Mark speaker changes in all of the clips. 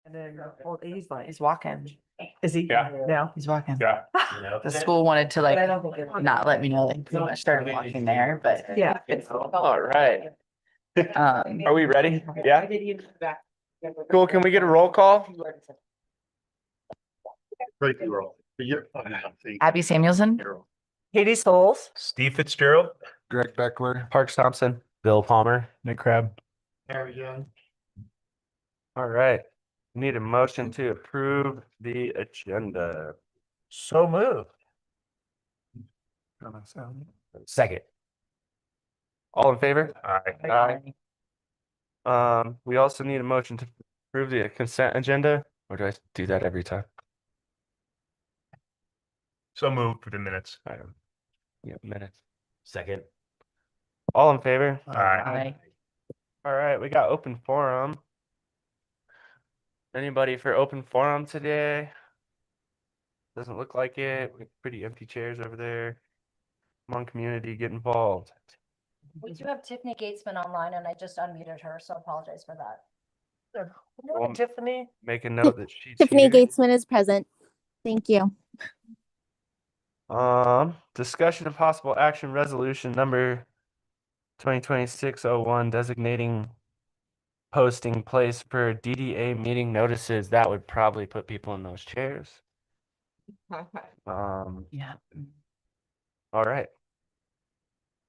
Speaker 1: And then, well, he's walking. Is he?
Speaker 2: Yeah.
Speaker 1: Yeah.
Speaker 3: He's walking.
Speaker 2: Yeah.
Speaker 3: The school wanted to
Speaker 1: But I
Speaker 3: like
Speaker 1: don't think it-
Speaker 3: not let me know they pretty much started walking there, but
Speaker 1: Yeah.
Speaker 2: All right.
Speaker 3: um
Speaker 2: Are we ready? Yeah. Cool. Can we get a roll call?
Speaker 4: Ready to roll.
Speaker 3: Abby Samuelson,
Speaker 1: Katie Stoles.
Speaker 4: Steve Fitzgerald.
Speaker 5: Greg Beckler.
Speaker 2: Parks Thompson.
Speaker 4: Bill Palmer.
Speaker 5: Nick Crab.
Speaker 4: There we go.
Speaker 2: All right. Need a motion to approve the agenda.
Speaker 4: So moved.
Speaker 2: Second. All in favor?
Speaker 4: Aye.
Speaker 2: We also need a motion to approve the consent agenda, or do I do that every time?
Speaker 4: So moved for the minutes.
Speaker 2: Yeah, minutes.
Speaker 4: Second.
Speaker 2: All in favor?
Speaker 3: Aye.
Speaker 2: All right, we got open forum. Anybody for open forum today? Doesn't look like it. We have pretty empty chairs over there. Come on, community, get involved.
Speaker 6: We do have Tiffany Gatesman online and I just unmuted her, so apologize for that.
Speaker 2: Well,
Speaker 1: Tiffany.
Speaker 2: Make a note that she's
Speaker 7: Tiffany
Speaker 2: here.
Speaker 7: Gatesman is present. Thank you.
Speaker 2: Discussion of possible action resolution number 2026-01 designating posting place for DDA meeting notices. That would probably put people in those chairs.
Speaker 3: Yeah.
Speaker 2: All right.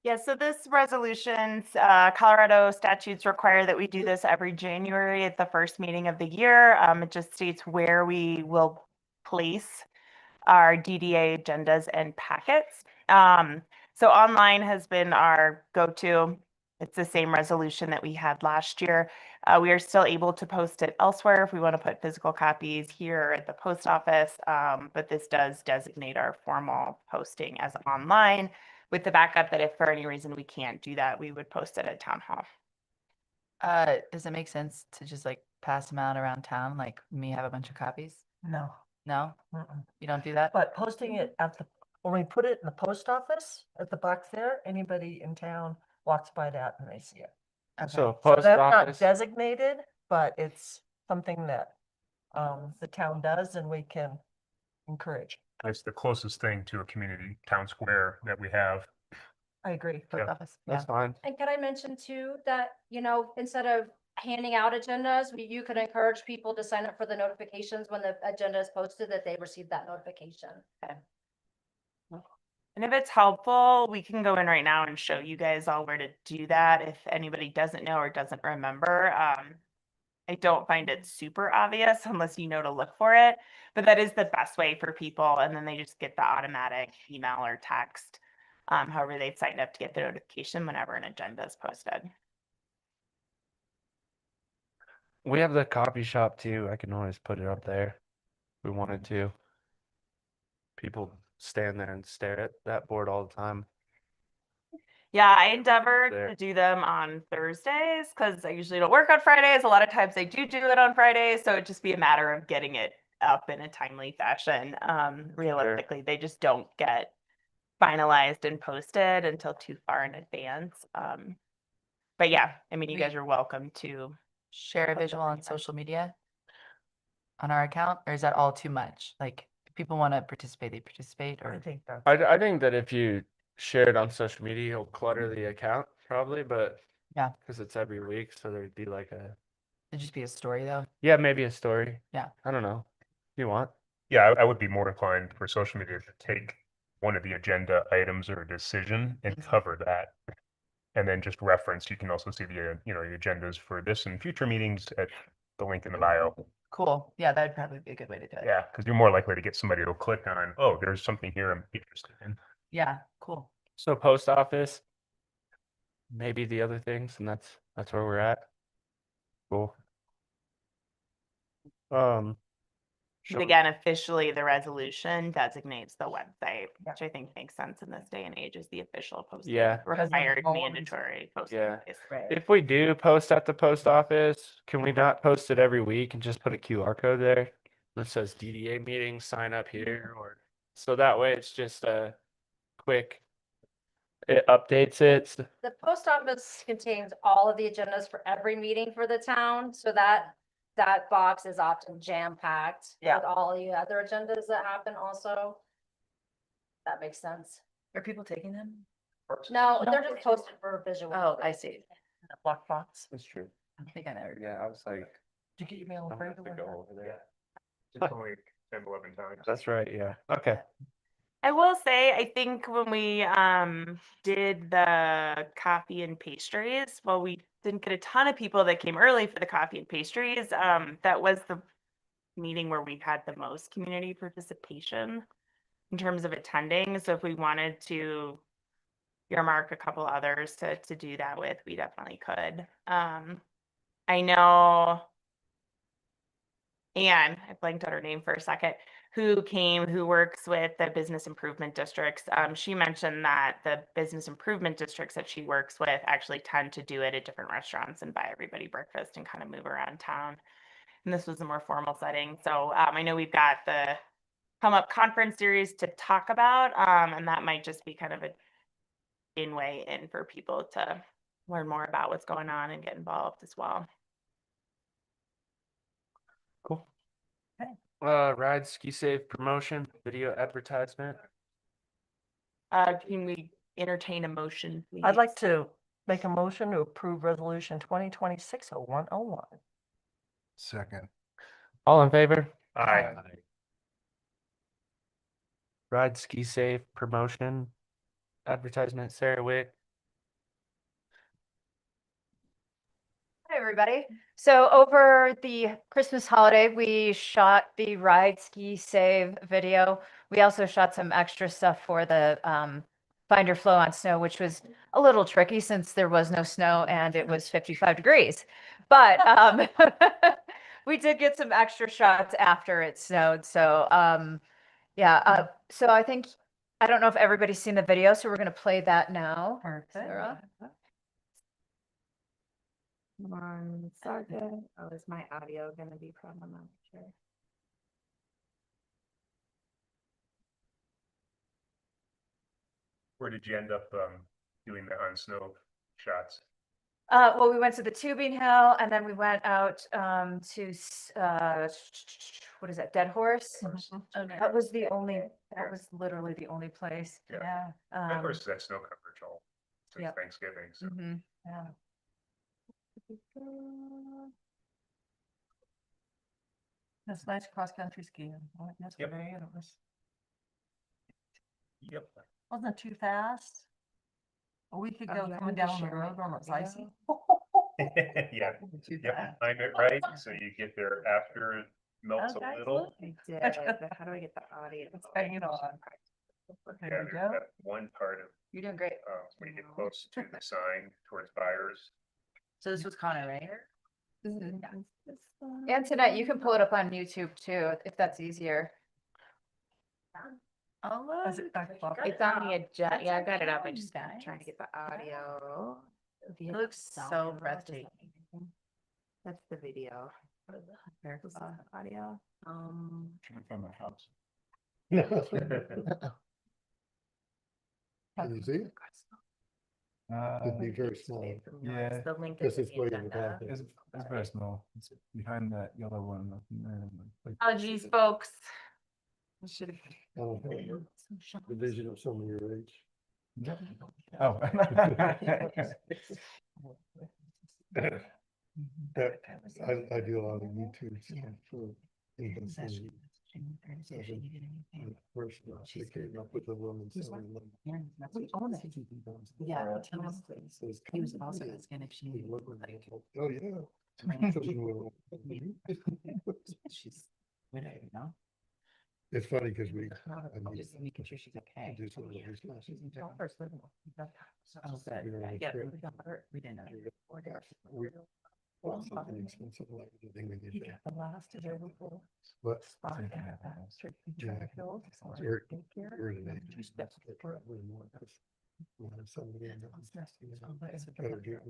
Speaker 8: Yeah, so this resolutions, Colorado statutes require that we do this every January at the first meeting of the year. It just states where we will place our DDA agendas and packets. So online has been our go-to. It's the same resolution that we had last year. We are still able to post it elsewhere if we want to put physical copies here at the post office, but this does designate our formal posting as online, with the backup that if for any reason we can't do that, we would post it at town hall.
Speaker 3: Does it make sense to just like pass them out around town, like me have a bunch of copies?
Speaker 1: No.
Speaker 3: No,
Speaker 1: Mm-mm.
Speaker 3: you don't do that?
Speaker 1: But posting it at the, when we put it in the post office, at the box there, anybody in town walks by that and they see it.
Speaker 3: Okay.
Speaker 2: So
Speaker 1: So
Speaker 2: post
Speaker 1: that's not
Speaker 2: office.
Speaker 1: designated, but it's something that the town does and we can encourage.
Speaker 4: It's the closest thing to a community town square that we have.
Speaker 1: I agree.
Speaker 3: Post
Speaker 4: yeah,
Speaker 3: office,
Speaker 2: That's fine.
Speaker 6: And can I mention too, that, instead of handing out agendas, you could encourage people to sign up for the notifications when the agenda is posted, that they receive that notification.
Speaker 8: And if it's helpful, we can go in right now and show you guys all where to do that if anybody doesn't know or doesn't remember. I don't find it super obvious unless you know to look for it, but that is the best way for people. And then they just get the automatic email or text, however they've signed up to get the notification whenever an agenda is posted.
Speaker 2: We have the coffee shop too. I can always put it up there if we wanted to. People stand there and stare at that board all the time.
Speaker 8: Yeah, I endeavor
Speaker 2: There.
Speaker 8: to do them on Thursdays because I usually don't work on Fridays. A lot of times I do it on Fridays, so it'd just be a matter of getting it up in a timely fashion. Realistically, they just don't get finalized and posted until too far in advance. But yeah, I mean, you guys are welcome to.
Speaker 3: share a
Speaker 8: Post
Speaker 3: visual on
Speaker 8: anytime.
Speaker 3: social media on our account, or is that all too much? Like, if people want to participate, they participate,
Speaker 1: I
Speaker 3: or
Speaker 1: think that's.
Speaker 2: I think that if you share it on social media, you'll clutter the account probably, but
Speaker 3: Yeah.
Speaker 2: because it's every week, so there'd be like
Speaker 3: it'd just be a story though?
Speaker 2: yeah, maybe a story.
Speaker 3: Yeah.
Speaker 2: I don't know. If you want.
Speaker 4: Yeah, I would be more inclined for social media to take one of the agenda items or a decision and cover that. And then just reference, you can also see the, the agendas for this and future meetings at the link in the bio.
Speaker 3: Cool. Yeah, that'd probably be a good way to do it.
Speaker 4: Yeah, because you're more likely to get somebody to click on, oh, there's something here I'm interested in.
Speaker 3: Yeah, cool.
Speaker 2: So post office, maybe the other things, and that's where we're at. Cool.
Speaker 8: And
Speaker 2: shall we-
Speaker 8: again, officially, the resolution designates the website, which I think makes sense in this day and age, is the official posting.
Speaker 2: Yeah.
Speaker 1: Because of
Speaker 8: Required
Speaker 1: all of these-
Speaker 8: mandatory posting.
Speaker 2: Yeah.
Speaker 8: place.
Speaker 2: If we do post at the post office, can we not post it every week and just put a QR code there that says DDA meeting, sign up here, or so that way it's just a quick. It updates it.
Speaker 6: The post office contains all of the agendas for every meeting for the town, so that that box is often jam-packed
Speaker 1: Yeah.
Speaker 6: with all the other agendas that happen also. That makes sense.
Speaker 3: Are people taking them?
Speaker 6: No, they're just posted for visual.
Speaker 3: Oh, I see.
Speaker 1: Block box.
Speaker 2: That's true.
Speaker 3: I think I know.
Speaker 2: Yeah, I was like,
Speaker 1: Did you get your mail
Speaker 2: I'm
Speaker 1: in
Speaker 2: gonna have
Speaker 1: Fraser?
Speaker 2: to go over there.
Speaker 4: It's only 10, 11 times.
Speaker 2: That's right, yeah. Okay.
Speaker 8: I will say, I think when we did the coffee and pastries, well, we didn't get a ton of people that came early for the coffee and pastries. That was the meeting where we had the most community participation in terms of attending. So if we wanted to earmark a couple others to do that with, we definitely could. I know Anne, I blanked on her name for a second, who works with the business improvement districts. She mentioned that the business improvement districts that she works with actually tend to do it at different restaurants and buy everybody breakfast and kind of move around town. And this was a more formal setting. So I know we've got the Come Up conference series to talk about, and that might just be kind of a way in for people to learn more about what's going on and get involved as well.
Speaker 2: Cool. Ride ski safe promotion, video advertisement.
Speaker 8: Can we entertain a motion, please?
Speaker 1: I'd like to make a motion to approve resolution 2026-0101.
Speaker 5: Second.
Speaker 2: All in favor?
Speaker 4: Aye.
Speaker 2: Ride ski safe promotion, advertisement, Sarah Wick.
Speaker 6: Hi, everybody. So over the Christmas holiday, we shot the Ride Ski Save video. We also shot some extra stuff for the Find Your Flow on Snow, which was a little tricky since there was no snow and it was 55 degrees. But we did get some extra shots after it snowed. So yeah, so I think, I don't know if everybody's seen the video, so we're going to play that now. Sarah?
Speaker 8: One second. Oh, is my audio gonna be problematic here?
Speaker 4: Where did you end up doing the on snow shots?
Speaker 6: Well, we went to the tubing hill and then we went out to what is that, Dead Horse? That was literally the only place.
Speaker 4: Yeah.
Speaker 6: Yeah.
Speaker 4: Of course, that snow coverage all since
Speaker 6: Yep.
Speaker 4: Thanksgiving. So
Speaker 6: Mhm, yeah.
Speaker 1: That's nice cross-country skiing. I went yesterday and it
Speaker 4: yep.
Speaker 1: wasn't too fast. A week ago,
Speaker 3: you
Speaker 1: coming
Speaker 3: wanted to
Speaker 1: down the
Speaker 3: share
Speaker 1: road
Speaker 3: my
Speaker 1: when it was icy.
Speaker 4: Yeah. Yep. Time it right so you get there after it melts a little.
Speaker 8: I did, but how do I get the audio?
Speaker 1: It's hanging on.
Speaker 4: Yeah,
Speaker 1: There
Speaker 4: there's
Speaker 1: we go.
Speaker 4: that one part of
Speaker 3: You're doing great.
Speaker 4: when you get close to the sign towards buyers.
Speaker 3: So this was Connor, right?
Speaker 6: And tonight, you can pull it up on YouTube too, if that's easier.
Speaker 1: Is it back up?
Speaker 8: It's on the agenda. Yeah, I've got it up. I just got trying to get the audio.
Speaker 3: It looks so breathtaking.
Speaker 8: That's the video. Audio.
Speaker 5: Trying to find my house.
Speaker 1: Can
Speaker 5: you see it? Could be very small.
Speaker 8: Yeah.
Speaker 5: Yeah,
Speaker 8: The link
Speaker 5: because
Speaker 8: is in
Speaker 5: it's
Speaker 8: the
Speaker 5: way in the
Speaker 8: agenda.
Speaker 5: back. It's very small. It's behind that yellow one.
Speaker 8: Apologies, folks.
Speaker 5: The vision of some of your age.
Speaker 9: Oh.
Speaker 5: I do a lot of YouTube stuff for. First, she came up with the woman.
Speaker 3: We own it. Yeah. He was also asking if she needed like.
Speaker 5: Oh, yeah.
Speaker 3: She's widow, you know?
Speaker 5: It's funny because we.
Speaker 3: Just making sure she's okay.
Speaker 5: do some of the research.
Speaker 3: Oh, good.
Speaker 5: Yeah.
Speaker 3: We didn't know.
Speaker 5: Something expensive like the thing we
Speaker 1: You
Speaker 5: did.
Speaker 1: get the last available
Speaker 5: But.
Speaker 1: spot at that strictly
Speaker 5: Yeah.
Speaker 1: track hill.
Speaker 5: We're-
Speaker 1: Daycare.
Speaker 5: we're in an age.
Speaker 1: That's for-
Speaker 5: We'll have somebody in the-
Speaker 1: It's just- it's a-
Speaker 5: Better
Speaker 1: it's a-
Speaker 5: do it.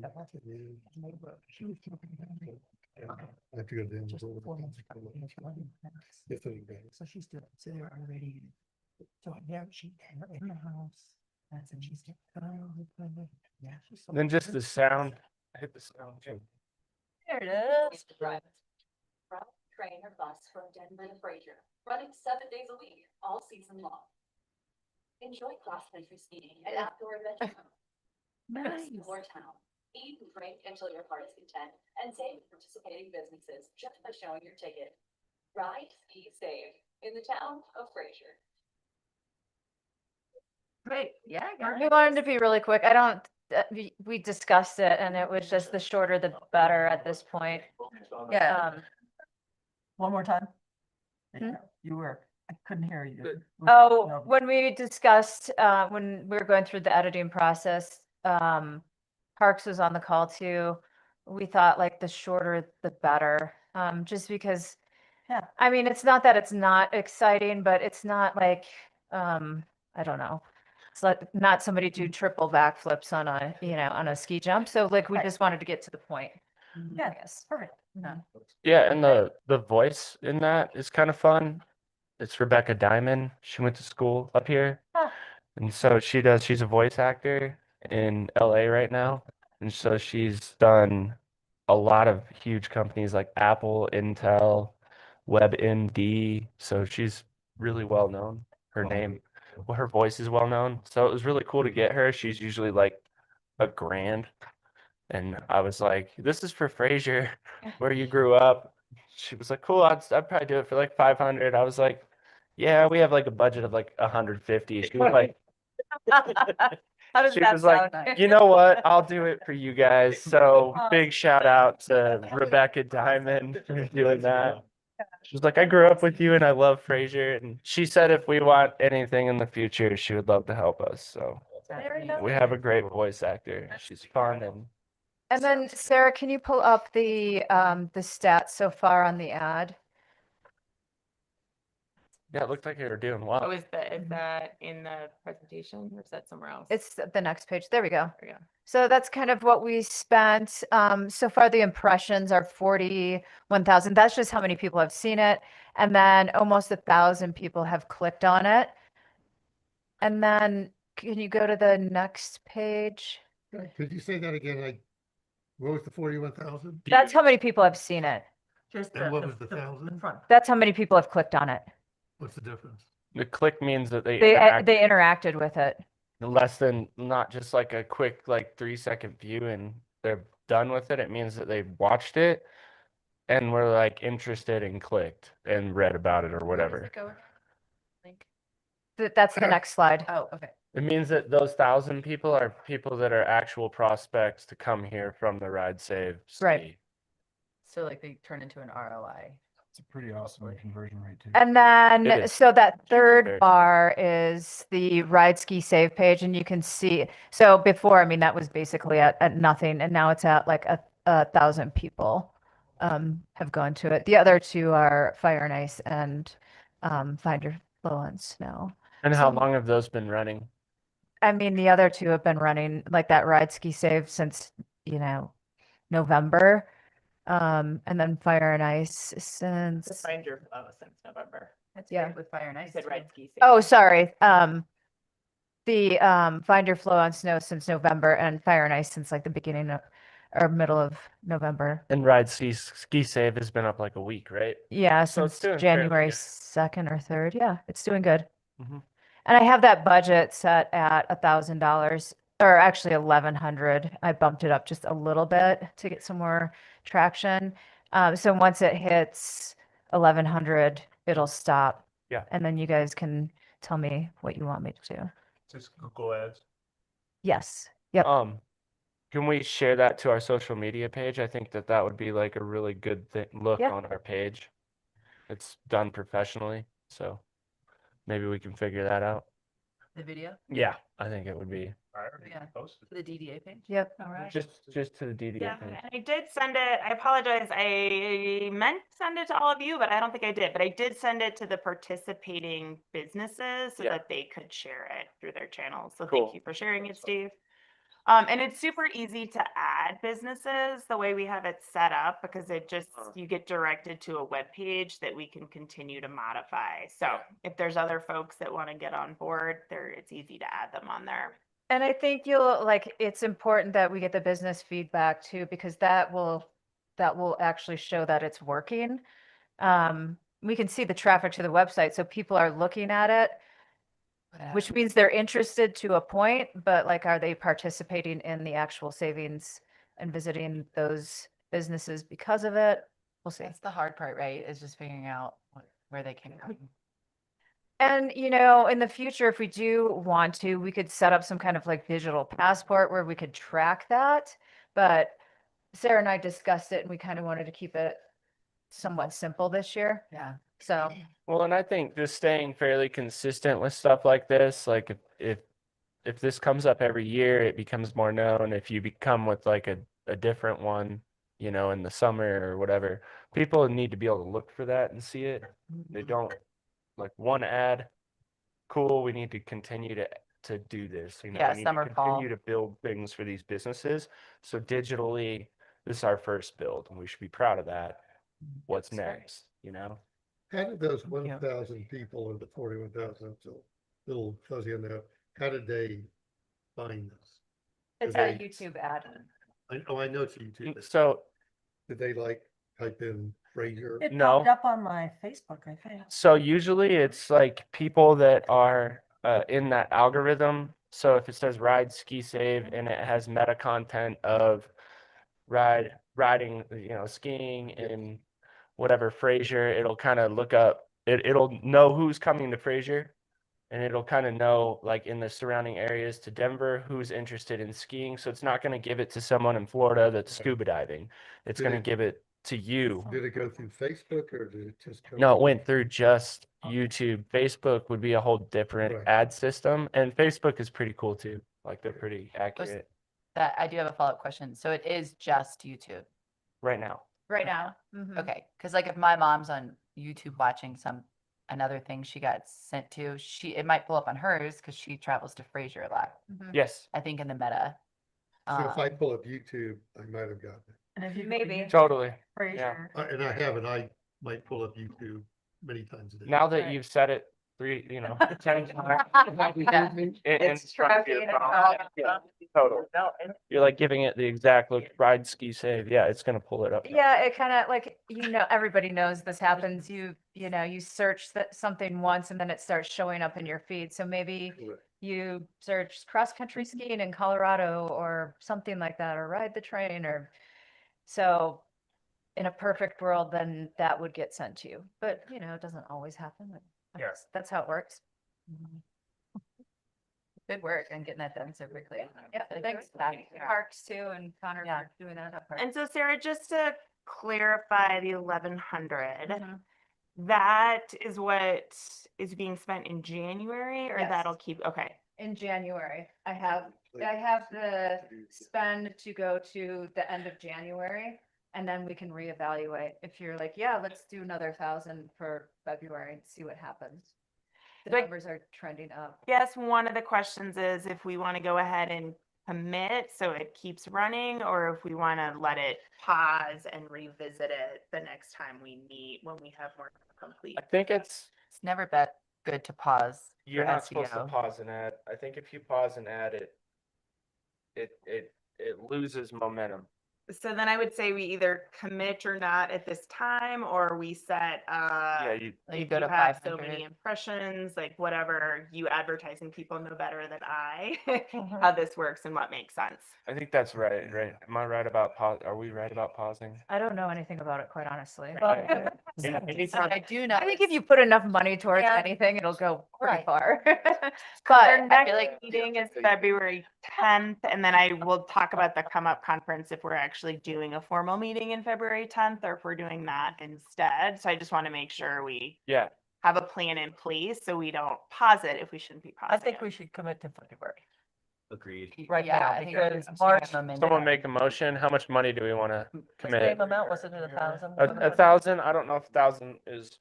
Speaker 1: She was talking about it.
Speaker 5: I have to go down.
Speaker 1: Just
Speaker 5: the road.
Speaker 1: before lunch, I was running fast.
Speaker 5: Yes, I think.
Speaker 1: So she's doing, so they're already. So there she, they're in the house. That's and she's. Yeah. she's so
Speaker 2: Then just the
Speaker 1: good.
Speaker 2: sound. I hit the sound.
Speaker 1: There it is.
Speaker 10: route, train, or bus from Denver to Fraser, running 7 days a week, all season long. Enjoy cross-country skiing and outdoor adventure. Explore town. Eat and drink until your heart is content, and save participating businesses just by showing your ticket. Ride, ski, save in the town of Fraser.
Speaker 3: Great, yeah.
Speaker 6: We wanted to be really quick. I don't, we discussed it and it was just the shorter the better at this point.
Speaker 3: Yeah.
Speaker 1: One more time.
Speaker 6: Hmm?
Speaker 1: You were, I couldn't hear you.
Speaker 6: Oh,
Speaker 1: No.
Speaker 6: when we discussed, when we were going through the editing process, Parks was on the call too. We thought like the shorter the better, just because.
Speaker 1: Yeah.
Speaker 6: I mean, it's not that it's not exciting, but it's not like, I don't know. It's like not somebody do triple backflips on a, on a ski jump. So like, we
Speaker 1: Right.
Speaker 6: just wanted to get to the point.
Speaker 1: Yeah,
Speaker 6: Yes.
Speaker 1: perfect.
Speaker 2: Yeah, and the voice in that is kind of fun. It's Rebecca Diamond. She went to school up here.
Speaker 6: Ah.
Speaker 2: And so she's a voice actor in LA right now. And so she's done a lot of huge companies like Apple, Intel, WebMD. So she's really well known. Her name, well, her voice is well known. So it was really cool to get her. She's usually like $1,000. And I was like, this is for Fraser, where you grew up. She was like, cool, I'd probably do it for like 500. I was like, yeah, we have like a budget of like 150. She was like,
Speaker 6: How does
Speaker 2: she
Speaker 6: that
Speaker 2: was like,
Speaker 6: sound?
Speaker 2: you know what? I'll do it for you guys. So big shout out to Rebecca Diamond for doing that. She was like, I grew up with you and I love Fraser. And she said if we want anything in the future, she would love to help us. So we have a great voice actor. She's fun
Speaker 6: And then Sarah, can you pull up the stats so far on the ad?
Speaker 2: yeah, it looked like they were doing
Speaker 3: Oh,
Speaker 2: well.
Speaker 3: is that in the presentation or is that somewhere else?
Speaker 6: It's the next page. There we go.
Speaker 3: There we go.
Speaker 6: So that's kind of what we spent. So far the impressions are 41,000. That's just how many people have seen it. And then almost 1,000 people have clicked on it. And then can you go to the next page?
Speaker 5: Could you say that again? Like, what was the 41,000?
Speaker 6: That's how many people have seen it.
Speaker 1: Just
Speaker 5: And what was the 1,000?
Speaker 1: front.
Speaker 6: That's how many people have clicked on it.
Speaker 5: What's the difference?
Speaker 2: The click means that they
Speaker 6: They
Speaker 2: interact
Speaker 6: they interacted with it.
Speaker 2: less than not just like a quick like 3-second view and they're done with it. It means that they watched it and were like interested and clicked and read about it or whatever.
Speaker 6: That's the next slide.
Speaker 3: Oh, okay.
Speaker 2: It means that those 1,000 people are people that are actual prospects to come here from the Ride Save
Speaker 6: Right.
Speaker 2: ski.
Speaker 3: So like they turn into an ROI.
Speaker 9: It's a pretty awesome conversion rate too.
Speaker 6: And then,
Speaker 2: It is.
Speaker 6: so that
Speaker 2: Very
Speaker 6: third bar is the Ride Ski Save page, and you can see, so before, I mean, that was basically at nothing, and now it's at like 1,000 people have gone to it. The other two are Fire and Ice and Find Your Flow on Snow.
Speaker 2: And how
Speaker 6: So-
Speaker 2: long have those been running?
Speaker 6: I mean, the other two have been running like that Ride Ski Save since, November. And then Fire and Ice since.
Speaker 3: Find Your Flow since November. That's
Speaker 6: Yeah.
Speaker 3: great with Fire and Ice. You said Ride Ski.
Speaker 6: Oh, sorry. The Find Your Flow on Snow since November and Fire and Ice since like the beginning of or middle of November.
Speaker 2: And Ride Ski Save has been up like a week, right?
Speaker 6: Yeah,
Speaker 2: So it's
Speaker 6: since
Speaker 2: doing fairly
Speaker 6: January
Speaker 2: good.
Speaker 6: 2nd or 3rd. Yeah, it's doing good.
Speaker 2: Mhm.
Speaker 6: And I have that budget set at $1,000 or actually 1,100. I bumped it up just a little bit to get some more traction. So once it hits 1,100, it'll stop.
Speaker 2: Yeah.
Speaker 6: And then you guys can tell me what you want me to do.
Speaker 4: Just Google Ads.
Speaker 6: Yes. Yep.
Speaker 2: Can we share that to our social media page? I think that would be like a really good look
Speaker 6: Yeah.
Speaker 2: on our page. It's done professionally, so maybe we can figure that out.
Speaker 3: The video
Speaker 2: Yeah, I think it would be
Speaker 4: I already
Speaker 3: Yeah.
Speaker 4: posted.
Speaker 3: to the DDA page.
Speaker 6: Yep.
Speaker 3: All right.
Speaker 2: just to the DDA
Speaker 8: Yeah,
Speaker 2: page.
Speaker 8: and I did send it. I apologize. I meant to send it to all of you, but I don't think I did. But I did send it to the participating businesses so
Speaker 2: Yeah.
Speaker 8: that they could share it through their channels. So
Speaker 2: Cool.
Speaker 8: thank you for sharing it, Steve. And it's super easy to add businesses the way we have it set up because it just, you get directed to a web page that we can continue to modify. So if there's other folks that want to get on board, it's easy to add them on there.
Speaker 6: And I think it's important that we get the business feedback too, because that will that will actually show that it's working. We can see the traffic to the website, so people are looking at it, which means they're interested to a point, but like, are they participating in the actual savings and visiting those businesses because of it? We'll see.
Speaker 3: That's the hard part, right? Is just figuring out where they came from.
Speaker 6: And, you know, in the future, if we do want to, we could set up some kind of like digital passport where we could track that. But Sarah and I discussed it and we kind of wanted to keep it somewhat simple this year.
Speaker 3: Yeah.
Speaker 6: So,
Speaker 2: Well, and I think just staying fairly consistent with stuff like this, like if this comes up every year, it becomes more known. If you become with like a different one, you know, in the summer or whatever, people need to be able to look for that and see it. They don't like one ad. Cool, we need to continue to do this. You know,
Speaker 3: Yeah,
Speaker 2: we need
Speaker 3: summer,
Speaker 2: to
Speaker 3: fall.
Speaker 2: continue to build things for these businesses. So digitally, this is our first build, and we should be proud of that. What's
Speaker 3: That's great.
Speaker 2: next? You know?
Speaker 5: How did those
Speaker 3: Thank you.
Speaker 5: 1,000 people and the 41,000, so little fuzzy on that, how did they find this?
Speaker 6: it's
Speaker 5: Did
Speaker 6: a
Speaker 5: they-
Speaker 6: YouTube ad.
Speaker 5: I know it's YouTube. but
Speaker 2: So
Speaker 5: Did they like type in Fraser?
Speaker 1: It
Speaker 2: No.
Speaker 1: popped up on my Facebook, I think.
Speaker 2: So usually it's like people that are in that algorithm. So if it says ride ski save and it has meta content of riding, you know, skiing in whatever Fraser, it'll kind of look up, it'll know who's coming to Fraser, and it'll kind of know like in the surrounding areas to Denver who's interested in skiing. So it's not going to give it to someone in Florida that's
Speaker 5: Right.
Speaker 2: scuba diving. It's
Speaker 5: Did
Speaker 2: going to
Speaker 5: it-
Speaker 2: give it to you.
Speaker 5: Did it go through Facebook or did it just?
Speaker 2: No, it went through just YouTube. Facebook would be a whole different
Speaker 5: Right.
Speaker 2: ad system, and Facebook is pretty cool too. Like they're pretty accurate
Speaker 3: That I do have a follow-up question. So it is just YouTube.
Speaker 2: right now.
Speaker 6: Right now. Mhm.
Speaker 3: Okay, because like if my mom's on YouTube watching another thing she got sent to, it might pull up on hers because she travels to Fraser a lot.
Speaker 6: Mhm.
Speaker 2: Yes,
Speaker 3: I think in the meta.
Speaker 5: So if I
Speaker 3: Um,
Speaker 5: pull up YouTube, I might have gotten it.
Speaker 1: And if you
Speaker 6: Maybe.
Speaker 2: totally.
Speaker 1: Fraser.
Speaker 5: And I have, and I might pull up YouTube many times a day.
Speaker 2: Now that
Speaker 6: Right.
Speaker 2: you've said it 3, 10 times.
Speaker 6: It's tracking it.
Speaker 2: Yeah, totally. You're like giving it the exact look, ride ski save. Yeah, it's gonna pull it up.
Speaker 6: Yeah, it kind of like, you know, everybody knows this happens. You know, you search something once and then it starts showing up in your feed. So maybe
Speaker 5: Correct.
Speaker 6: you search cross-country skiing in Colorado or something like that, or ride the train, or so in a perfect world, then that would get sent to you. But, you know, it doesn't always happen. but
Speaker 4: Yeah.
Speaker 6: That's how it works.
Speaker 3: Good work on getting that done so quickly.
Speaker 6: Yeah, thanks. Parks too, and Connor
Speaker 3: Yeah.
Speaker 6: for doing that.
Speaker 8: And so Sarah, just to clarify the 1,100,
Speaker 6: Mhm.
Speaker 8: that is what is being spent in January, or
Speaker 6: Yes.
Speaker 8: that'll keep, okay.
Speaker 6: In January, I have the spend to go to the end of January, and then we can reevaluate. If you're like, yeah, let's do another 1,000 for February and see what happens. The
Speaker 8: Like-
Speaker 6: numbers are trending up.
Speaker 8: Yes, one of the questions is if we want to go ahead and commit so it keeps running, or if we want to let it pause and revisit it the next time we meet when we have more complete.
Speaker 2: I think it's
Speaker 3: It's never good to pause.
Speaker 2: you're
Speaker 3: for
Speaker 2: not supposed to
Speaker 3: SEO.
Speaker 2: pause an ad. I think if you pause an ad, it loses momentum.
Speaker 8: So then I would say we either commit or not at this time, or we set,
Speaker 2: Yeah, you
Speaker 3: Like you
Speaker 8: if
Speaker 3: go
Speaker 8: you
Speaker 3: to
Speaker 8: have so
Speaker 3: 500.
Speaker 8: many impressions, like whatever, you advertising people know better than I how this works and what makes sense.
Speaker 2: I think that's right, right? Am I right about pause? Are we right about pausing?
Speaker 6: I don't know anything about it, quite honestly.
Speaker 2: Anytime-
Speaker 3: I do know.
Speaker 6: I think if you put enough money towards
Speaker 3: Yeah.
Speaker 6: anything, it'll go pretty
Speaker 3: Right.
Speaker 6: far.
Speaker 8: Our
Speaker 6: But
Speaker 3: I feel
Speaker 8: next
Speaker 3: like-
Speaker 8: meeting is February 10th, and then I will talk about the Come Up Conference if we're actually doing a formal meeting in February 10th, or if we're doing that instead. So I just want to make sure we
Speaker 2: Yeah,
Speaker 8: have a plan in place so we don't pause it if we shouldn't be pausing
Speaker 1: I think
Speaker 8: it.
Speaker 1: we should commit to February
Speaker 2: agreed.
Speaker 1: right
Speaker 3: Yeah,
Speaker 1: now
Speaker 3: I think
Speaker 1: because
Speaker 3: it's
Speaker 1: March,
Speaker 3: momentum.
Speaker 2: Someone make a motion. How much money do we want to
Speaker 1: the
Speaker 2: commit?
Speaker 1: same amount, was it 1,000?
Speaker 2: 1,000? I don't know if 1,000 is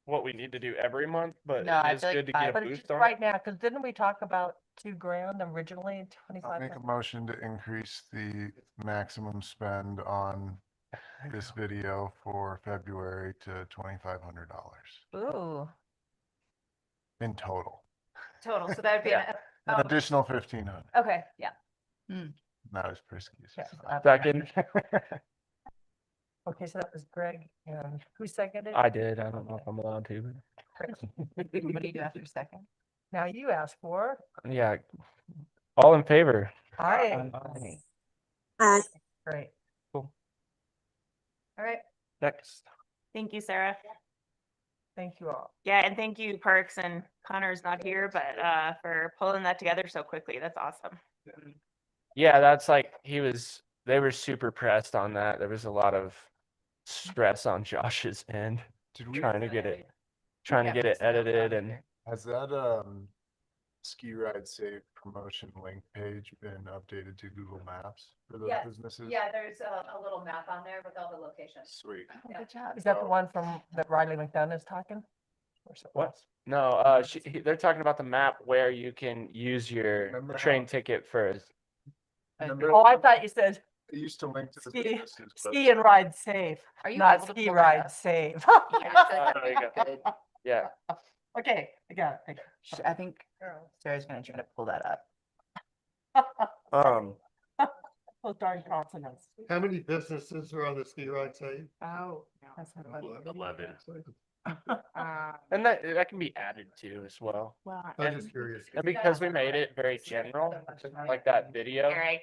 Speaker 2: what we need to do every month, but
Speaker 3: No, I
Speaker 2: it is
Speaker 3: feel like
Speaker 2: good to get a
Speaker 1: But it's
Speaker 2: boost
Speaker 1: just
Speaker 2: on
Speaker 1: right
Speaker 2: it.
Speaker 1: now, because didn't we talk about 2,000 originally,
Speaker 9: I'll
Speaker 1: 25?
Speaker 9: make a motion to increase the maximum spend on this video for February to $2,500
Speaker 6: Ooh,
Speaker 9: in total.
Speaker 6: total. So that would be,
Speaker 2: Yeah.
Speaker 9: An additional 1,500,
Speaker 6: okay, yeah.
Speaker 9: not as frisky as.
Speaker 1: Yeah,
Speaker 9: you thought.
Speaker 2: Second.
Speaker 1: Okay, so that was Greg, and who seconded?
Speaker 2: I did. I don't know if I'm allowed to,
Speaker 3: What do you do after second?
Speaker 1: Now you asked for.
Speaker 2: but yeah. All in favor?
Speaker 1: Aye. Great.
Speaker 2: Cool.
Speaker 3: All right.
Speaker 2: Next.
Speaker 8: Thank you, Sarah.
Speaker 1: Thank you all.
Speaker 8: Yeah, and thank you, Parks, and Connor's not here, but for pulling that together so quickly. That's awesome.
Speaker 2: Yeah, that's like they were super pressed on that. There was a lot of stress on Josh's end
Speaker 9: Did we,
Speaker 2: trying to get it edited and
Speaker 9: has that, ski ride save promotion link page been updated to Google Maps for those
Speaker 6: Yes.
Speaker 9: businesses?
Speaker 6: Yeah, there's a little map on there with all the locations.
Speaker 9: Sweet.
Speaker 3: Oh, good job.
Speaker 1: Is that the one from that Riley McDonough is talking? Or something
Speaker 2: what?
Speaker 1: else?
Speaker 2: No, they're talking about the map where you can use your
Speaker 9: Remember
Speaker 2: train
Speaker 9: how-
Speaker 2: ticket for.
Speaker 9: Remember,
Speaker 1: Oh, I thought you said
Speaker 9: it used to link to the
Speaker 1: ski,
Speaker 9: businesses.
Speaker 1: ski and ride safe,
Speaker 3: Are you
Speaker 1: not
Speaker 3: able to
Speaker 1: ski
Speaker 3: pull that
Speaker 1: ride
Speaker 3: up?
Speaker 1: save.
Speaker 2: There you go.
Speaker 3: Good.
Speaker 2: Yeah.
Speaker 1: Okay, I got it. Thank you.
Speaker 3: I think Sarah's gonna try to pull that up.
Speaker 1: Those darn consonants.
Speaker 5: How many businesses are on the ski ride site?
Speaker 1: Oh. That's not funny.
Speaker 4: 11.
Speaker 2: And that can be added to as well.
Speaker 8: Well,
Speaker 5: I'm just curious.
Speaker 2: And because we made it very general, like that video,
Speaker 8: here I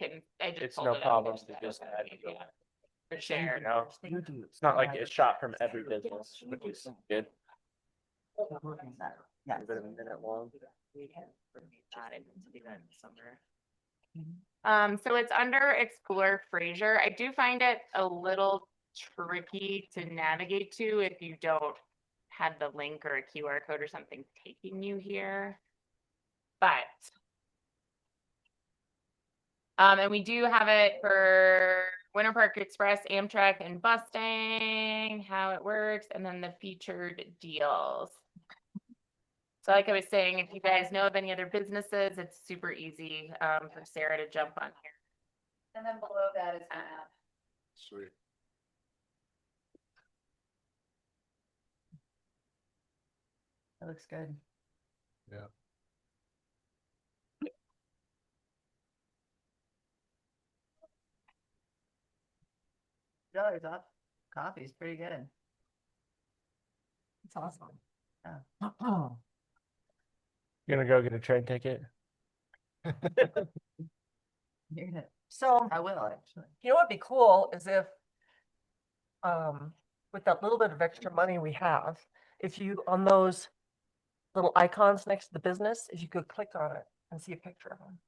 Speaker 8: just
Speaker 2: it's
Speaker 8: pulled
Speaker 2: no
Speaker 8: it up.
Speaker 2: problem to just add it.
Speaker 8: Yeah. For share.
Speaker 2: You know, it's not like it's shot from every business, which is good.
Speaker 3: Yeah.
Speaker 2: A bit of a minute long.
Speaker 8: So it's under Explore Fraser. I do find it a little tricky to navigate to if you don't have the link or a QR code or something taking you here. But and we do have it for Winter Park Express, Amtrak, and busting, how it works, and then the featured deals. So like I was saying, if you guys know of any other businesses, it's super easy for Sarah to jump on here.
Speaker 6: And then below that is the map.
Speaker 9: Sweet.
Speaker 3: That looks good.
Speaker 9: Yeah.
Speaker 3: $2 off. Coffee's pretty good.
Speaker 1: It's awesome.
Speaker 3: Yeah.
Speaker 2: You're gonna go get a train ticket?
Speaker 3: You're gonna,
Speaker 1: So,
Speaker 3: I will actually.
Speaker 1: you know what'd be cool is if, with that little bit of extra money we have, if you, on those little icons next to the business, if you could click on it and see a picture of them.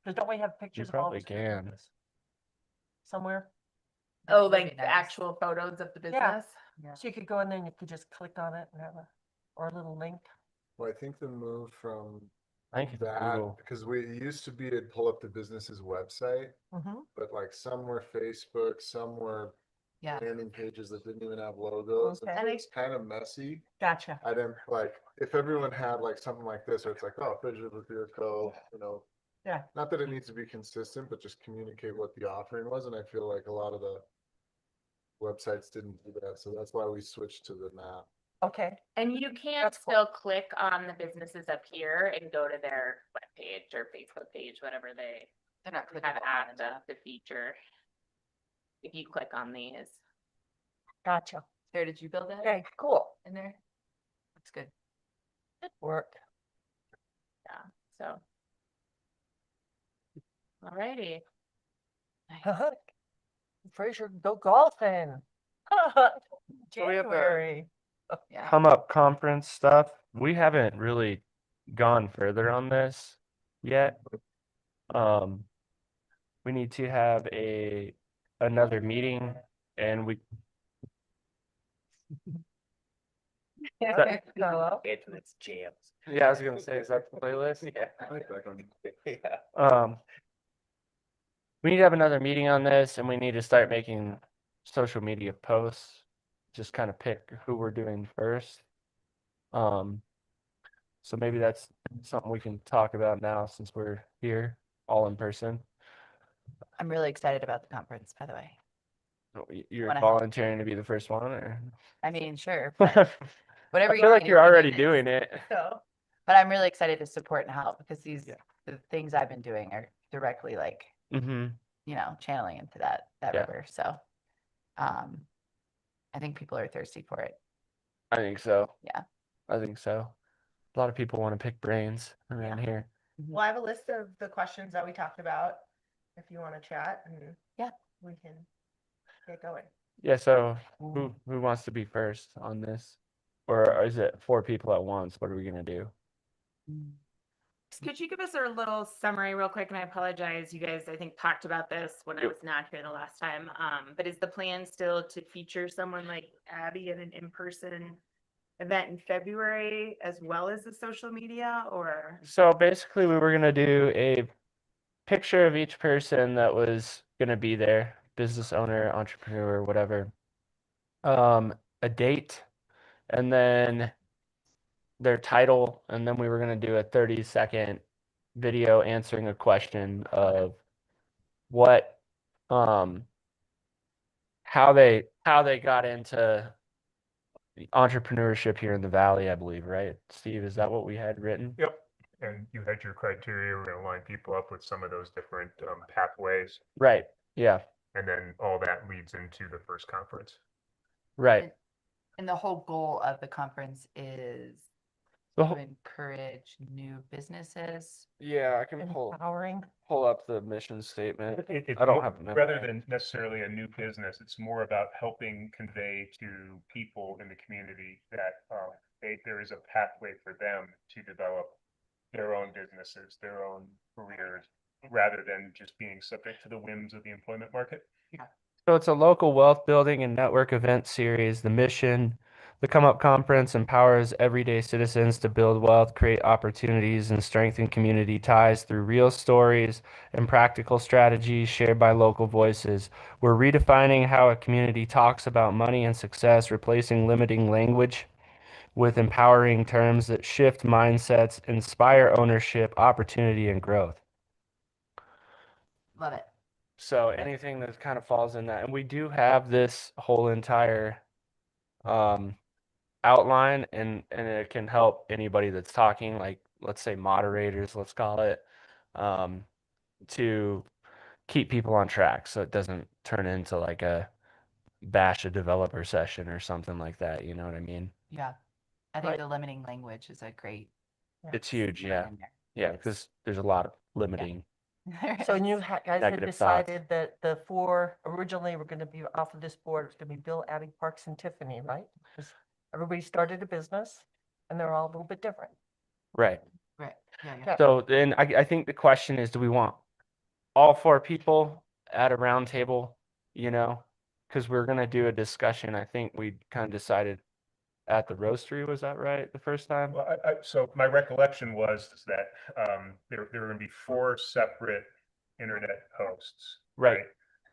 Speaker 1: Because don't we have
Speaker 2: You
Speaker 1: pictures of all
Speaker 2: probably
Speaker 1: the
Speaker 2: can.
Speaker 1: businesses somewhere?
Speaker 8: Oh,
Speaker 3: That'd be
Speaker 8: like
Speaker 3: nice.
Speaker 8: the actual photos of the
Speaker 1: Yeah.
Speaker 8: business?
Speaker 3: Yeah.
Speaker 1: So you could go in there and you could just click on it and have or a little link.
Speaker 9: Well, I think the move from
Speaker 2: I think it's
Speaker 9: that,
Speaker 2: Google.
Speaker 9: because it used to be it'd pull up the business's website,
Speaker 1: Mm-hmm.
Speaker 9: but like some were Facebook, some were
Speaker 3: Yeah.
Speaker 9: landing pages that didn't even have logos. And
Speaker 1: Okay.
Speaker 9: it's kind of messy.
Speaker 1: Gotcha.
Speaker 9: I didn't like, if everyone had like something like this, or it's like, oh, Fraser with your co,
Speaker 1: Yeah.
Speaker 9: not that it needs to be consistent, but just communicate what the offering was. And I feel like a lot of the websites didn't do that. So that's why we switched to the map.
Speaker 1: Okay.
Speaker 8: And you can
Speaker 1: That's cool.
Speaker 8: still click on the businesses up here and go to their webpage or Facebook page, whatever they
Speaker 3: They're not
Speaker 8: have
Speaker 3: clickable
Speaker 8: access
Speaker 3: enough.
Speaker 8: to feature. If you click on these.
Speaker 1: Gotcha.
Speaker 3: Sarah, did you build that
Speaker 1: Okay, cool.
Speaker 3: in there? Looks good.
Speaker 1: Good work.
Speaker 8: Yeah, so. Alrighty.
Speaker 1: Fraser, go golfing.
Speaker 2: So we have a-
Speaker 1: January.
Speaker 3: Yeah.
Speaker 2: Come up conference stuff. We haven't really gone further on this yet. We need to have another meeting and we
Speaker 1: Hello?
Speaker 11: It's jams.
Speaker 2: yeah, I was gonna say, is that the playlist?
Speaker 11: Yeah.
Speaker 2: We need to have another meeting on this and we need to start making social media posts. Just kind of pick who we're doing first. So maybe that's something we can talk about now since we're here all in person.
Speaker 3: I'm really excited about the conference, by the way.
Speaker 2: You're
Speaker 3: Wanna help.
Speaker 2: volunteering to be the first one or?
Speaker 3: I mean, sure, but whatever
Speaker 2: I
Speaker 3: you
Speaker 2: feel like
Speaker 3: need
Speaker 2: you're
Speaker 3: to do
Speaker 2: already
Speaker 3: this.
Speaker 2: doing it.
Speaker 1: So,
Speaker 3: But I'm really excited to support and help because
Speaker 2: Yeah.
Speaker 3: the things I've been doing are directly like,
Speaker 2: Mm-hmm.
Speaker 3: channeling into that
Speaker 2: Yeah.
Speaker 3: river. So I think people are thirsty for it.
Speaker 2: I think so.
Speaker 3: Yeah.
Speaker 2: I think so. A lot of people want to pick brains around here.
Speaker 8: Well, I have a list of the questions that we talked about, if you want to chat and.
Speaker 3: Yeah.
Speaker 8: We can get going.
Speaker 2: Yeah, so who wants to be first on this? Or is it 4 people at once? What are we gonna do?
Speaker 8: Could you give us a little summary real quick? And I apologize, you guys, I think talked about this when I
Speaker 2: Yep.
Speaker 8: was not here the last time. But is the plan still to feature someone like Abby at an in-person event in February as well as the social media, or?
Speaker 2: So basically we were gonna do a picture of each person that was gonna be there, business owner, entrepreneur, whatever. A date, and then their title, and then we were gonna do a 30-second video answering a question of what how they got into entrepreneurship here in the valley, I believe, right? Steve, is that what we had written?
Speaker 4: Yep. And you had your criteria, we're gonna line people up with some of those different pathways,
Speaker 2: Right. Yeah.
Speaker 4: and then all that leads into the first conference.
Speaker 2: Right.
Speaker 3: And the whole goal of the conference is
Speaker 2: The
Speaker 3: to
Speaker 2: whole-
Speaker 3: encourage new businesses.
Speaker 2: Yeah, I can
Speaker 1: Empowering.
Speaker 2: pull up the mission statement.
Speaker 4: It's
Speaker 2: I don't
Speaker 4: more-
Speaker 2: have it
Speaker 4: rather
Speaker 2: memorized.
Speaker 4: than necessarily a new business, it's more about helping convey to people in the community that there is a pathway for them to develop their own businesses, their own careers, rather than just being subject to the whims of the employment market.
Speaker 2: So it's a local wealth building and network event series. The mission, the Come Up Conference empowers everyday citizens to build wealth, create opportunities, and strengthen community ties through real stories and practical strategies shared by local voices. We're redefining how a community talks about money and success, replacing limiting language with empowering terms that shift mindsets, inspire ownership, opportunity, and growth.
Speaker 3: Love it.
Speaker 2: So anything that kind of falls in that, and we do have this whole entire outline, and it can help anybody that's talking, like let's say moderators, let's call it, to keep people on track so it doesn't turn into like a bash a developer session or something like that. You know what I mean?
Speaker 3: Yeah. I think
Speaker 1: Right.
Speaker 3: the limiting language is a great.
Speaker 2: It's huge, yeah.
Speaker 3: in there.
Speaker 2: Yeah,
Speaker 3: It's-
Speaker 2: because there's a lot of limiting.
Speaker 1: So and you guys had
Speaker 2: Negative thoughts.
Speaker 1: decided that the 4 originally were gonna be off of this board, it's gonna be Bill, Abby, Parks, and Tiffany, right? 'Cause everybody started a business and they're all a little bit different.
Speaker 2: Right.
Speaker 3: Right. Yeah. Yeah.
Speaker 1: Yeah.
Speaker 2: So then I think the question is, do we want all 4 people at a round table, you know? Because we're gonna do a discussion. I think we kind of decided at the roastery, was that right, the first time?
Speaker 4: Well, so my recollection was that there were gonna be 4 separate internet hosts.
Speaker 2: Right.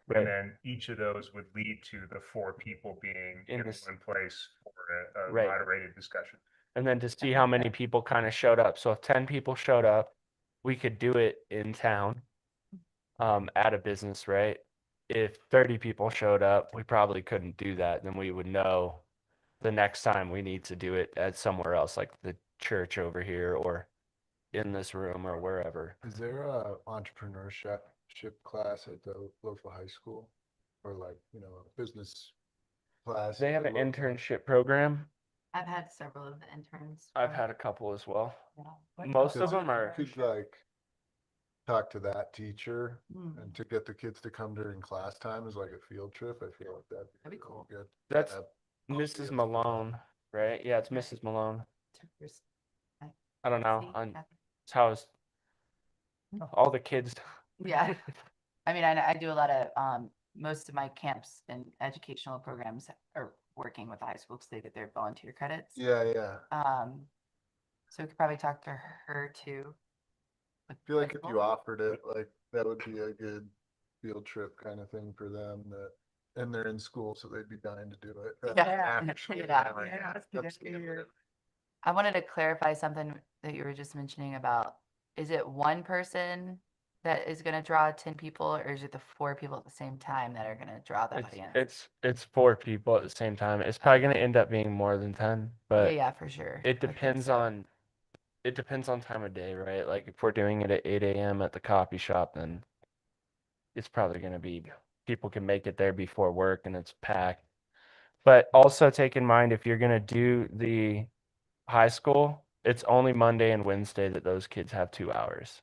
Speaker 2: Right.
Speaker 4: And then each of those would lead to the 4 people being
Speaker 2: In
Speaker 4: in
Speaker 2: this-
Speaker 4: one place for a
Speaker 2: Right.
Speaker 4: moderated discussion.
Speaker 2: And then to see how many people kind of showed up. So if 10 people showed up, we could do it in town, at a business, right? If 30 people showed up, we probably couldn't do that. Then we would know the next time we need to do it at somewhere else, like the church over here or in this room or wherever.
Speaker 9: Is there a entrepreneurship class at the local high school? Or like, a business class?
Speaker 2: They
Speaker 9: at
Speaker 2: have
Speaker 9: the
Speaker 2: an
Speaker 9: local-
Speaker 2: internship program.
Speaker 3: I've had several of the interns.
Speaker 2: I've
Speaker 3: from-
Speaker 2: had a couple as well.
Speaker 3: Yeah.
Speaker 2: Most of
Speaker 9: Because
Speaker 2: them
Speaker 9: you
Speaker 2: are,
Speaker 9: Could like talk to that teacher
Speaker 3: Mm.
Speaker 9: and to get the kids to come during class time is like a field trip. I feel like that'd
Speaker 3: That'd be
Speaker 9: be really
Speaker 3: cool.
Speaker 9: good.
Speaker 2: that's
Speaker 9: Have
Speaker 2: Mrs.
Speaker 9: kids.
Speaker 2: Malone, right? Yeah, it's Mrs. Malone.
Speaker 3: Tookers.
Speaker 2: I don't know.
Speaker 3: See,
Speaker 2: On
Speaker 3: Kathy?
Speaker 2: it's how it's- all the kids.
Speaker 3: Yeah. I mean, I do a lot of, most of my camps and educational programs are working with the high school because they get their volunteer credits.
Speaker 9: Yeah, yeah.
Speaker 3: So we could probably talk to her too.
Speaker 9: I feel like if you offered it, like that would be a good field trip kind of thing for them that, and they're in school, so they'd be dying to do it.
Speaker 3: Yeah.
Speaker 9: Actually,
Speaker 3: Yeah.
Speaker 9: like,
Speaker 8: Yeah, that's
Speaker 9: up
Speaker 8: good
Speaker 9: to the
Speaker 8: idea.
Speaker 9: end.
Speaker 3: I wanted to clarify something that you were just mentioning about, is it one person that is gonna draw 10 people, or is it the 4 people at the same time that are gonna draw the audience?
Speaker 2: It's 4 people at the same time. It's probably gonna end up being more than 10,
Speaker 3: Yeah,
Speaker 2: but
Speaker 3: yeah, for sure.
Speaker 2: it depends on time of day, right? Like if we're doing it at 8 a.m. at the coffee shop, then it's probably gonna be people can make it there before work and it's packed. But also take in mind, if you're gonna do the high school, it's only Monday and Wednesday that those kids have 2 hours.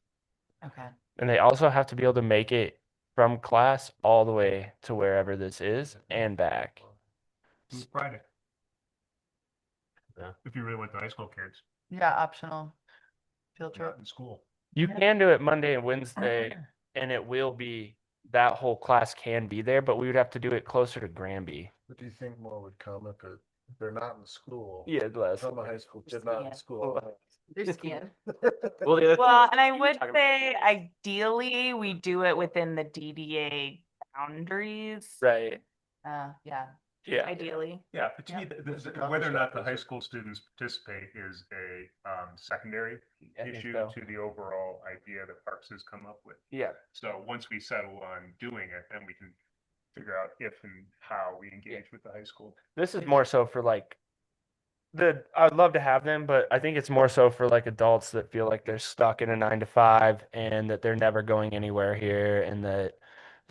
Speaker 3: Okay.
Speaker 2: And they also have to be able to make it from class all the way to wherever this is and back.
Speaker 4: It's Friday.
Speaker 11: Yeah.
Speaker 4: If you really want the high school kids,
Speaker 3: Yeah, optional field
Speaker 4: not
Speaker 3: trip.
Speaker 4: in school.
Speaker 2: You can do it Monday and Wednesday, and it will be, that whole class can be there, but we would have to do it closer to Granby.
Speaker 9: But do you think more would come if they're not in school?
Speaker 2: Yeah, less.
Speaker 9: From a high school kid not in
Speaker 3: Yeah.
Speaker 9: school.
Speaker 3: They're scared.
Speaker 11: Well, the other
Speaker 8: Well,
Speaker 11: thing
Speaker 8: and I
Speaker 11: you were
Speaker 8: would
Speaker 11: talking
Speaker 8: say ideally we do it within the DDA boundaries.
Speaker 2: Right.
Speaker 3: Yeah.
Speaker 2: Yeah.
Speaker 8: Ideally.
Speaker 4: Yeah, but to me,
Speaker 9: It's a
Speaker 4: whether or
Speaker 9: coffee
Speaker 4: not
Speaker 9: shop,
Speaker 4: the
Speaker 9: is
Speaker 4: high
Speaker 9: it?
Speaker 4: school students participate is a secondary
Speaker 2: I think
Speaker 4: issue
Speaker 2: so.
Speaker 4: to the overall idea that Parks has come up with.
Speaker 2: Yeah.
Speaker 4: So once we settle on doing it, then we can figure out if and how we engage with the high school.
Speaker 2: This is more so for like I'd love to have them, but I think it's more so for like adults that feel like they're stuck in a 9 to 5 and that they're never going anywhere here and that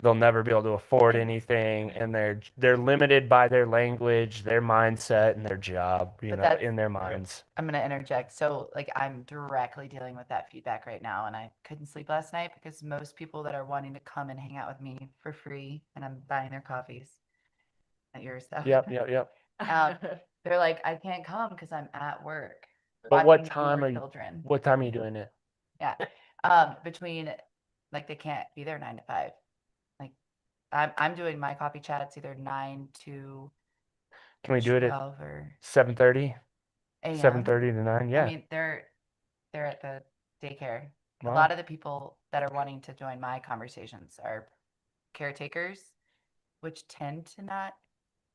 Speaker 2: they'll never be able to afford anything and they're limited by their language, their mindset, and their job,
Speaker 3: But that's-
Speaker 2: in their minds.
Speaker 3: I'm gonna interject. So like I'm directly dealing with that feedback right now, and I couldn't sleep last night because most people that are wanting to come and hang out with me for free, and I'm buying their coffees, not yours though.
Speaker 2: Yep.
Speaker 3: They're like, I can't come because I'm at work.
Speaker 2: But what
Speaker 3: watching
Speaker 2: time
Speaker 3: your
Speaker 2: are you?
Speaker 3: children.
Speaker 2: What time are you doing it?
Speaker 3: Yeah. Between like they can't be there 9 to 5. Like I'm doing my coffee chats either 9 to
Speaker 2: Can we do it at
Speaker 3: 12 or
Speaker 2: 7:30?
Speaker 3: a.m.
Speaker 2: 7:30 to 9? Yeah.
Speaker 3: I mean, they're at the daycare. A
Speaker 2: Wow.
Speaker 3: lot of the people that are wanting to join my conversations are caretakers, which tend to not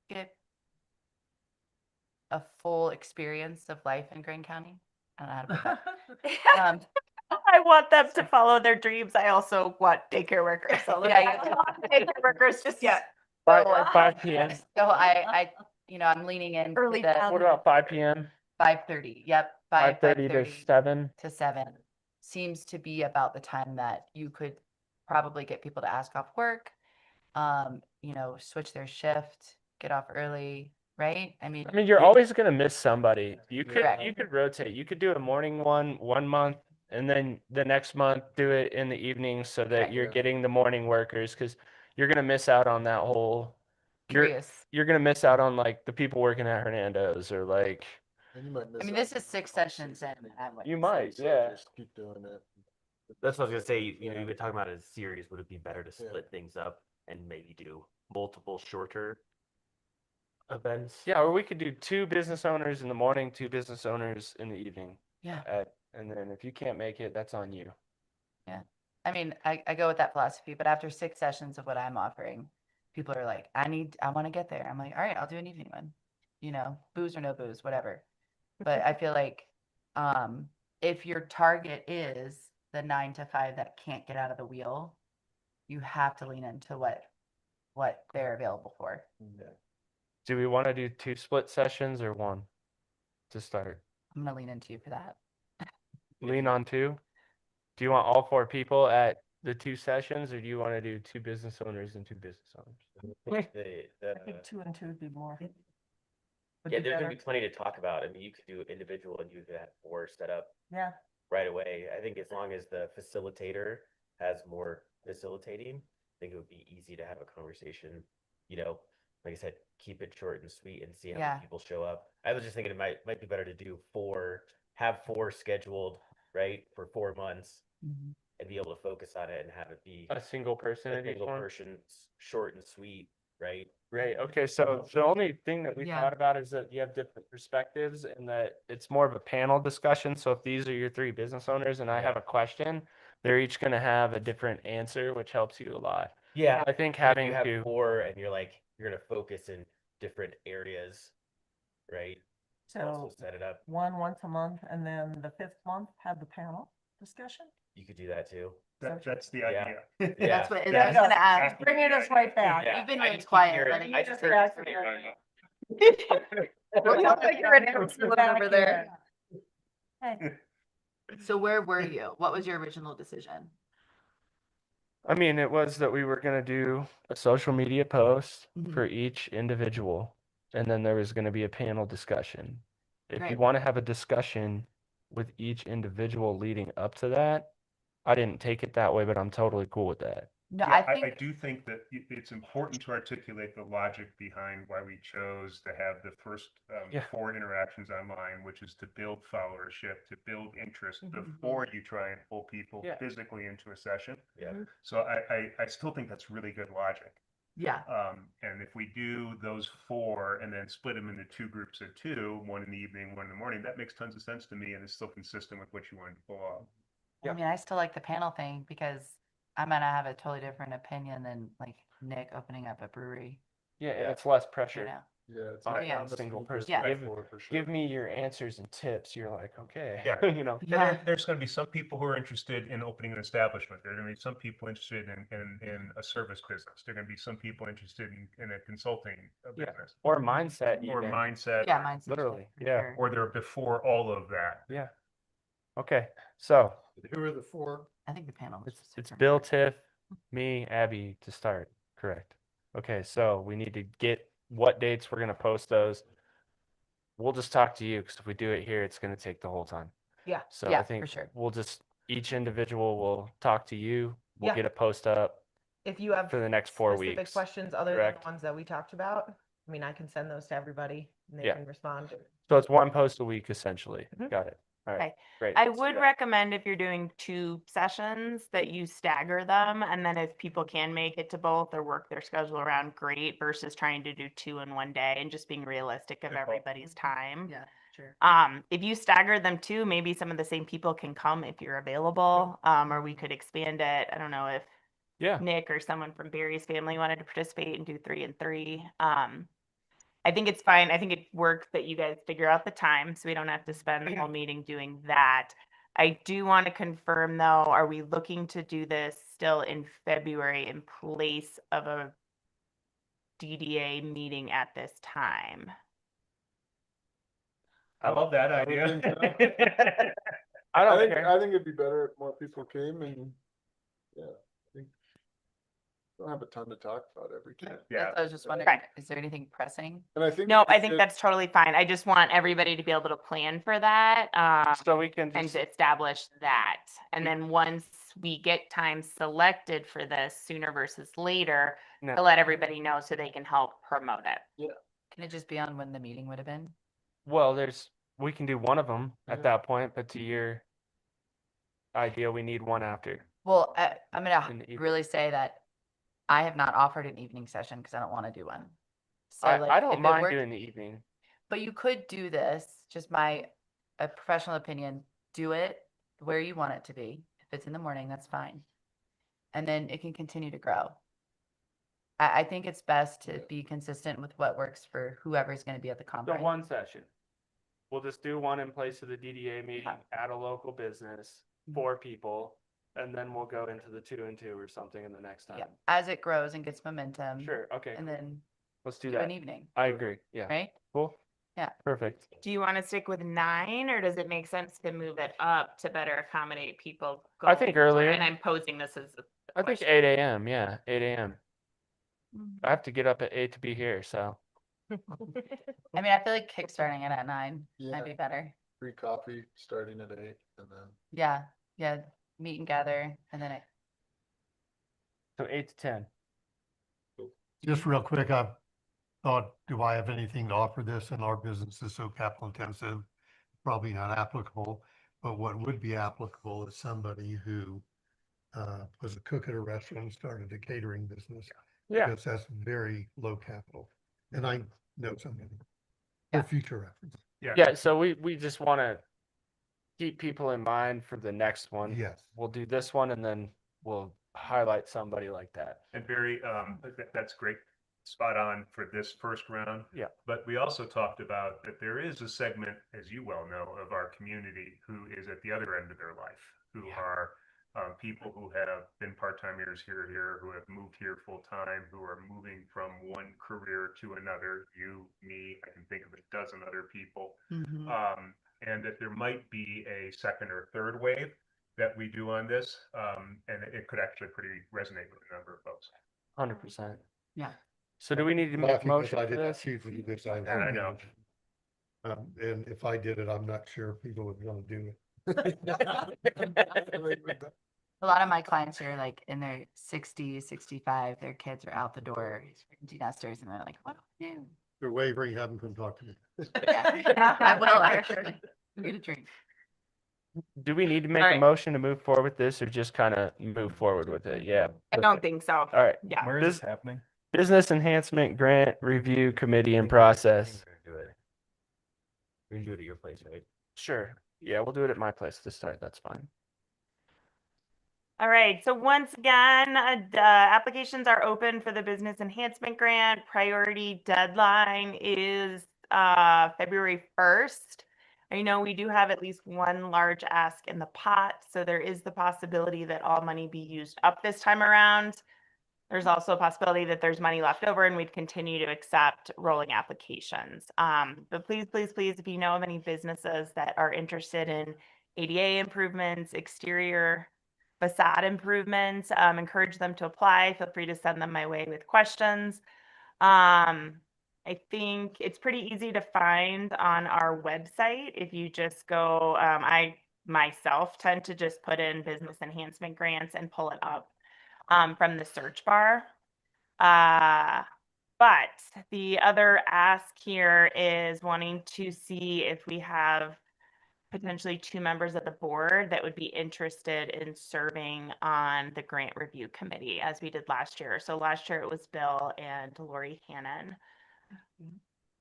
Speaker 3: get a full experience of life in Greene County. I don't know how to put that.
Speaker 8: I want them to follow their dreams. I also want daycare workers. So
Speaker 3: Yeah,
Speaker 8: I
Speaker 3: yeah.
Speaker 8: don't want daycare workers just yet.
Speaker 2: Five,
Speaker 3: So,
Speaker 2: 5 p.m.
Speaker 3: So I I'm leaning in
Speaker 8: Early
Speaker 3: the
Speaker 8: childhood.
Speaker 2: What about 5 p.m.?
Speaker 3: 5:30. Yep,
Speaker 2: 5:30 to
Speaker 3: 5:30
Speaker 2: 7.
Speaker 3: to 7 seems to be about the time that you could probably get people to ask off work, switch their shift, get off early, right? I mean,
Speaker 2: I mean, you're always gonna miss somebody. You
Speaker 3: Correct.
Speaker 2: could rotate. You could do a morning one month, and then the next month do it in the evening so that
Speaker 3: Correct.
Speaker 2: you're getting the morning workers because you're gonna miss out on that whole.
Speaker 3: curious.
Speaker 2: You're gonna miss out on like the people working at Hernando's or like.
Speaker 9: And you might miss
Speaker 3: I mean,
Speaker 9: out
Speaker 3: this
Speaker 9: on
Speaker 3: is 6
Speaker 9: the
Speaker 3: sessions in.
Speaker 2: You might,
Speaker 9: So
Speaker 2: yeah.
Speaker 9: Just keep doing it.
Speaker 11: That's what I was gonna say. You know, you've been talking about it as a series. Would it be better to
Speaker 9: Yeah.
Speaker 11: split things up and maybe do multiple shorter events?
Speaker 2: Yeah, or we could do 2 business owners in the morning, 2 business owners in the evening.
Speaker 3: Yeah.
Speaker 2: And then if you can't make it, that's on you.
Speaker 3: I mean, I go with that philosophy, but after 6 sessions of what I'm offering, people are like, I want to get there. I'm like, all right, I'll do an evening one, booze or no booze, whatever. But I feel like if your target is the 9 to 5 that can't get out of the wheel, you have to lean into what they're available for.
Speaker 2: Do we want to do 2 split sessions or 1 to start?
Speaker 3: I'm gonna lean into you for that.
Speaker 2: Lean on 2? Do you want all 4 people at the 2 sessions, or do you want to do 2 business owners and 2 business owners?
Speaker 1: I think 2 and 2 would be more. would
Speaker 11: Yeah,
Speaker 1: be
Speaker 11: there's gonna
Speaker 1: better.
Speaker 11: be plenty to talk about. I mean, you could do individual and you could have 4 set up
Speaker 1: Yeah,
Speaker 11: right away. I think as long as the facilitator has more facilitating, I think it would be easy to have a conversation, like I said, keep it short and sweet and see how
Speaker 3: Yeah.
Speaker 11: many people show up. I was just thinking it might be better to do 4, have 4 scheduled, right, for 4 months and be able to focus on it and have it be
Speaker 2: A single person
Speaker 11: a
Speaker 2: at each
Speaker 11: single
Speaker 2: one?
Speaker 11: person, short and sweet, right?
Speaker 2: Right. Okay. So the only thing that we
Speaker 3: Yeah.
Speaker 2: thought about is that you have different perspectives and that it's more of a panel discussion. So if these are your 3 business owners and I have a question, they're each going to have a different answer, which helps you a lot.
Speaker 11: Yeah.
Speaker 2: I think
Speaker 11: And if
Speaker 2: having
Speaker 11: you have
Speaker 2: to.
Speaker 11: 4 and you're gonna focus in different areas, right? Also
Speaker 1: so
Speaker 11: set it up.
Speaker 1: 1 once a month, and then the 5th month have the panel discussion.
Speaker 11: You could do that too.
Speaker 4: That's the
Speaker 11: Yeah.
Speaker 4: idea.
Speaker 11: Yeah.
Speaker 3: That's what I
Speaker 1: Yeah,
Speaker 3: was gonna
Speaker 1: no,
Speaker 3: ask.
Speaker 1: Bringing us right back.
Speaker 11: Yeah.
Speaker 3: You've been
Speaker 11: I
Speaker 3: really
Speaker 11: just keep
Speaker 3: quiet.
Speaker 11: hearing-
Speaker 3: letting
Speaker 11: I
Speaker 3: me
Speaker 11: just
Speaker 3: just
Speaker 11: heard-
Speaker 3: Sounds like you're an absolute
Speaker 1: Back
Speaker 3: over there.
Speaker 1: in. Hey,
Speaker 3: So where were you? What was your original decision?
Speaker 2: I mean, it was that we were gonna do a social media post
Speaker 3: Mhm.
Speaker 2: for each individual, and then there was gonna be a panel discussion. If you
Speaker 3: Right.
Speaker 2: want to have a discussion with each individual leading up to that, I didn't take it that way, but I'm totally cool with that.
Speaker 3: No,
Speaker 4: Yeah,
Speaker 3: I
Speaker 4: I
Speaker 3: think,
Speaker 4: do think that it's important to articulate the logic behind why we chose to have the first
Speaker 2: Yeah.
Speaker 4: 4 interactions online, which is to build followership, to build interest
Speaker 3: Mhm.
Speaker 4: before you try and pull people
Speaker 2: Yeah.
Speaker 4: physically into a session.
Speaker 11: Yeah.
Speaker 4: So I still think that's really good logic.
Speaker 3: yeah,
Speaker 4: And if we do those 4 and then split them into 2 groups of 2, one in the evening, one in the morning, that makes tons of sense to me and is still consistent with what you wanted to pull off.
Speaker 3: I
Speaker 2: Yeah.
Speaker 3: mean, I still like the panel thing because I'm gonna have a totally different opinion than like Nick opening up a brewery,
Speaker 2: Yeah, and
Speaker 11: Yeah.
Speaker 2: it's less
Speaker 3: you
Speaker 2: pressure
Speaker 3: know?
Speaker 9: Yeah, it's
Speaker 2: on
Speaker 9: not
Speaker 3: Yeah.
Speaker 2: a single person.
Speaker 3: Yeah.
Speaker 2: Give me your answers and tips. You're like, okay,
Speaker 4: Yeah.
Speaker 2: you know.
Speaker 4: And
Speaker 3: Yeah.
Speaker 4: there's going to be some people who are interested in opening an establishment. There are going to be some people interested in a service business. There are going to be some people interested in a consulting
Speaker 2: Yeah.
Speaker 4: business
Speaker 2: Or mindset,
Speaker 4: or
Speaker 2: even.
Speaker 4: mindset,
Speaker 3: Yeah, mine's
Speaker 2: literally,
Speaker 3: for
Speaker 2: yeah.
Speaker 3: sure.
Speaker 4: or they're before all of that.
Speaker 2: Yeah. Okay, so
Speaker 5: Who are the 4?
Speaker 3: I think the panel was just
Speaker 2: it's
Speaker 3: super
Speaker 2: Bill,
Speaker 3: important.
Speaker 2: Tiff, me, Abby to start. Correct. Okay, so we need to get what dates we're gonna post those. We'll just talk to you because if we do it here, it's gonna take the whole time.
Speaker 1: Yeah.
Speaker 2: So
Speaker 3: Yeah,
Speaker 2: I
Speaker 3: for
Speaker 2: think
Speaker 3: sure.
Speaker 2: we'll just each individual will talk to you. We'll
Speaker 1: Yeah.
Speaker 2: get a post up
Speaker 1: If you have
Speaker 2: for the next 4
Speaker 1: specific
Speaker 2: weeks.
Speaker 1: questions other than
Speaker 2: correct?
Speaker 1: the ones that we talked about, I mean, I can send those to everybody and they
Speaker 2: Yeah.
Speaker 1: can respond.
Speaker 2: So it's one post a week essentially.
Speaker 1: Mhm.
Speaker 2: Got it. All right.
Speaker 8: Okay.
Speaker 2: Great.
Speaker 8: I
Speaker 2: let's do
Speaker 8: would
Speaker 2: that.
Speaker 8: recommend if you're doing 2 sessions that you stagger them, and then if people can make it to both or work their schedule around, great, versus trying to do 2 in one day and just being realistic of
Speaker 4: Good call.
Speaker 8: everybody's time.
Speaker 3: Yeah, sure.
Speaker 8: If you stagger them too, maybe some of the same people can come if you're available, or we could expand it. I don't know if
Speaker 2: Yeah.
Speaker 8: Nick or someone from Barry's family wanted to participate and do 3 and 3. I think it's fine. I think it works that you guys figure out the time, so we don't have to spend the whole meeting doing that. I do want to confirm though, are we looking to do this still in February in place of a DDA meeting at this time?
Speaker 4: I love that
Speaker 9: I would
Speaker 4: idea.
Speaker 9: think
Speaker 2: I don't care.
Speaker 9: I think it'd be better if more people came and, yeah, I think. Don't have a ton to talk about every time.
Speaker 4: Yeah.
Speaker 3: That's what I was just wondering,
Speaker 8: Right.
Speaker 3: is there anything pressing?
Speaker 9: And I think.
Speaker 8: No,
Speaker 9: if we
Speaker 8: I think
Speaker 9: did-
Speaker 8: that's totally fine. I just want everybody to be able to plan for that.
Speaker 2: So we can
Speaker 8: And
Speaker 2: just
Speaker 8: to establish that. And then once we get time selected for this sooner versus later,
Speaker 2: No.
Speaker 8: to let everybody know so they can help promote it.
Speaker 3: Can it just be on when the meeting would have been?
Speaker 2: well, we can do one of them
Speaker 9: Yeah.
Speaker 2: at that point, but to your idea, we need one after.
Speaker 3: Well, I'm
Speaker 2: In
Speaker 3: gonna
Speaker 2: the evening.
Speaker 3: really say that I have not offered an evening session because I don't want to do one. So like,
Speaker 2: I
Speaker 3: if
Speaker 2: don't
Speaker 3: it
Speaker 2: mind
Speaker 3: worked-
Speaker 2: doing the evening.
Speaker 3: But you could do this, just my a professional opinion, do it where you want it to be. If it's in the morning, that's fine. And then it can continue to grow. I think it's best to
Speaker 9: Yeah.
Speaker 3: be consistent with what works for whoever's going to be at the
Speaker 2: So
Speaker 3: conference.
Speaker 2: one session. We'll just do one in place of the DDA meeting at a local business, 4 people, and then we'll go into the 2 and 2 or something in the next time.
Speaker 3: Yeah, as it grows and gets momentum.
Speaker 2: Sure. Okay.
Speaker 3: And then
Speaker 2: Let's do
Speaker 3: do an
Speaker 2: that.
Speaker 3: evening,
Speaker 2: I agree. Yeah.
Speaker 3: right?
Speaker 2: Cool.
Speaker 3: Yeah.
Speaker 2: Perfect.
Speaker 8: Do you want to stick with 9 or does it make sense to move it up to better accommodate people?
Speaker 2: I think
Speaker 8: going forward?
Speaker 2: earlier.
Speaker 8: And I'm posing this as a
Speaker 2: I think
Speaker 8: question.
Speaker 2: 8 a.m. Yeah, 8 a.m.
Speaker 3: Mm.
Speaker 2: I have to get up at 8 to be here, so.
Speaker 3: I mean, I feel like kickstarting it at 9
Speaker 9: Yeah.
Speaker 3: might be better.
Speaker 9: Free coffee starting at 8 and then.
Speaker 3: Yeah, yeah, meet and gather, and then
Speaker 2: So 8 to 10.
Speaker 5: Just real quick, I thought, do I have anything to offer this? And our business is so capital intensive, probably not applicable. But what would be applicable is somebody who was a cook at a restaurant and started a catering business.
Speaker 2: Yeah.
Speaker 5: Because that's very low capital. And I know somebody
Speaker 3: Yeah.
Speaker 5: for future reference.
Speaker 2: Yeah, so we just want to keep people in mind for the next one.
Speaker 5: Yes.
Speaker 2: We'll do this one and then we'll highlight somebody like that.
Speaker 4: And Barry, that's great, spot on for this first round.
Speaker 2: Yeah.
Speaker 4: But we also talked about that there is a segment, as you well know, of our community who is at the other end of their life, who
Speaker 2: Yeah.
Speaker 4: are people who have been part-timers here, who have moved here full-time, who are moving from one career to another. You, me, I can think of a dozen other people.
Speaker 3: Mm-hmm.
Speaker 4: And that there might be a second or third wave. that we do on this. And it could actually pretty resonate with a number of folks.
Speaker 2: 100%.
Speaker 3: Yeah.
Speaker 2: So do we need to make a
Speaker 5: Laughing 'cause
Speaker 2: motion
Speaker 5: I
Speaker 2: for
Speaker 5: didn't
Speaker 2: this?
Speaker 5: choose to do this.
Speaker 4: I know.
Speaker 5: And if I did it, I'm not sure people would want to do it.
Speaker 3: A lot of my clients are like in their 60s, 65, their kids are out the door, empty nesters, and they're like, what do I do?
Speaker 5: They're wavering, haven't come talk to me.
Speaker 3: Yeah, I will actually. I'm gonna drink.
Speaker 2: Do we need to make a
Speaker 8: Alright.
Speaker 2: motion to move forward with this or just kind of move forward with it? Yeah.
Speaker 8: I don't think so.
Speaker 2: All right.
Speaker 8: Yeah.
Speaker 12: Where
Speaker 2: This-
Speaker 12: is this happening?
Speaker 2: Business Enhancement Grant Review Committee in process.
Speaker 11: Do it. We can do it at your place, right?
Speaker 2: Sure. Yeah, we'll do it at my place to start. That's fine.
Speaker 8: All right, so once again, applications are open for the Business Enhancement Grant. Priority deadline is February 1st. I know we do have at least one large ask in the pot, so there is the possibility that all money be used up this time around. There's also a possibility that there's money left over and we'd continue to accept rolling applications. But please, please, please, if you know of any businesses that are interested in ADA improvements, exterior facade improvements, encourage them to apply. Feel free to send them my way with questions. I think it's pretty easy to find on our website. If you just go, I myself tend to just put in business enhancement grants and pull it up from the search bar. But the other ask here is wanting to see if we have potentially 2 members of the board that would be interested in serving on the grant review committee as we did last year. So last year it was Bill and Lori Hannon.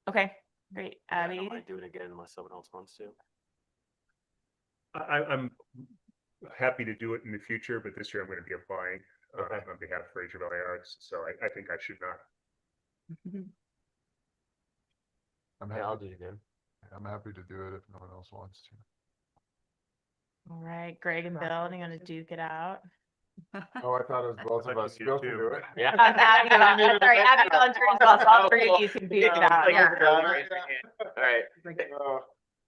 Speaker 8: Okay, great.
Speaker 11: I
Speaker 8: Abby?
Speaker 11: don't mind doing it again unless someone else wants to.
Speaker 4: I'm happy to do it in the future, but this year I'm going to be applying on behalf of Fraser Valley Arts. So I think I should not.
Speaker 9: I'm
Speaker 11: Yeah, I'll
Speaker 9: happy,
Speaker 11: do it again.
Speaker 9: I'm happy to do it if no one else wants to.
Speaker 8: All right, Greg and Bill, do you want to duke it out?
Speaker 9: Oh, I thought it was both of
Speaker 4: thought
Speaker 9: us.
Speaker 4: you
Speaker 9: Bill
Speaker 4: did
Speaker 9: can
Speaker 4: too.
Speaker 9: do it.
Speaker 11: Yeah.
Speaker 8: Abigail, sorry, Abigail and Teresa, all 3 of you can duke it out.
Speaker 11: Thank you
Speaker 8: Yeah.
Speaker 11: for really raising your hand. All right.
Speaker 9: Oh,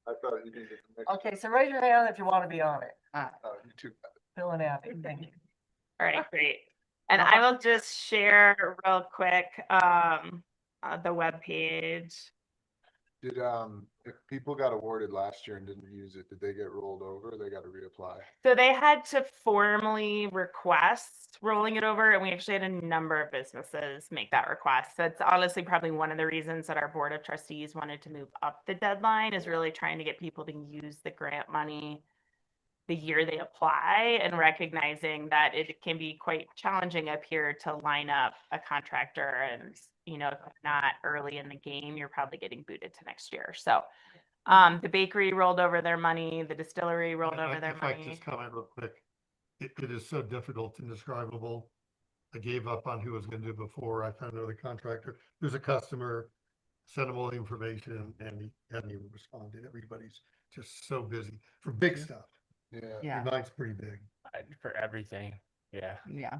Speaker 9: I thought you needed to mix.
Speaker 1: Okay, so raise your hand if you want to be on it.
Speaker 9: Oh, you too.
Speaker 1: Bill and Abby, thank you.
Speaker 8: All right, great. And I will just share real quick the webpage.
Speaker 9: Did, if people got awarded last year and didn't use it, did they get rolled over? Or they got to reapply?
Speaker 8: So they had to formally request rolling it over, and we actually had a number of businesses make that request. That's honestly probably one of the reasons that our board of trustees wanted to move up the deadline, is really trying to get people to use the grant money the year they apply, and recognizing that it can be quite challenging up here to line up a contractor, and if you're not early in the game, you're probably getting booted to next year. So the bakery rolled over their money, the distillery rolled over their
Speaker 5: If I
Speaker 8: money.
Speaker 5: just comment real quick, it is so difficult and indescribable. I gave up on who was going to do it before. I found another contractor. There's a customer, sent him all the information, and he hadn't even responded. Everybody's just so busy for big stuff.
Speaker 9: Yeah.
Speaker 3: Yeah.
Speaker 5: Mine's pretty big.
Speaker 2: For everything. Yeah.
Speaker 3: Yeah.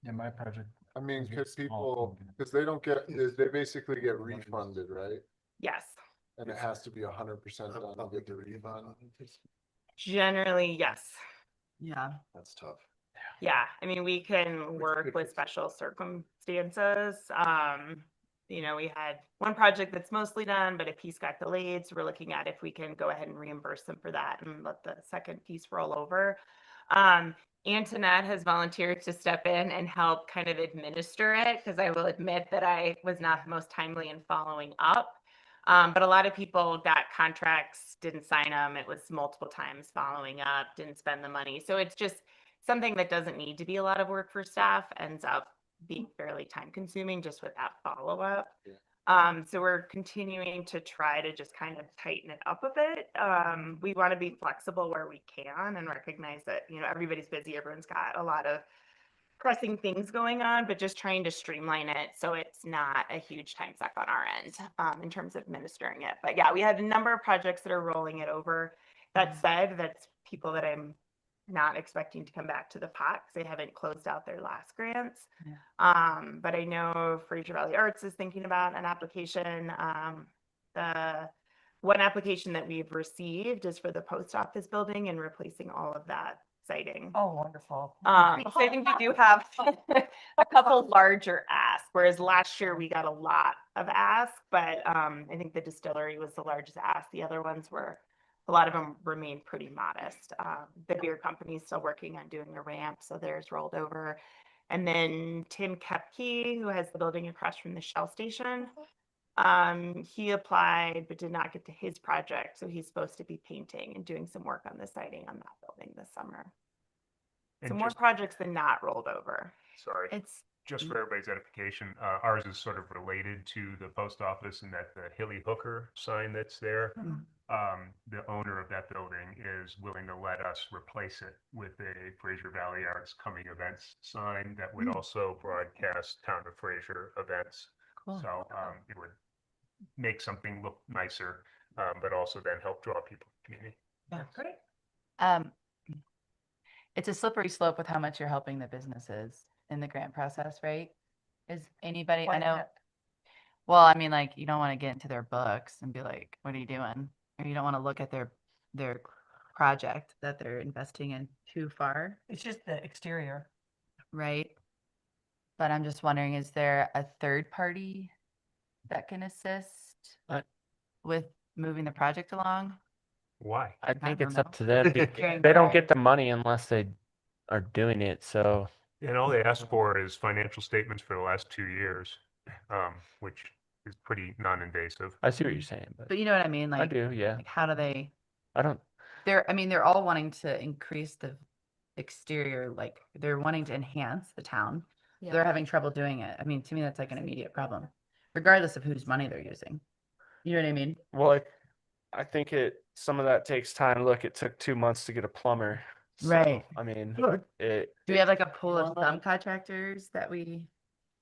Speaker 12: Yeah, my project.
Speaker 9: I mean,
Speaker 12: Is it
Speaker 9: could
Speaker 12: small
Speaker 9: people,
Speaker 12: company?
Speaker 9: because they don't get, they basically get refunded, right?
Speaker 8: Yes,
Speaker 9: And it has to be 100% done to get the refund.
Speaker 8: generally, yes.
Speaker 3: Yeah.
Speaker 9: That's tough.
Speaker 8: Yeah, I mean, we can work
Speaker 9: good
Speaker 8: with
Speaker 9: for-
Speaker 8: special circumstances. We had one project that's mostly done, but a piece got delayed, so we're looking at if we can go ahead and reimburse them for that and let the second piece roll over. Antoinette has volunteered to step in and help kind of administer it, because I will admit that I was not the most timely in following up. But a lot of people got contracts, didn't sign them. It was multiple times following up, didn't spend the money. So it's just something that doesn't need to be a lot of work for staff, ends up being fairly time consuming just with that follow up.
Speaker 9: Yeah.
Speaker 8: So we're continuing to try to just kind of tighten it up a bit. We want to be flexible where we can and recognize that, everybody's busy. Everyone's got a lot of pressing things going on, but just trying to streamline it so it's not a huge time suck on our end in terms of administering it. But yeah, we had a number of projects that are rolling it over. That said, that's people that I'm not expecting to come back to the pot because they haven't closed out their last grants. But I know Fraser Valley Arts is thinking about an application. The one application that we've received is for the post office building and replacing all of that sighting.
Speaker 1: Oh, wonderful.
Speaker 8: So I think we do have a couple larger asks, whereas last year we got a lot of asks, but I think the distillery was the largest ask. The other ones were, a lot of them remained pretty modest. The beer company is still working on doing a ramp, so theirs rolled over. And then Tim Kepke, who has the building across from the Shell station, he applied but did not get to his project, so he's supposed to be painting and doing some work on the siding on that building this summer. So
Speaker 4: And
Speaker 8: more
Speaker 4: just-
Speaker 8: projects than not rolled over.
Speaker 4: Sorry.
Speaker 8: It's
Speaker 4: Just for everybody's edification, ours is sort of related to the post office in that the Hilly Hooker sign that's there. The owner of that building is willing to let us replace it with a Fraser Valley Arts Coming Events sign that would also broadcast Town of Fraser events.
Speaker 3: Cool.
Speaker 4: So it would make something look nicer, but also then help draw people to the community.
Speaker 3: Yeah, great. It's a slippery slope with how much you're helping the businesses in the grant process, right? Is anybody, I
Speaker 1: Why
Speaker 3: know,
Speaker 1: not?
Speaker 3: well, I mean, like, you don't want to get into their books and be like, what are you doing? Or you don't want to look at their project that they're investing in too far,
Speaker 1: It's just the exterior.
Speaker 3: right? But I'm just wondering, is there a third party that can assist
Speaker 2: I-
Speaker 3: with moving the project along?
Speaker 4: Why?
Speaker 2: I think
Speaker 3: don't
Speaker 2: it's up
Speaker 3: know.
Speaker 2: to them.
Speaker 3: During
Speaker 2: They don't
Speaker 3: grant.
Speaker 2: get the money unless they are doing it. So
Speaker 4: And all they ask for is financial statements for the last 2 years, which is pretty non-invasive.
Speaker 2: I see what you're saying, but
Speaker 3: But you know what I mean?
Speaker 2: I
Speaker 3: Like,
Speaker 2: do. Yeah.
Speaker 3: like how do they?
Speaker 2: I don't.
Speaker 3: I mean, they're all wanting to increase the exterior, like they're wanting to enhance the town. They're having trouble doing it. I mean, to me, that's like an immediate problem, regardless of whose money they're using. You know what I mean?
Speaker 2: Well, I think some of that takes time. Look, it took 2 months to get a plumber. So,
Speaker 3: Right.
Speaker 2: I mean,
Speaker 3: Do we have like a pool of subcontractors that we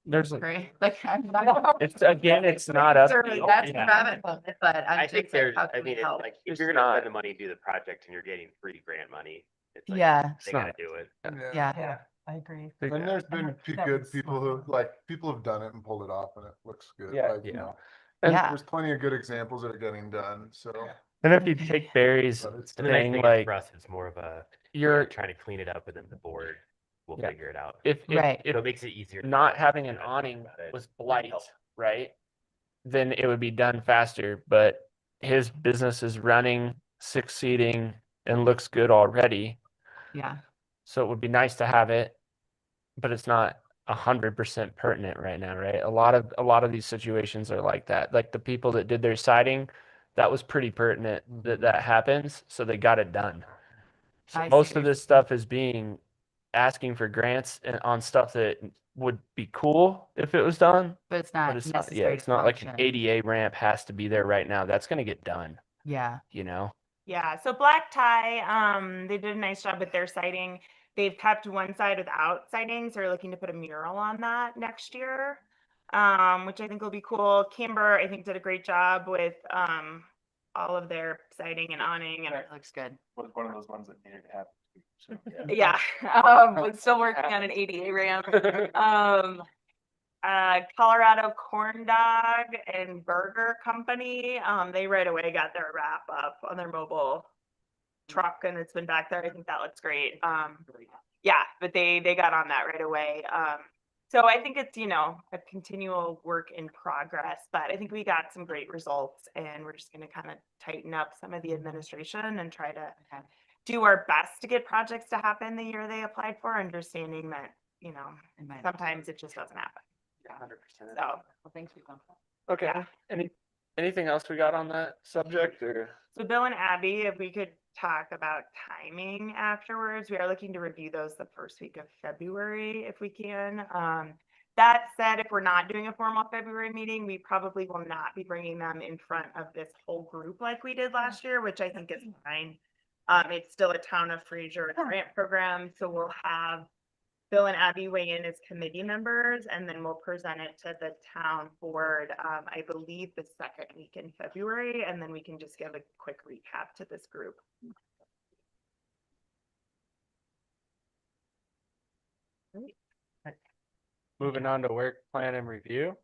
Speaker 2: there's
Speaker 3: pray? Like,
Speaker 2: it's not up.
Speaker 3: that's
Speaker 2: yeah.
Speaker 3: rabbit hole, but I'm
Speaker 11: I
Speaker 3: just
Speaker 11: think
Speaker 3: like,
Speaker 11: there's,
Speaker 3: how
Speaker 11: I
Speaker 3: can we
Speaker 11: mean, it's
Speaker 3: help?
Speaker 11: like, if
Speaker 2: It's
Speaker 11: you're gonna
Speaker 2: not-
Speaker 11: spend the money, do the project and you're getting free grant money, it's like,
Speaker 3: Yeah,
Speaker 2: It's
Speaker 11: they gotta
Speaker 2: not.
Speaker 11: do it.
Speaker 3: yeah.
Speaker 1: Yeah, I agree.
Speaker 2: Big-
Speaker 9: And there's
Speaker 1: And
Speaker 9: been
Speaker 1: that
Speaker 9: good
Speaker 1: was
Speaker 9: people
Speaker 1: smart.
Speaker 9: who, like, people have done it and pulled it off and it looks good.
Speaker 2: Yeah,
Speaker 9: Like, you
Speaker 11: yeah.
Speaker 9: know,
Speaker 2: And,
Speaker 3: Yeah.
Speaker 9: there's plenty of good examples that are getting done, so.
Speaker 2: and if you take Barry's
Speaker 9: But it's
Speaker 11: And the nice
Speaker 2: thing,
Speaker 11: thing is
Speaker 2: like
Speaker 11: for us, it's more of a,
Speaker 2: you're
Speaker 11: trying to clean it up and then the board will
Speaker 2: Yeah.
Speaker 11: figure it out.
Speaker 2: if
Speaker 3: Right.
Speaker 2: if
Speaker 11: So it makes it easier.
Speaker 2: not
Speaker 11: for
Speaker 2: having
Speaker 11: us
Speaker 2: an
Speaker 11: to talk
Speaker 2: awning
Speaker 11: about it.
Speaker 2: was blight,
Speaker 11: Help.
Speaker 2: right? Then it would be done faster. But his business is running, succeeding, and looks good already.
Speaker 3: Yeah.
Speaker 2: So it would be nice to have it, but it's not 100% pertinent right now, right? A lot of these situations are like that. Like the people that did their siding, that was pretty pertinent that happens, so they got it done. So
Speaker 3: I see
Speaker 2: most
Speaker 3: what
Speaker 2: of
Speaker 3: you're
Speaker 2: this stuff is being asking for grants and on stuff that would be cool if it was done,
Speaker 3: But it's
Speaker 2: but
Speaker 3: not
Speaker 2: it's not. Yeah,
Speaker 3: necessary
Speaker 2: it's
Speaker 3: to
Speaker 2: not like an
Speaker 3: function.
Speaker 2: ADA ramp has to be there right now. That's gonna get done,
Speaker 3: Yeah.
Speaker 2: you know.
Speaker 8: Yeah, so Black Tie, they did a nice job with their siding. They've kept one side without siding, so we're looking to put a mural on that next year, which I think will be cool. Camber, I think, did a great job with all of their siding and awning, and
Speaker 3: It looks good.
Speaker 2: Was one of those ones that needed to happen. So,
Speaker 8: yeah, we're still working on an ADA ramp. Colorado Corn Dog and Burger Company, they right away got their wrap up on their mobile truck and it's been back there. I think that looks great. Yeah, but they got on that right away. So I think it's, a continual work in progress, but I think we got some great results and we're just going to kind of tighten up some of the administration and try to do our best to get projects to happen the year they applied for, understanding that, sometimes it just doesn't happen.
Speaker 2: 100%.
Speaker 8: So,
Speaker 3: Well, thank you.
Speaker 2: Okay.
Speaker 8: Yeah.
Speaker 2: Anything else we got on that subject or?
Speaker 8: so Bill and Abby, if we could talk about timing afterwards, we are looking to review those the first week of February if we can. That said, if we're not doing a formal February meeting, we probably will not be bringing them in front of this whole group like we did last year, which I think is fine. It's still a Town of Fraser grant program, so we'll have Bill and Abby weigh in as committee members, and then we'll present it to the town board, I believe the second week in February, and then we can just give a quick recap to this group.
Speaker 2: Moving on to work plan and review.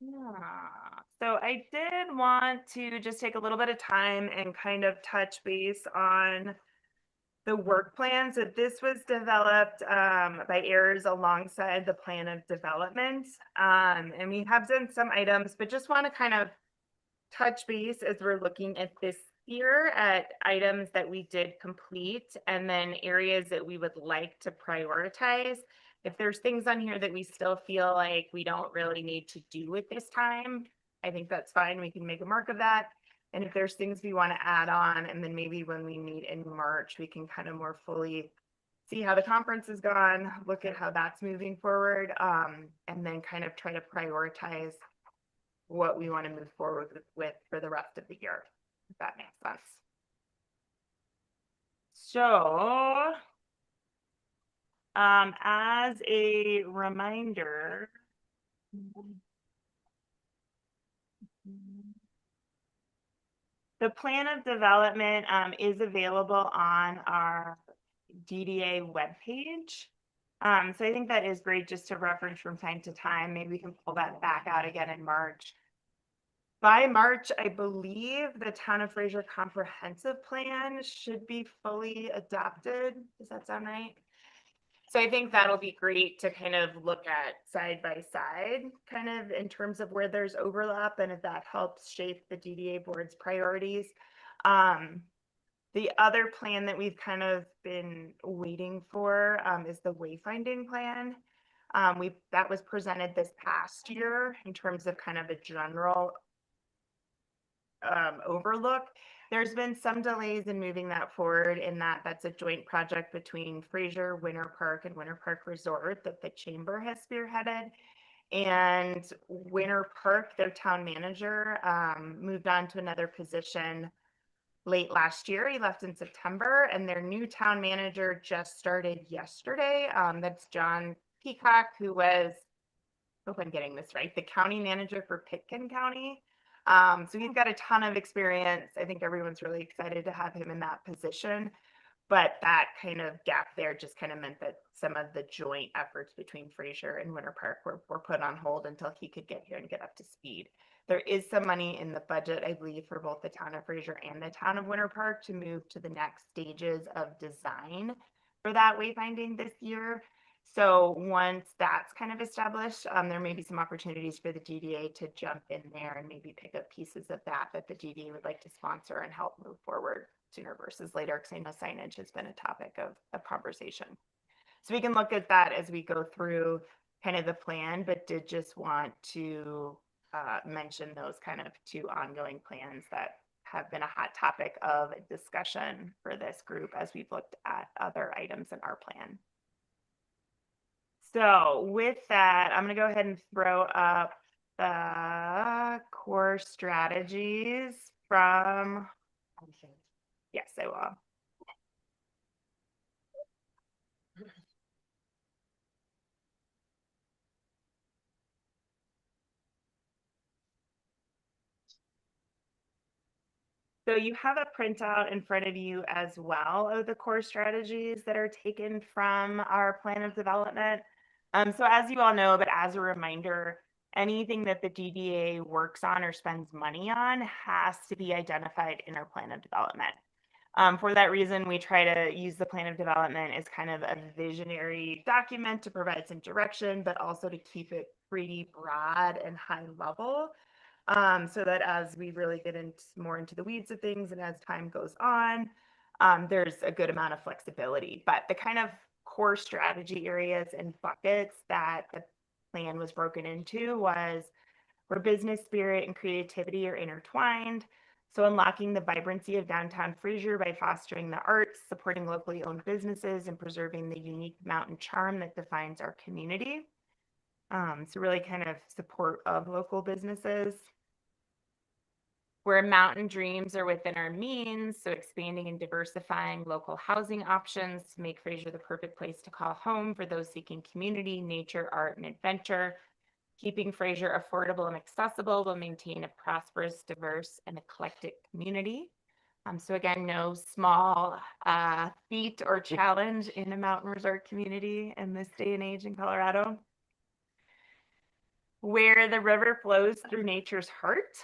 Speaker 8: Yeah. So I did want to just take a little bit of time and kind of touch base on the work plan. So this was developed by AIRS alongside the plan of development. And we have done some items, but just want to kind of touch base as we're looking at this year at items that we did complete and then areas that we would like to prioritize. If there's things on here that we still feel like we don't really need to do at this time, I think that's fine. We can make a mark of that. And if there's things we want to add on, and then maybe when we meet in March, we can kind of more fully see how the conference has gone, look at how that's moving forward, and then kind of try to prioritize what we want to move forward with for the rest of the year, if that makes sense. So, as a reminder, the plan of development is available on our DDA webpage. So I think that is great just to reference from time to time. Maybe we can pull that back out again in March. By March, I believe the Town of Fraser Comprehensive Plan should be fully adopted. Does that sound right? So I think that'll be great to kind of look at side by side, kind of in terms of where there's overlap and if that helps shape the DDA board's priorities. The other plan that we've kind of been waiting for is the wayfinding plan. That was presented this past year in terms of kind of a general overlook. There's been some delays in moving that forward in that that's a joint project between Fraser, Winter Park, and Winter Park Resort that the chamber has spearheaded. And Winter Park, their town manager, moved on to another position late last year. He left in September, and their new town manager just started yesterday. That's John Peacock, who was, I hope I'm getting this right, the county manager for Pitkin County. So he's got a ton of experience. I think everyone's really excited to have him in that position. But that kind of gap there just kind of meant that some of the joint efforts between Fraser and Winter Park were put on hold until he could get here and get up to speed. There is some money in the budget, I believe, for both the town of Fraser and the town of Winter Park to move to the next stages of design for that wayfinding this year. So once that's kind of established, there may be some opportunities for the DDA to jump in there and maybe pick up pieces of that the DDA would like to sponsor and help move forward sooner versus later, because I know signage has been a topic of conversation. So we can look at that as we go through kind of the plan, but did just want to mention those kind of two ongoing plans that have been a hot topic of discussion for this group as we've looked at other items in our plan. So with that, I'm going to go ahead and throw up the core strategies from, yes, I will. So you have a printout in front of you as well of the core strategies that are taken from our plan of development. So as you all know, but as a reminder, anything that the DDA works on or spends money on has to be identified in our plan of development. For that reason, we try to use the plan of development as kind of a visionary document to provide some direction, but also to keep it pretty broad and high level. So that as we really get more into the weeds of things and as time goes on, there's a good amount of flexibility. But the kind of core strategy areas and buckets that the plan was broken into was where business spirit and creativity are intertwined. So unlocking the vibrancy of downtown Fraser by fostering the arts, supporting locally owned businesses, and preserving the unique mountain charm that defines our community. So really kind of support of local businesses. Where mountain dreams are within our means, so expanding and diversifying local housing options to make Fraser the perfect place to call home for those seeking community, nature, art, and adventure. Keeping Fraser affordable and accessible will maintain a prosperous, diverse, and eclectic community. So again, no small feat or challenge in a mountain resort community in this day and age in Colorado. where the river flows through nature's heart.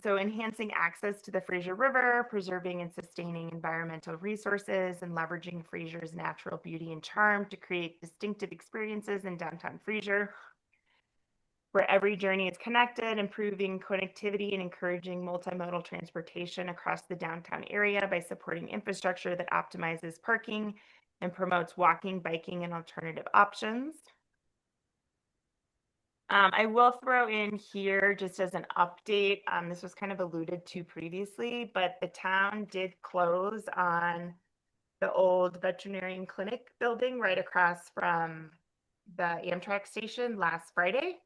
Speaker 8: So enhancing access to the Fraser River, preserving and sustaining environmental resources, and leveraging Fraser's natural beauty and charm to create distinctive experiences in downtown Fraser, where every journey is connected, improving connectivity and encouraging multimodal transportation across the downtown area by supporting infrastructure that optimizes parking and promotes walking, biking, and alternative options. I will throw in here just as an update. This was kind of alluded to previously, but the town did close on the old veterinarian clinic building right across from the Amtrak station last Friday.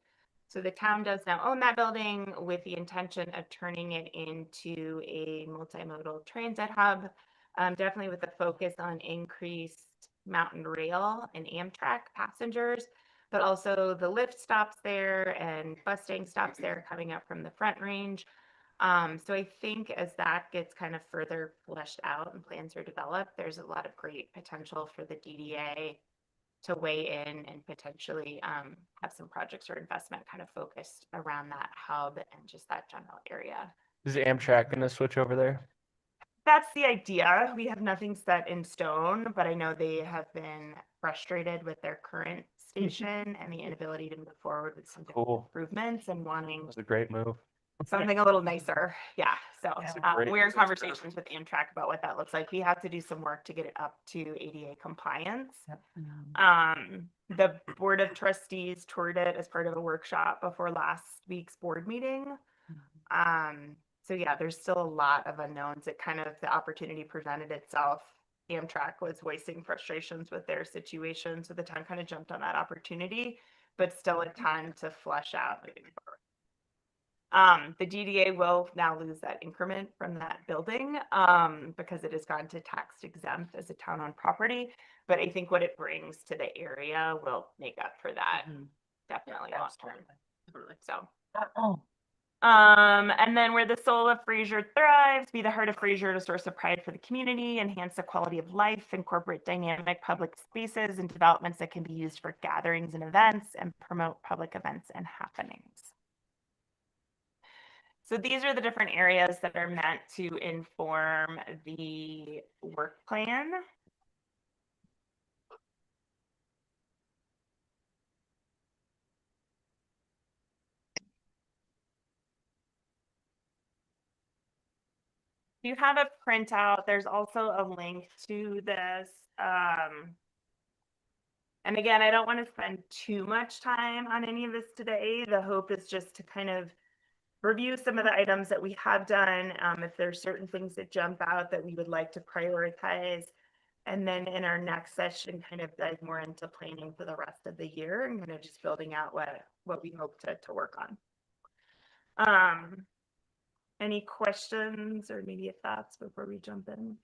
Speaker 8: So the town does now own that building with the intention of turning it into a multimodal transit hub, definitely with a focus on increased mountain rail and Amtrak passengers, but also the lift stops there and Mustang stops there coming up from the Front Range. So I think as that gets kind of further fleshed out and plans are developed, there's a lot of great potential for the DDA to weigh in and potentially have some projects or investment kind of focused around that hub and just that general area.
Speaker 2: Is Amtrak gonna switch over there?
Speaker 8: That's the idea. We have nothing set in stone, but I know they have been frustrated with their current station and the inability to move forward with some different
Speaker 2: Cool.
Speaker 8: improvements and wanting
Speaker 2: It's a great move.
Speaker 8: something a little nicer. Yeah. So
Speaker 2: That's a great
Speaker 8: we're in
Speaker 2: move.
Speaker 8: conversations with Amtrak about what that looks like. We have to do some work to get it up to ADA compliance. The Board of Trustees toured it as part of a workshop before last week's board meeting. So yeah, there's still a lot of unknowns. It kind of, the opportunity presented itself. Amtrak was voicing frustrations with their situation, so the town kind of jumped on that opportunity, but still a ton to flesh out moving forward. The DDA will now lose that increment from that building because it has gone to tax exempt as a town-owned property. But I think what it brings to the area will make up for that, definitely long term. So. And then where the soul of Fraser thrives, be the heart of Fraser, a source of pride for the community, enhance the quality of life, incorporate dynamic public spaces and developments that can be used for gatherings and events, and promote public events and happenings. So these are the different areas that are meant to inform the work plan. You have a printout. There's also a link to this. And again, I don't want to spend too much time on any of this today. The hope is just to kind of review some of the items that we have done. If there's certain things that jump out that we would like to prioritize. And then in our next session, kind of dive more into planning for the rest of the year and kind of just building out what we hope to work on. Any questions or immediate thoughts before we jump in?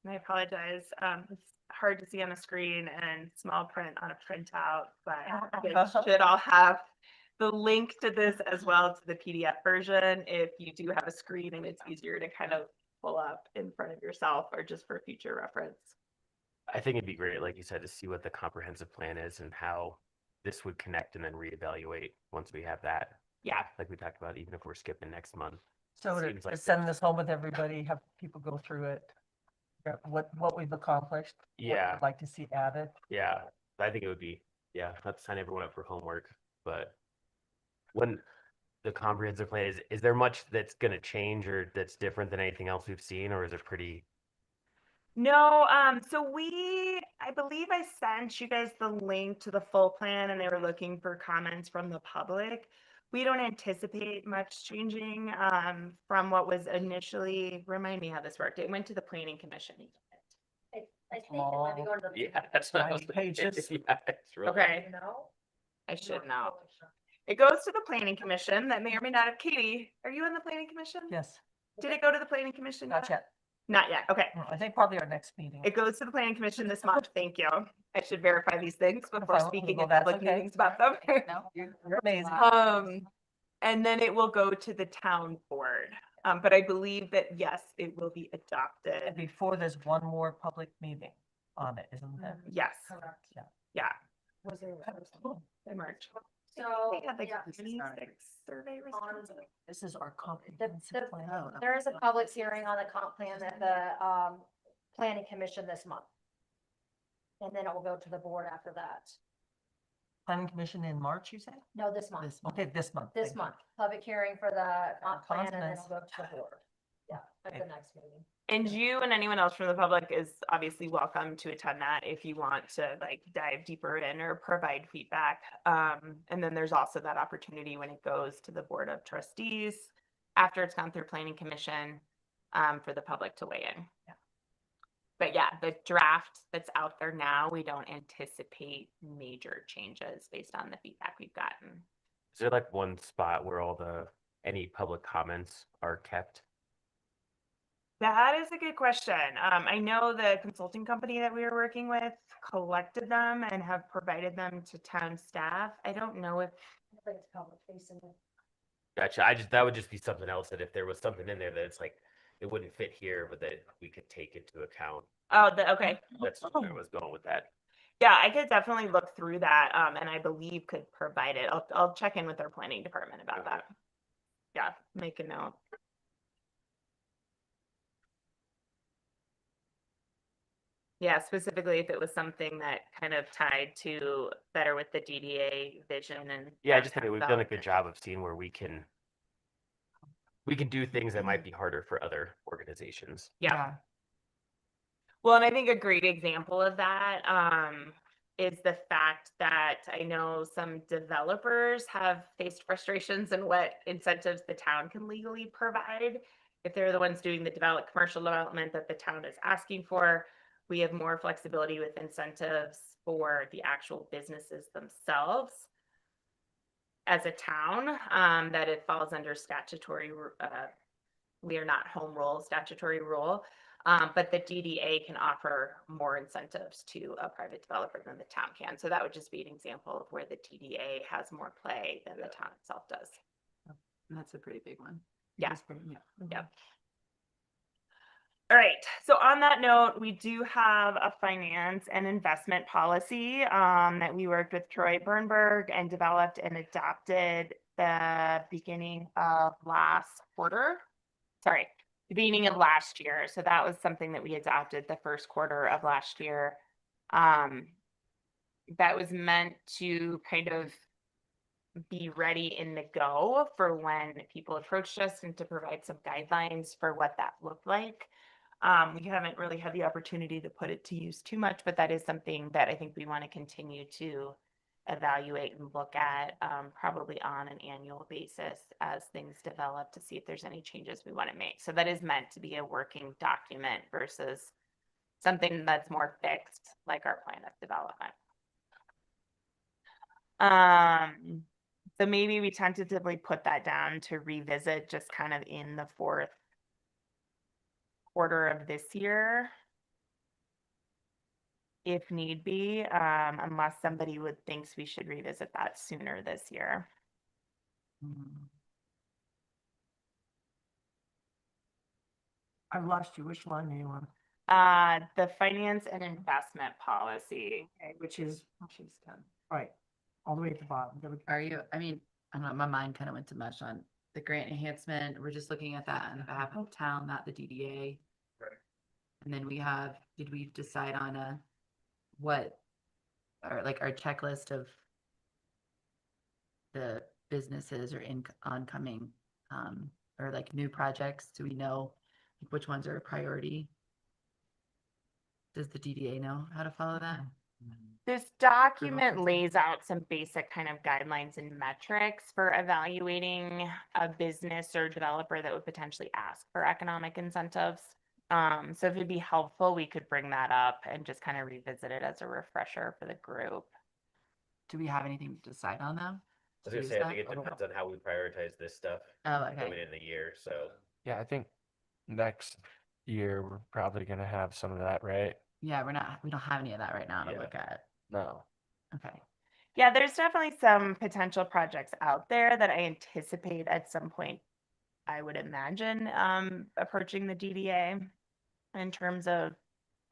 Speaker 8: And I apologize. It's hard to see on a screen and small print on a printout, but they should all have the link to this as well to the PDF version if you do have a screen and it's easier to kind of pull up in front of yourself or just for future reference.
Speaker 11: I think it'd be great, like you said, to see what the comprehensive plan is and how this would connect and then reevaluate once we have that.
Speaker 8: Yeah.
Speaker 11: Like we talked about, even if we're skipping next month.
Speaker 1: So
Speaker 11: Seems
Speaker 1: to
Speaker 11: like
Speaker 1: send this home with everybody, have people go through it, what we've accomplished. what
Speaker 11: Yeah.
Speaker 1: we'd like to see added.
Speaker 11: Yeah, I think it would be, yeah, not to sign everyone up for homework, but when the comprehensive plan is there much that's gonna change or that's different than anything else we've seen, or is it pretty?
Speaker 8: No, so I believe I sent you guys the link to the full plan and they were looking for comments from the public. We don't anticipate much changing from what was initially, remind me how this worked. It went to the planning commission.
Speaker 10: I think it might be going to the.
Speaker 11: Yeah, that's what I was
Speaker 1: 90
Speaker 11: thinking.
Speaker 1: pages.
Speaker 11: Yeah, it's really.
Speaker 8: Okay,
Speaker 10: No?
Speaker 8: I should know. It goes to the planning commission that may or may not have. Katie, are you on the planning commission?
Speaker 1: Yes,
Speaker 8: Did it go to the planning commission?
Speaker 1: not yet.
Speaker 8: Not yet, okay.
Speaker 1: I think probably our next meeting.
Speaker 8: It goes to the planning commission this month, thank you. I should verify these things before
Speaker 1: I-
Speaker 8: speaking
Speaker 1: well,
Speaker 8: in
Speaker 1: that's
Speaker 8: public
Speaker 1: okay.
Speaker 8: meetings about them.
Speaker 3: No,
Speaker 1: You're amazing.
Speaker 8: And then it will go to the town board. But I believe that, yes, it will be
Speaker 1: And
Speaker 8: adopted.
Speaker 1: before there's one more public meeting on it, isn't there?
Speaker 8: Yes,
Speaker 1: Yeah.
Speaker 8: yeah.
Speaker 10: Was there
Speaker 8: In March.
Speaker 6: So,
Speaker 8: They had like
Speaker 6: yeah.
Speaker 8: 26 survey responses.
Speaker 1: This is our comprehensive plan.
Speaker 3: Oh,
Speaker 6: There is a public hearing on the comp plan at the planning commission this month. And then it will go to the board after that.
Speaker 1: Planning commission in March, you said?
Speaker 6: No, this month.
Speaker 3: This month.
Speaker 1: Okay, this month.
Speaker 6: This
Speaker 1: thank you.
Speaker 6: month, public hearing for the comp plan and then
Speaker 1: Consonants.
Speaker 6: it'll go to the board. Yeah, at the
Speaker 1: Okay.
Speaker 6: next meeting.
Speaker 8: And you and anyone else from the public is obviously welcome to attend that if you want to like dive deeper in or provide feedback. And then there's also that opportunity when it goes to the Board of Trustees after it's gone through Planning Commission for the public to weigh in.
Speaker 1: Yeah.
Speaker 8: But yeah, the draft that's out there now, we don't anticipate major changes based on the feedback we've gotten.
Speaker 11: Is there like one spot where any public comments are kept?
Speaker 8: That is a good question. I know the consulting company that we were working with collected them and have provided them to town staff. I don't know if,
Speaker 6: I think it's public facing.
Speaker 11: Gotcha. That would just be something else that if there was something in there that it's like, it wouldn't fit here, but that we could take into account.
Speaker 8: okay.
Speaker 11: That's where I was going with that.
Speaker 8: Yeah, I could definitely look through that, and I believe could provide it. I'll check in with our planning department about that. Yeah, make a note. Yeah, specifically if it was something that kind of tied to better with the DDA vision and.
Speaker 11: Yeah, I just think
Speaker 8: downtown
Speaker 11: we've done a good
Speaker 8: development.
Speaker 11: job of seeing where we can do things that might be harder for other organizations.
Speaker 8: Yeah. Well, and I think a great example of that is the fact that I know some developers have faced frustrations in what incentives the town can legally provide. If they're the ones doing the commercial development that the town is asking for, we have more flexibility with incentives for the actual businesses themselves as a town, that it falls under statutory, we are not home rule, statutory rule. But the DDA can offer more incentives to a private developer than the town can. So that would just be an example of where the DDA has more play than the town itself does.
Speaker 3: And that's a pretty big one.
Speaker 8: Yeah.
Speaker 3: Yeah.
Speaker 8: Yep. All right. So on that note, we do have a finance and investment policy that we worked with Troy Bernberg and developed and adopted the beginning of last quarter. Sorry, the beginning of last year. So that was something that we adopted the first quarter of last year. That was meant to kind of be ready in the go for when people approached us and to provide some guidelines for what that looked like. We haven't really had the opportunity to put it to use too much, but that is something that I think we want to continue to evaluate and look at probably on an annual basis as things develop to see if there's any changes we want to make. So that is meant to be a working document versus something that's more fixed, like our plan of development. So maybe we tentatively put that down to revisit just kind of in the fourth quarter of this year, if need be, unless somebody thinks we should revisit that sooner this year.
Speaker 1: I've lost you. Which line are you on?
Speaker 8: The finance and investment policy.
Speaker 1: Okay, which is, she's done. Right, all the way at the bottom. There we go.
Speaker 3: Are you, I mean, I don't know, my mind kind of went to mush on the grant enhancement. We're just looking at that on behalf of town, not the DDA.
Speaker 4: Right.
Speaker 3: And then did we decide on or like our checklist of the businesses or oncoming, or like new projects? Do we know which ones are a priority? Does the DDA know how to follow that?
Speaker 8: This document lays out some basic kind of guidelines and metrics for evaluating a business or developer that would potentially ask for economic incentives. So if it'd be helpful, we could bring that up and just kind of revisit it as a refresher for the group.
Speaker 3: Do we have anything to decide on now?
Speaker 11: I was gonna say, I think it depends on how we prioritize this stuff
Speaker 3: Oh, okay.
Speaker 11: coming in the year, so.
Speaker 2: Yeah, I think next year we're probably gonna have some of that, right?
Speaker 3: Yeah, we don't have any of that right now to
Speaker 11: Yeah.
Speaker 3: look at.
Speaker 2: No.
Speaker 3: Okay.
Speaker 8: Yeah, there's definitely some potential projects out there that I anticipate at some point, I would imagine, approaching the DDA in terms of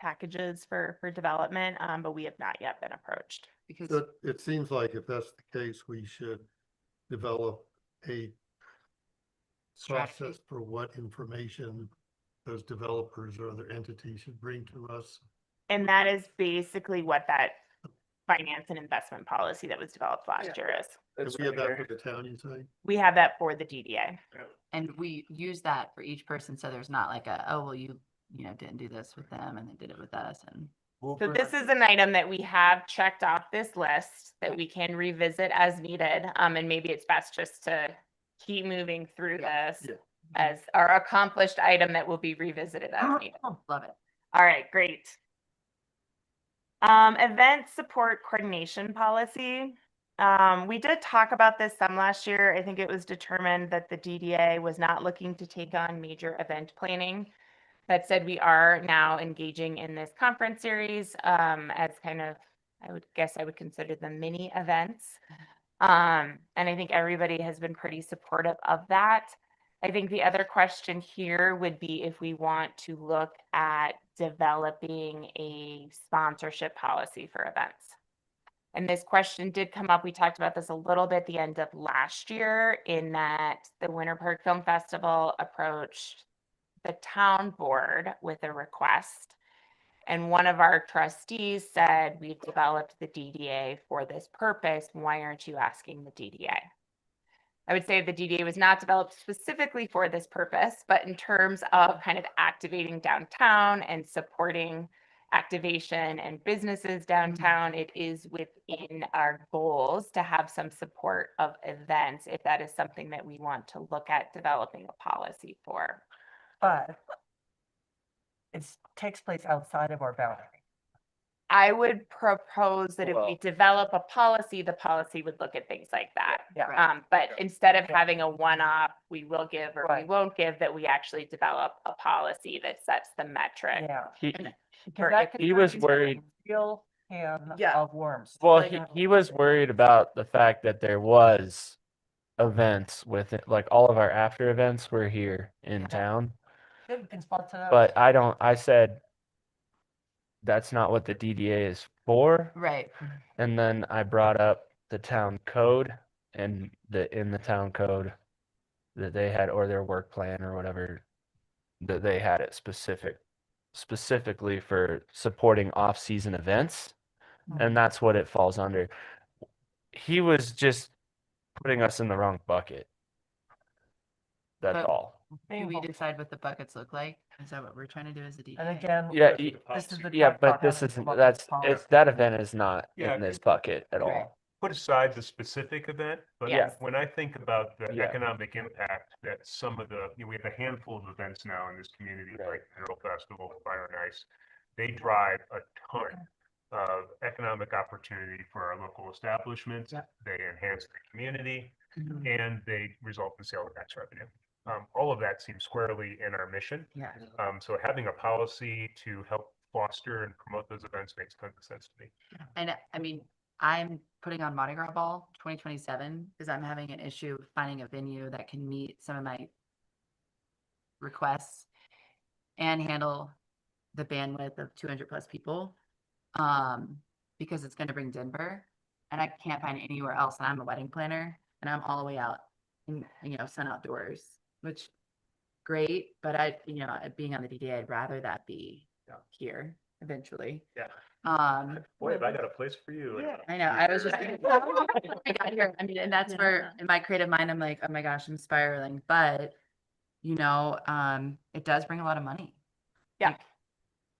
Speaker 8: packages for development, but we have not yet been approached.
Speaker 3: Because
Speaker 5: So it seems like if that's the case, we should develop a
Speaker 3: Strategy.
Speaker 5: process for what information those developers or other entities should bring to us.
Speaker 8: And that is basically what that finance and investment policy that was developed last year is.
Speaker 5: And we have that for the town, you say?
Speaker 8: We have that for the DDA.
Speaker 3: and we use that for each person, so there's not like a, oh, well, you know, didn't do this with them and they did it with us, and
Speaker 8: So this is an item that we have checked off this list that we can revisit as needed. And maybe it's best just to keep moving through this
Speaker 5: Yeah.
Speaker 8: as our accomplished item that will be revisited as needed.
Speaker 3: love it.
Speaker 8: All right, great. Event support coordination policy. We did talk about this some last year. I think it was determined that the DDA was not looking to take on major event planning. That said, we are now engaging in this conference series as kind of, I would consider them mini events. And I think everybody has been pretty supportive of that. I think the other question here would be if we want to look at developing a sponsorship policy for events. And this question did come up. We talked about this a little bit at the end of last year, in that the Winter Park Film Festival approached the town board with a request. And one of our trustees said, we've developed the DDA for this purpose. Why aren't you asking the DDA? I would say the DDA was not developed specifically for this purpose, but in terms of kind of activating downtown and supporting activation and businesses downtown, it is within our goals to have some support of events, if that is something that we want to look at developing a policy for.
Speaker 1: But it takes place outside of our boundary.
Speaker 8: I would propose that if we
Speaker 2: Well-
Speaker 8: develop a policy, the policy would look at things like that.
Speaker 1: Yeah.
Speaker 8: But instead of
Speaker 1: Yeah.
Speaker 8: having a one-off, we will give or we
Speaker 1: Right.
Speaker 8: won't give, that we actually develop a policy that sets the metric.
Speaker 1: Yeah.
Speaker 2: He,
Speaker 8: And-
Speaker 1: Because
Speaker 8: Or
Speaker 1: that
Speaker 8: if
Speaker 1: could
Speaker 2: he
Speaker 1: turn
Speaker 2: was
Speaker 1: into a
Speaker 2: worried-
Speaker 1: Real can
Speaker 8: Yeah.
Speaker 1: of worms.
Speaker 2: well,
Speaker 1: Like,
Speaker 2: he was worried about the fact that there was events with it, like all of our after events were here in
Speaker 1: Yeah.
Speaker 2: town.
Speaker 1: Good, we can sponsor those.
Speaker 2: But I said, that's not what the DDA is for.
Speaker 3: Right.
Speaker 2: And then I brought up the town code, and in the town code that they had, or their work plan or whatever, that they had it specifically for supporting off-season events. And that's what it falls under. He was just putting us in the wrong bucket. That's
Speaker 3: But-
Speaker 2: all.
Speaker 3: Do we decide what the buckets look like? Is that what we're trying to do as a DDA?
Speaker 1: And again.
Speaker 2: Yeah,
Speaker 1: This is the.
Speaker 2: yeah,
Speaker 1: talk
Speaker 2: but
Speaker 1: about
Speaker 2: this
Speaker 1: having
Speaker 2: isn't,
Speaker 1: come up with
Speaker 2: that's,
Speaker 1: policy.
Speaker 2: it's, that event is not
Speaker 4: Yeah,
Speaker 2: in this bucket at
Speaker 3: Right.
Speaker 2: all.
Speaker 4: Put aside the specific event, but
Speaker 8: Yes.
Speaker 4: when I think about the
Speaker 2: Yeah.
Speaker 4: economic impact that some of the, we have a handful of events now in this community,
Speaker 2: Right.
Speaker 4: like Mineral Festival, Fire and Ice. They drive a ton of economic opportunity for our local establishments.
Speaker 1: Yep.
Speaker 4: They enhance the community
Speaker 1: Mhm.
Speaker 4: and they result in sales tax revenue. All of that seems squarely in our mission.
Speaker 3: Yeah.
Speaker 4: So having a policy to help foster and promote those events makes tons of sense to me.
Speaker 3: And I mean, I'm putting on Mardi Gras Ball 2027 because I'm having an issue finding a venue that can meet some of my requests and handle the bandwidth of 200 plus people. Because it's going to bring Denver, and I can't find it anywhere else. And I'm a wedding planner, and I'm all the way out in, sun outdoors, which great. But being on the DDA, I'd rather that be here eventually.
Speaker 4: Yeah.
Speaker 3: Boy,
Speaker 4: have I got a place for you.
Speaker 3: I know. I was just thinking, oh I got here. I mean, and that's where in my creative mind, I'm like, oh my gosh, I'm spiraling. But it does bring a lot of money.
Speaker 8: Yeah.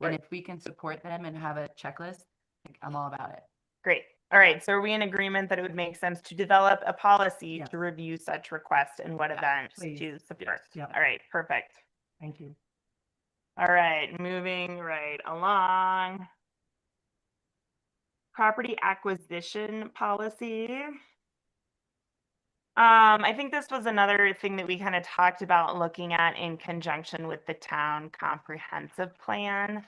Speaker 3: Like, and if we can support them and have a checklist, like, I'm all about it.
Speaker 8: Great. All right. So are we in agreement that it would make sense to develop a policy
Speaker 1: Yes.
Speaker 8: to review such requests and what events
Speaker 1: please.
Speaker 8: to support?
Speaker 1: Yeah.
Speaker 8: All right. Perfect.
Speaker 1: Thank you.
Speaker 8: All right, moving right along. Property acquisition policy. I think this was another thing that we kind of talked about looking at in conjunction with the town comprehensive plan,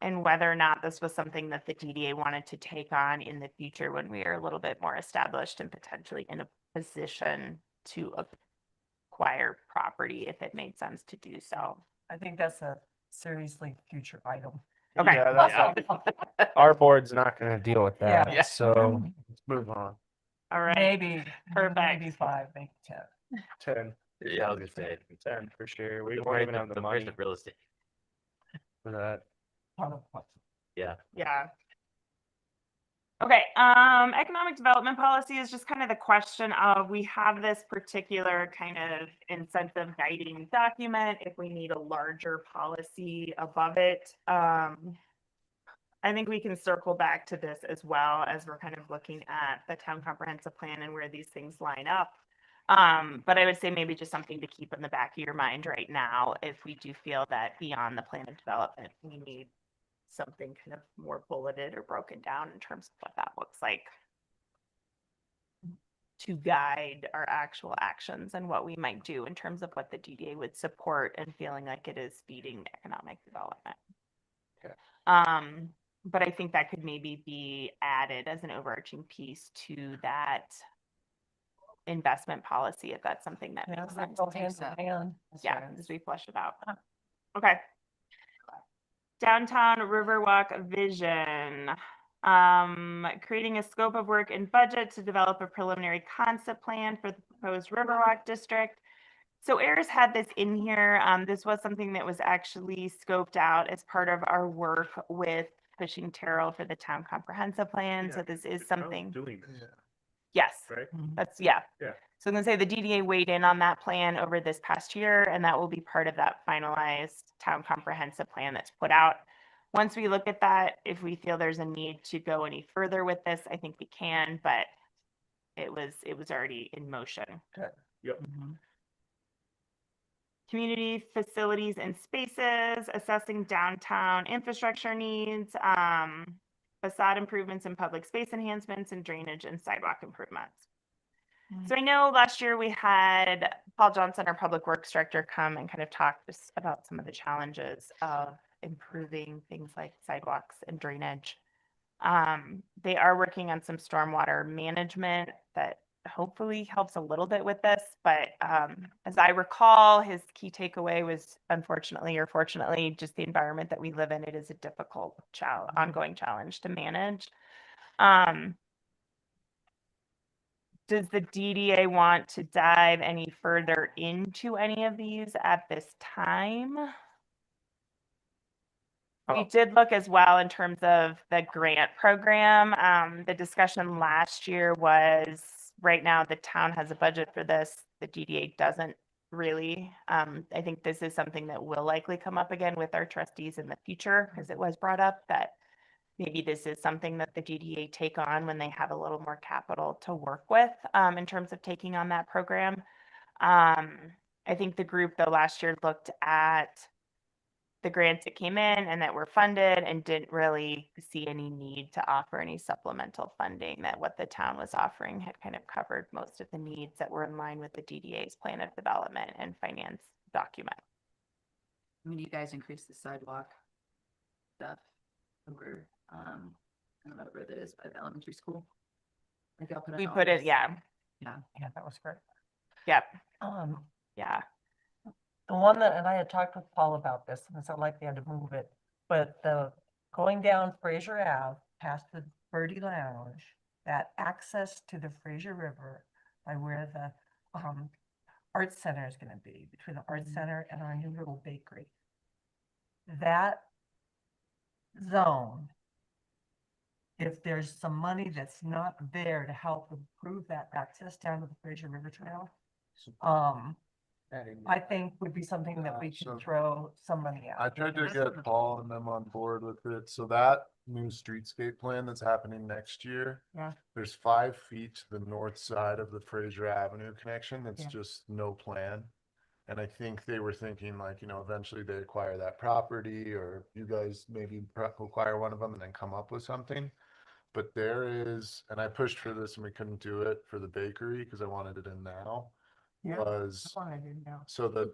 Speaker 8: and whether or not this was something that the DDA wanted to take on in the future when we are a little bit more established and potentially in a position to acquire property if it made sense to do so.
Speaker 1: I think that's a seriously future item.
Speaker 8: Okay.
Speaker 2: Yeah, that's our board's not gonna deal with
Speaker 1: Yeah.
Speaker 2: that, so let's move on.
Speaker 8: All right.
Speaker 1: Maybe,
Speaker 8: Perfect.
Speaker 1: maybe 5, maybe 10.
Speaker 2: 10.
Speaker 11: Yeah, I was gonna say.
Speaker 2: 10 for sure. We
Speaker 11: The
Speaker 2: won't
Speaker 11: price
Speaker 2: even
Speaker 11: of-
Speaker 2: have the
Speaker 11: the price
Speaker 2: money
Speaker 11: of real estate.
Speaker 2: for that.
Speaker 1: Part of what-
Speaker 11: Yeah.
Speaker 8: Yeah. Okay, economic development policy is just kind of the question of, we have this particular kind of incentive guiding document, if we need a larger policy above it. I think we can circle back to this as well as we're kind of looking at the town comprehensive plan and where these things line up. But I would say maybe just something to keep in the back of your mind right now, if we do feel that beyond the plan of development, we need something kind of more bulleted or broken down in terms of what that looks like to guide our actual actions and what we might do in terms of what the DDA would support and feeling like it is feeding economic development.
Speaker 2: Okay.
Speaker 8: But I think that could maybe be added as an overarching piece to that investment policy, if that's something that
Speaker 1: Yeah,
Speaker 8: makes
Speaker 1: they
Speaker 8: sense.
Speaker 1: go hand in hand.
Speaker 8: Yeah, as we flush it out. Okay. Downtown Riverwalk vision. Creating a scope of work and budget to develop a preliminary concept plan for the proposed Riverwalk district. So AIRS had this in here. This was something that was actually scoped out as part of our work with pushing Terrell for the town comprehensive plan. So this is something.
Speaker 4: Doing this,
Speaker 8: Yes,
Speaker 4: right?
Speaker 8: that's, yeah.
Speaker 4: Yeah.
Speaker 8: So I'm gonna say the DDA weighed in on that plan over this past year, and that will be part of that finalized town comprehensive plan that's put out. Once we look at that, if we feel there's a need to go any further with this, I think we can, but it was already in motion.
Speaker 1: Good.
Speaker 4: Yep.
Speaker 8: Community facilities and spaces, assessing downtown infrastructure needs, facade improvements and public space enhancements, and drainage and sidewalk improvements. So I know last year we had Paul Johnson, our public works director, come and kind of talk just about some of the challenges of improving things like sidewalks and drainage. They are working on some stormwater management that hopefully helps a little bit with this, but as I recall, his key takeaway was, unfortunately or fortunately, just the environment that we live in. It is a difficult ongoing challenge to manage. Does the DDA want to dive any further into any of these at this time? We did look as well in terms of the grant program. The discussion last year was, right now the town has a budget for this. The DDA doesn't really. I think this is something that will likely come up again with our trustees in the future, because it was brought up that maybe this is something that the DDA take on when they have a little more capital to work with in terms of taking on that program. I think the group though last year looked at the grants that came in and that were funded and didn't really see any need to offer any supplemental funding, that what the town was offering had kind of covered most of the needs that were in line with the DDA's plan of development and finance document.
Speaker 3: I mean, you guys increased the sidewalk stuff over, I don't know where that is, by the elementary school. Like y'all put
Speaker 8: We
Speaker 3: in all
Speaker 8: put it,
Speaker 3: this-
Speaker 8: yeah,
Speaker 3: Yeah.
Speaker 1: Yeah, that was great.
Speaker 8: yep,
Speaker 1: Yeah,
Speaker 8: yeah.
Speaker 1: the one that, and I had talked with Paul about this, and so like they had to move it, but the going down Fraser Ave past the Birdie Lounge, that access to the Fraser River by where the art center is gonna be, between the art center and our new little bakery. That zone, if there's some money that's not there to help improve that access down to the Fraser River Trail, I think would be something that we
Speaker 9: So-
Speaker 1: could throw some money
Speaker 9: I
Speaker 1: at.
Speaker 9: tried to get Paul and them on board with it. So that new streetscape plan that's happening next year.
Speaker 1: Yeah.
Speaker 9: There's 5 feet to the north side of the Fraser Avenue connection. That's
Speaker 1: Yeah.
Speaker 9: just no plan. And I think they were thinking like, eventually they acquire that property, or you guys maybe acquire one of them and then come up with something. But there is, and I pushed for this and we couldn't do it for the bakery because I wanted it in now.
Speaker 1: Yeah.
Speaker 9: Was
Speaker 1: That's why I didn't know.
Speaker 9: so the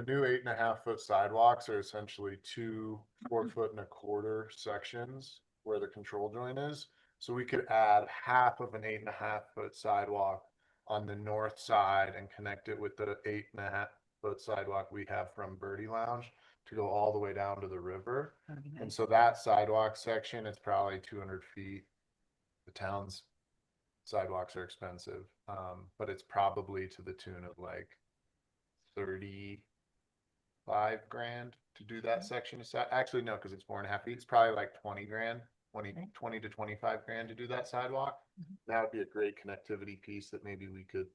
Speaker 9: new 8.5-foot sidewalks are essentially 2 4.25-foot sections where the control joint is. So we could add half of an 8.5-foot sidewalk on the north side and connect it with the 8.5-foot sidewalk we have from Birdie Lounge. to go all the way down to the river.
Speaker 3: That'd be
Speaker 9: And
Speaker 3: nice.
Speaker 9: so that sidewalk section is probably 200 feet. The town's sidewalks are expensive, but it's probably to the tune of like 35 grand to do that section of side. Actually, no, because it's 4.5 feet. It's probably like 20 grand, 20 to 25 grand to do that sidewalk. That would be a great connectivity piece that maybe we could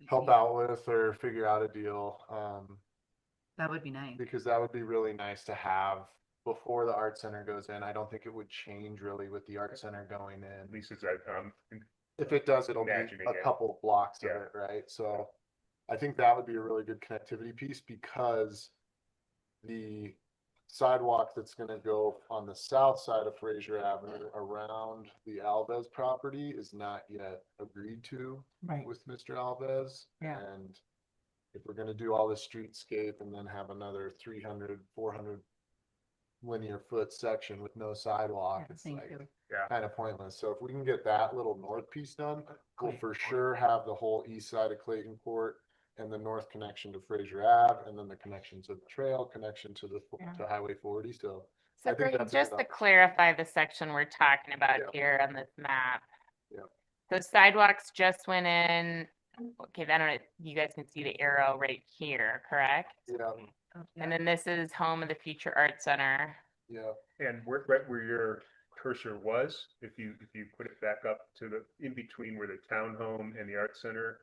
Speaker 9: help out with or figure out a deal.
Speaker 3: That would be nice.
Speaker 9: Because that would be really nice to have before the art center goes in. I don't think it would change really with the art center going in.
Speaker 4: At least it's,
Speaker 9: If it does, it'll be
Speaker 4: Imagining
Speaker 9: a
Speaker 4: it.
Speaker 9: couple blocks of
Speaker 4: Yeah.
Speaker 9: it, right? So I think that would be a really good connectivity piece because the sidewalk that's gonna go on the south side of Fraser Avenue around the Alves property is not yet agreed to
Speaker 1: Right.
Speaker 9: with Mr. Alves.
Speaker 1: Yeah.
Speaker 9: And if we're gonna do all the streetscape and then have another 300, 400 linear foot section with no sidewalk, it's
Speaker 3: Thank
Speaker 9: like
Speaker 3: you.
Speaker 4: Yeah.
Speaker 9: kind of pointless. So if we can get that little north piece done, we'll
Speaker 3: Great.
Speaker 9: for sure have the whole east side of Clayton Court and the north connection to Fraser Ave, and then the connection to the trail, connection to the, to Highway 40, so. I
Speaker 8: So
Speaker 9: think
Speaker 8: Greg,
Speaker 9: that's a
Speaker 8: just
Speaker 9: good
Speaker 8: to
Speaker 9: option.
Speaker 8: clarify the section we're talking
Speaker 9: Yeah.
Speaker 8: about here on this map.
Speaker 9: Yeah.
Speaker 8: So sidewalks just went in, okay, then you guys can see the arrow right here, correct?
Speaker 9: Yeah,
Speaker 8: And then this is home of the Future Art Center.
Speaker 9: yeah,
Speaker 4: And right where your cursor was, if you put it back up to the, in between where the townhome and the art center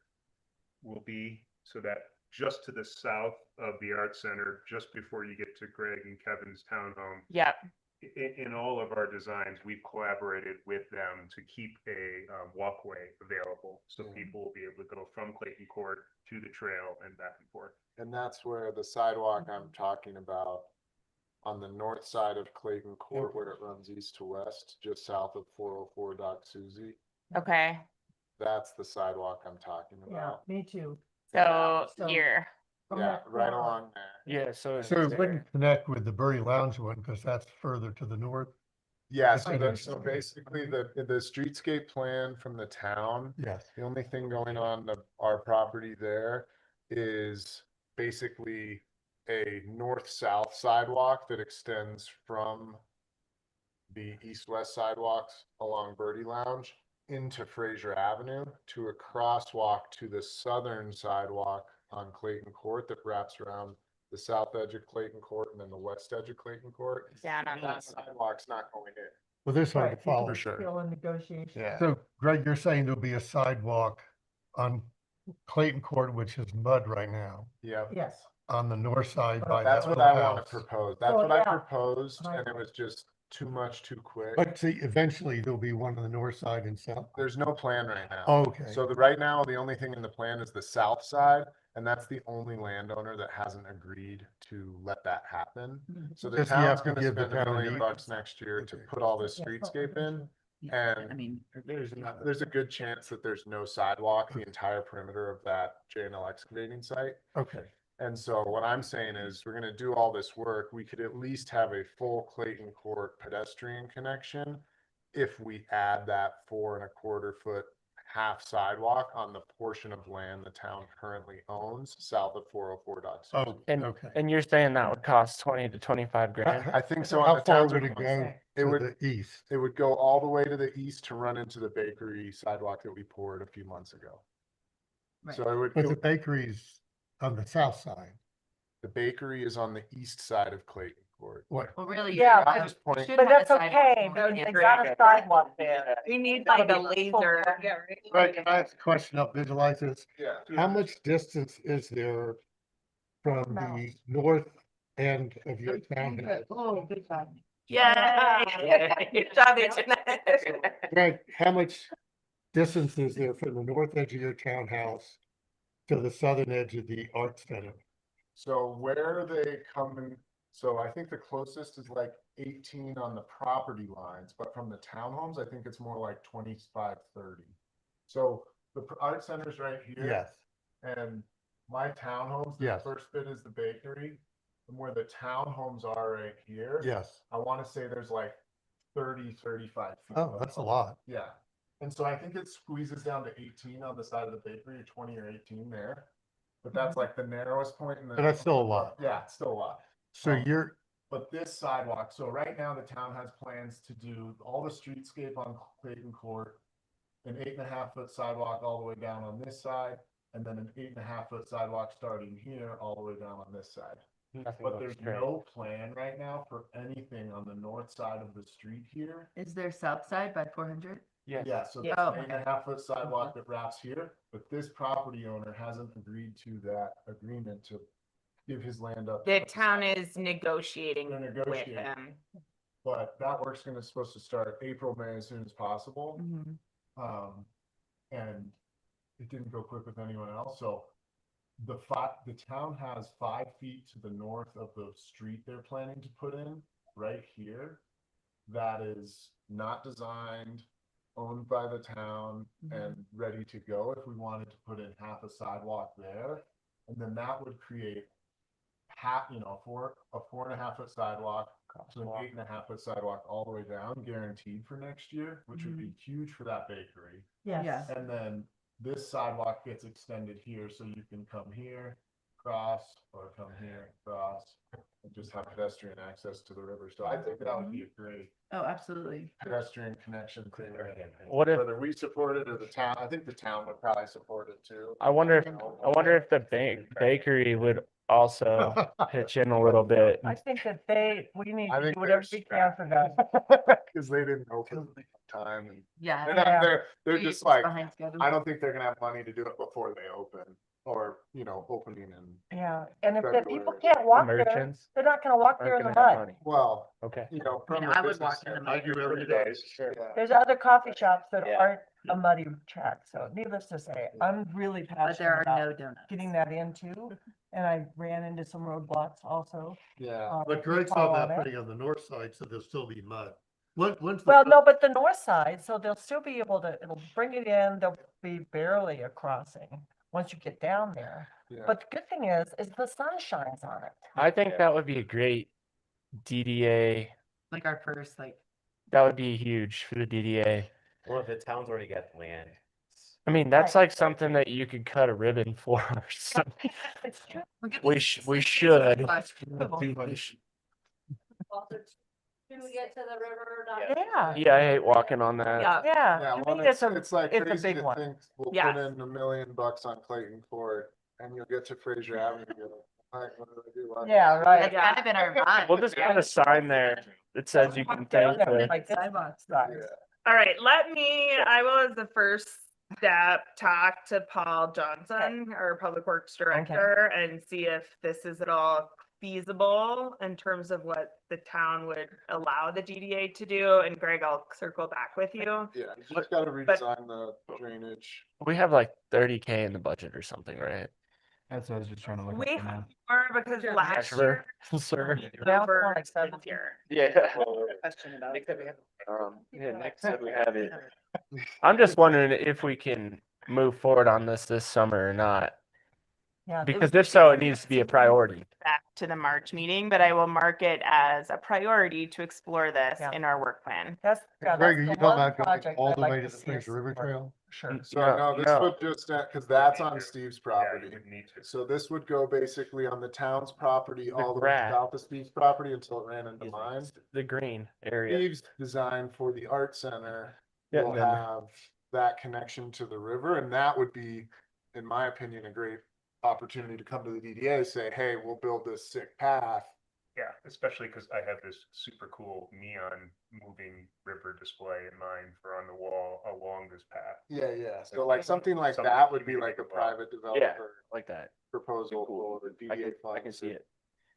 Speaker 4: will be, so that just to the south of the art center, just before you get to Greg and Kevin's townhome,
Speaker 8: Yep.
Speaker 4: in all of our designs, we've collaborated with them to keep a walkway available. So
Speaker 9: Yeah.
Speaker 4: people will be able to go from Clayton Court to the trail and back and forth.
Speaker 9: and that's where the sidewalk I'm talking about on the north side of Clayton Court, where it runs east to west, just south of 404 Doc Suzie.
Speaker 8: Okay.
Speaker 9: That's the sidewalk I'm talking
Speaker 1: Yeah,
Speaker 9: about.
Speaker 1: me too.
Speaker 8: So
Speaker 1: So-
Speaker 8: here.
Speaker 1: From
Speaker 9: Yeah,
Speaker 1: that
Speaker 9: right
Speaker 1: corner.
Speaker 9: along there.
Speaker 2: Yeah, so it's
Speaker 5: So it
Speaker 2: there.
Speaker 5: wouldn't connect with the Birdie Lounge one because that's further to the north.
Speaker 9: Yeah,
Speaker 5: It's
Speaker 9: so
Speaker 5: like
Speaker 9: the,
Speaker 5: a-
Speaker 9: so basically the streetscape plan from the town,
Speaker 5: Yes.
Speaker 9: the only thing going on our property there is basically a north-south sidewalk that extends from the east-west sidewalks along Birdie Lounge into Fraser Avenue to a crosswalk to the southern sidewalk on Clayton Court that wraps around the south edge of Clayton Court and then the west edge of Clayton Court.
Speaker 8: Down on
Speaker 9: And that
Speaker 8: the,
Speaker 9: sidewalk's not going in.
Speaker 5: Well, this hard
Speaker 1: Right,
Speaker 5: to
Speaker 1: because
Speaker 5: follow.
Speaker 9: For
Speaker 1: it's
Speaker 9: sure.
Speaker 1: Still in negotiation.
Speaker 9: Yeah.
Speaker 5: So Greg, you're saying there'll be a sidewalk on Clayton Court, which is mud right now,
Speaker 9: Yeah.
Speaker 1: Yes.
Speaker 5: on the north side
Speaker 1: Well,
Speaker 5: by
Speaker 9: That's
Speaker 5: that
Speaker 9: what
Speaker 5: little
Speaker 9: I wanna
Speaker 5: house.
Speaker 9: propose. That's
Speaker 1: So,
Speaker 9: what I
Speaker 1: yeah.
Speaker 9: proposed,
Speaker 1: Right.
Speaker 9: and it was just too much too quick.
Speaker 5: But see, eventually there'll be one on the north side and south.
Speaker 9: There's no plan right now.
Speaker 5: Okay.
Speaker 9: So right now, the only thing in the plan is the south side, and that's the only landowner that hasn't agreed to let that happen. So the
Speaker 5: Does he have
Speaker 9: town's
Speaker 5: to
Speaker 9: gonna
Speaker 5: give the
Speaker 9: spend $1
Speaker 5: town an
Speaker 9: million
Speaker 5: easement?
Speaker 9: next year to
Speaker 5: Okay.
Speaker 9: put all this
Speaker 1: Yes, well,
Speaker 9: streetscape in.
Speaker 3: I
Speaker 9: And
Speaker 3: mean,
Speaker 9: there's a good chance that there's no sidewalk the entire perimeter of that J&L excavating site.
Speaker 5: Okay.
Speaker 9: And so what I'm saying is, we're gonna do all this work, we could at least have a full Clayton Court pedestrian connection if we add that 4.25 foot half sidewalk on the portion of land the town currently owns south of 404 Dock.
Speaker 5: Oh,
Speaker 2: And,
Speaker 5: okay.
Speaker 2: and you're saying that would cost 20 to 25 grand?
Speaker 9: I think so. on
Speaker 5: How
Speaker 9: the
Speaker 5: far
Speaker 9: towns
Speaker 5: would
Speaker 9: of-
Speaker 5: it go
Speaker 9: It
Speaker 5: to
Speaker 9: would,
Speaker 5: the east?
Speaker 9: it would go all the way to the east to run into the bakery sidewalk that we poured a few months ago.
Speaker 3: Right.
Speaker 9: So it would,
Speaker 5: But the bakery's on the south side.
Speaker 9: the bakery is on the east side of Clayton Court.
Speaker 5: What?
Speaker 3: well, really.
Speaker 1: Yeah,
Speaker 9: I'm
Speaker 1: but-
Speaker 9: just pointing,
Speaker 3: should
Speaker 1: But
Speaker 3: have a
Speaker 1: that's
Speaker 3: sidewalk
Speaker 1: okay,
Speaker 3: going
Speaker 1: they
Speaker 3: in.
Speaker 1: got a sidewalk there.
Speaker 8: we need
Speaker 1: That'll
Speaker 8: like a
Speaker 1: be full-
Speaker 8: laser.
Speaker 5: Right, can I ask a question up, visualize this?
Speaker 9: yeah.
Speaker 5: How much distance is there from the north end of your townhouse?
Speaker 3: Oh, good job.
Speaker 8: Yeah. Good job, Internet.
Speaker 5: Greg, how much distance is there from the north edge of your townhouse to the southern edge of the art center?
Speaker 9: So where they come in, so I think the closest is like 18 on the property lines, but from the townhomes, I think it's more like 25, 30. So the art center's right here.
Speaker 5: Yes,
Speaker 9: And my townhomes, the
Speaker 5: Yes.
Speaker 9: first bit is the bakery. And where the townhomes are right here.
Speaker 5: yes.
Speaker 9: I wanna say there's like 30, 35 feet.
Speaker 5: Oh, that's a lot.
Speaker 9: Yeah. And so I think it squeezes down to 18 on the side of the bakery, 20 or 18 there. but that's like the narrowest point in the.
Speaker 5: But that's still a lot.
Speaker 9: Yeah, it's still a lot.
Speaker 5: So
Speaker 9: Um,
Speaker 5: you're,
Speaker 9: But this sidewalk, so right now the town has plans to do all the streetscape on Clayton Court, an 8.5 foot sidewalk all the way down on this side, and then an 8.5 foot sidewalk starting here all the way down on this side.
Speaker 2: Nothing
Speaker 9: But
Speaker 2: goes
Speaker 9: there's
Speaker 2: straight.
Speaker 9: no plan right now for anything on the north side of the street here.
Speaker 3: Is there south side by 400?
Speaker 2: Yes.
Speaker 9: Yeah, so
Speaker 3: Yeah.
Speaker 9: there's
Speaker 3: Oh,
Speaker 9: an
Speaker 3: okay.
Speaker 9: 8.5 foot sidewalk that wraps here, but this property owner hasn't agreed to that agreement to give his land up.
Speaker 8: The
Speaker 9: to
Speaker 8: town
Speaker 9: sidewalk.
Speaker 8: is negotiating
Speaker 9: They're
Speaker 8: with
Speaker 9: negotiating.
Speaker 8: them.
Speaker 9: But that work's supposed to start April, May, as soon as possible.
Speaker 3: Mm-hmm.
Speaker 9: And it didn't go quick with anyone else, so the town has 5 feet to the north of the street they're planning to put in, right here. That is not designed, owned by the town, and ready to go if we wanted to put in half a sidewalk there. And then that would create half, a 4.5 foot sidewalk, so an 8.5 foot sidewalk all the way down, guaranteed for next year, which would be huge for that bakery.
Speaker 3: Yeah.
Speaker 9: And then this sidewalk gets extended here, so you can come here, cross, or come here, cross, and just have pedestrian access to the river. So I think that would be a great
Speaker 3: Oh, absolutely.
Speaker 9: pedestrian connection thing.
Speaker 2: What if,
Speaker 9: Whether we support it or the town, I think the town would probably support it too.
Speaker 2: I wonder if the bakery would also pitch in a little bit.
Speaker 1: I think that we need
Speaker 9: I
Speaker 1: to
Speaker 9: think
Speaker 1: do whatever
Speaker 9: they're
Speaker 1: we can for them.
Speaker 9: Cause they didn't open in time and
Speaker 3: Yeah.
Speaker 9: they're not, they're
Speaker 3: You're
Speaker 9: just like,
Speaker 3: behind schedule.
Speaker 9: I don't think they're gonna have money to do it before they open or, opening in.
Speaker 1: Yeah, and if the people
Speaker 9: February.
Speaker 1: can't walk there,
Speaker 2: Merchants
Speaker 1: they're not gonna walk there
Speaker 2: aren't
Speaker 1: in
Speaker 2: gonna
Speaker 1: the
Speaker 2: have
Speaker 1: mud.
Speaker 2: money.
Speaker 9: Well,
Speaker 2: Okay.
Speaker 9: from
Speaker 3: I
Speaker 9: the
Speaker 3: would walk
Speaker 9: business
Speaker 3: in the
Speaker 9: end,
Speaker 3: mud
Speaker 9: I do every
Speaker 3: every
Speaker 9: day.
Speaker 2: Sure.
Speaker 9: Yeah.
Speaker 1: There's other coffee shops that
Speaker 2: Yeah.
Speaker 1: aren't a muddy track, so needless to say, I'm really
Speaker 3: But
Speaker 1: passionate
Speaker 3: there are
Speaker 1: about
Speaker 3: no donuts.
Speaker 1: getting that in too. And I ran into some roadblocks also.
Speaker 9: Yeah.
Speaker 5: but Greg's
Speaker 1: Paul
Speaker 5: talking
Speaker 1: on
Speaker 5: about
Speaker 1: it.
Speaker 5: putting on the north side, so there'll still be mud. When's the
Speaker 1: Well,
Speaker 5: fir-
Speaker 1: no, but the north side, so they'll still be able to, it'll bring it in, there'll be barely a crossing once you get down there.
Speaker 9: Yeah.
Speaker 1: But the good thing is the sun shines on it.
Speaker 2: I think that would be a great DDA.
Speaker 3: Like our first, like,
Speaker 2: That would be huge for the DDA.
Speaker 11: Well, if the town's already got the land.
Speaker 2: I mean, that's like something that you could cut a ribbon for or something.
Speaker 1: It's true.
Speaker 2: We should.
Speaker 10: Can we get to the river? Not-
Speaker 1: Yeah.
Speaker 2: Yeah, I hate walking on that.
Speaker 8: Yeah.
Speaker 1: Yeah,
Speaker 9: Yeah,
Speaker 1: to
Speaker 9: well,
Speaker 1: me, it's a,
Speaker 9: it's like
Speaker 1: it's a
Speaker 9: crazy
Speaker 1: big
Speaker 9: to
Speaker 1: one.
Speaker 9: think we'll
Speaker 8: Yes.
Speaker 9: put in $1 million on Clayton Court and you'll get to Fraser Avenue. and you're like, what do I do? What?
Speaker 1: Yeah, right.
Speaker 3: That's kind of in our mind.
Speaker 2: We'll just put a sign there that says you can thank the.
Speaker 1: Like this
Speaker 3: Sidewalks.
Speaker 1: size.
Speaker 9: Yeah.
Speaker 8: All right, I will as the first step talk to Paul Johnson, our Public Works Director, and see if this is at all feasible in terms of what the town would allow the DDA to do. And Greg, I'll circle back with you.
Speaker 9: Yeah, you just gotta redesign the drainage.
Speaker 2: We have like 30K in the budget or something, right?
Speaker 12: That's what I was just trying to look
Speaker 8: We
Speaker 12: at
Speaker 8: have
Speaker 12: now.
Speaker 8: more because last year.
Speaker 2: Sir.
Speaker 1: Now it's
Speaker 8: over
Speaker 1: more like
Speaker 8: this
Speaker 1: 7.
Speaker 8: year.
Speaker 2: Yeah. Nick said we have it. I'm just wondering if we can move forward on this summer or not.
Speaker 1: Yeah.
Speaker 2: Because if so, it needs to be a priority.
Speaker 8: Back to the March meeting, but I will mark it as a priority to explore this
Speaker 1: Yeah.
Speaker 8: in our work plan.
Speaker 1: That's, yeah,
Speaker 5: Greg,
Speaker 1: that's
Speaker 5: are you
Speaker 1: the
Speaker 5: talking
Speaker 1: one
Speaker 5: about going
Speaker 1: project
Speaker 5: all
Speaker 1: I'd
Speaker 5: the
Speaker 1: like
Speaker 5: way
Speaker 1: to
Speaker 5: to the
Speaker 1: see us
Speaker 5: Fraser River
Speaker 1: work.
Speaker 5: Trail?
Speaker 1: Sure.
Speaker 9: So
Speaker 2: No,
Speaker 9: no, this
Speaker 2: no.
Speaker 9: would just, cause that's on Steve's
Speaker 4: Yeah,
Speaker 9: property.
Speaker 4: you would need to.
Speaker 9: So this would go basically on the town's property
Speaker 2: The
Speaker 9: all the way
Speaker 2: grass.
Speaker 9: south of Steve's property until it ran into mine.
Speaker 2: The green area.
Speaker 9: Steve's design for the art center
Speaker 2: Yeah,
Speaker 9: will
Speaker 2: then-
Speaker 9: have that connection to the river, and that would be, in my opinion, a great opportunity to come to the DDA, say, hey, we'll build this sick path.
Speaker 4: Yeah, especially because I have this super cool neon moving river display in mind for on the wall along this path.
Speaker 9: Yeah. So like something like
Speaker 4: Something
Speaker 9: that would be
Speaker 4: you
Speaker 9: like a
Speaker 4: could allow.
Speaker 9: private developer
Speaker 2: Like that.
Speaker 9: proposal
Speaker 2: Cool.
Speaker 9: for the
Speaker 2: I
Speaker 9: DDA
Speaker 2: can
Speaker 9: funds.
Speaker 2: see it.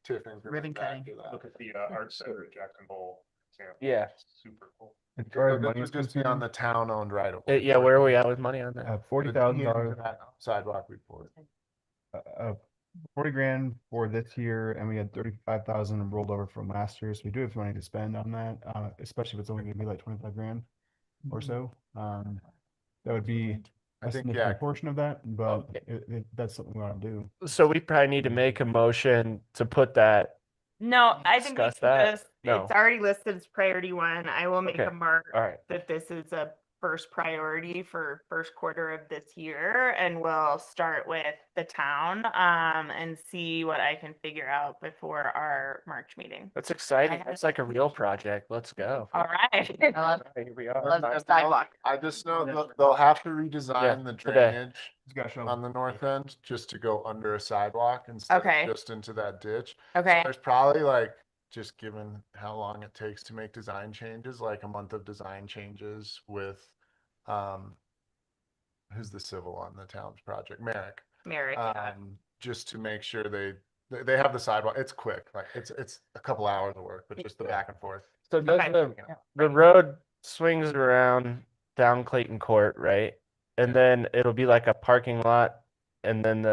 Speaker 9: TIF increment
Speaker 3: Ribbon
Speaker 9: back
Speaker 3: cutting.
Speaker 9: to that.
Speaker 4: Look at the art center at Jackson Hole. example.
Speaker 2: Yeah.
Speaker 4: Super cool.
Speaker 12: As far as
Speaker 9: This
Speaker 12: money
Speaker 9: would
Speaker 12: is
Speaker 9: just be on
Speaker 12: concerned,
Speaker 9: the town-owned right of.
Speaker 2: Yeah, where are we at with money on that?
Speaker 12: $40,000,
Speaker 9: Sidewalk report.
Speaker 12: 40 grand for this year, and we had 35,000 rolled over from last year, so we do have money to spend on that, especially if it's only gonna be like 25 grand or so. That would be
Speaker 9: I
Speaker 12: a
Speaker 9: think,
Speaker 12: significant
Speaker 9: yeah,
Speaker 12: portion of that, but
Speaker 2: Okay.
Speaker 12: that's something we wanna do.
Speaker 2: So we probably need to make a motion to put that.
Speaker 8: No, I think we
Speaker 2: Discuss
Speaker 8: can
Speaker 2: that?
Speaker 8: just,
Speaker 2: No.
Speaker 8: it's already listed as priority 1. I will make
Speaker 2: Okay.
Speaker 8: a mark
Speaker 2: All right.
Speaker 8: that this is a first priority for first quarter of this year, and we'll start with the town, and see what I can figure out before our March meeting.
Speaker 2: That's exciting.
Speaker 3: have-
Speaker 2: It's like a real project. Let's go.
Speaker 8: All right.
Speaker 3: I love
Speaker 2: Here we
Speaker 3: I
Speaker 2: are.
Speaker 3: love the sidewalk.
Speaker 9: I just know they'll have to redesign the
Speaker 2: today.
Speaker 9: drainage
Speaker 12: It's got show.
Speaker 9: on the north end just to go under a sidewalk instead
Speaker 8: Okay.
Speaker 9: of just into that ditch. So
Speaker 8: Okay.
Speaker 9: there's probably like, just given how long it takes to make design changes, like a month of design changes with, who's the civil on the town's project? Merrick.
Speaker 8: Merrick. Yeah.
Speaker 9: Just to make sure they have the sidewalk. It's quick, like it's a couple hours of work, but just the back and forth.
Speaker 2: So does
Speaker 8: Okay.
Speaker 2: the road swings around down Clayton Court, right? And then it'll be like a parking lot, and then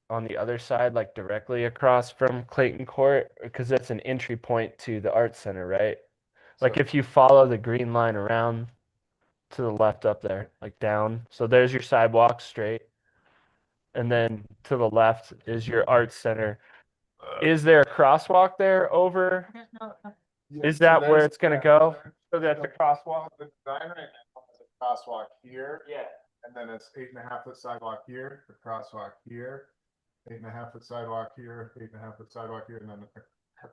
Speaker 2: on the other side, like directly across from Clayton Court, because that's an entry point to the Arts Center, right? Like
Speaker 9: So-
Speaker 2: if you follow the green line around to the left up there, like down. So there's your sidewalk straight. And then to the left is your Arts Center. Is there a crosswalk there over?
Speaker 9: Yeah,
Speaker 2: Is
Speaker 9: so
Speaker 2: that where
Speaker 9: there's-
Speaker 2: it's gonna
Speaker 9: yeah,
Speaker 2: go?
Speaker 9: there's-
Speaker 2: So that's a crosswalk?
Speaker 9: The design right now has a crosswalk here,
Speaker 2: Yeah.
Speaker 9: and then it's 8.5 foot sidewalk here, a crosswalk here, 8.5 foot sidewalk here, 8.5 foot sidewalk here, and then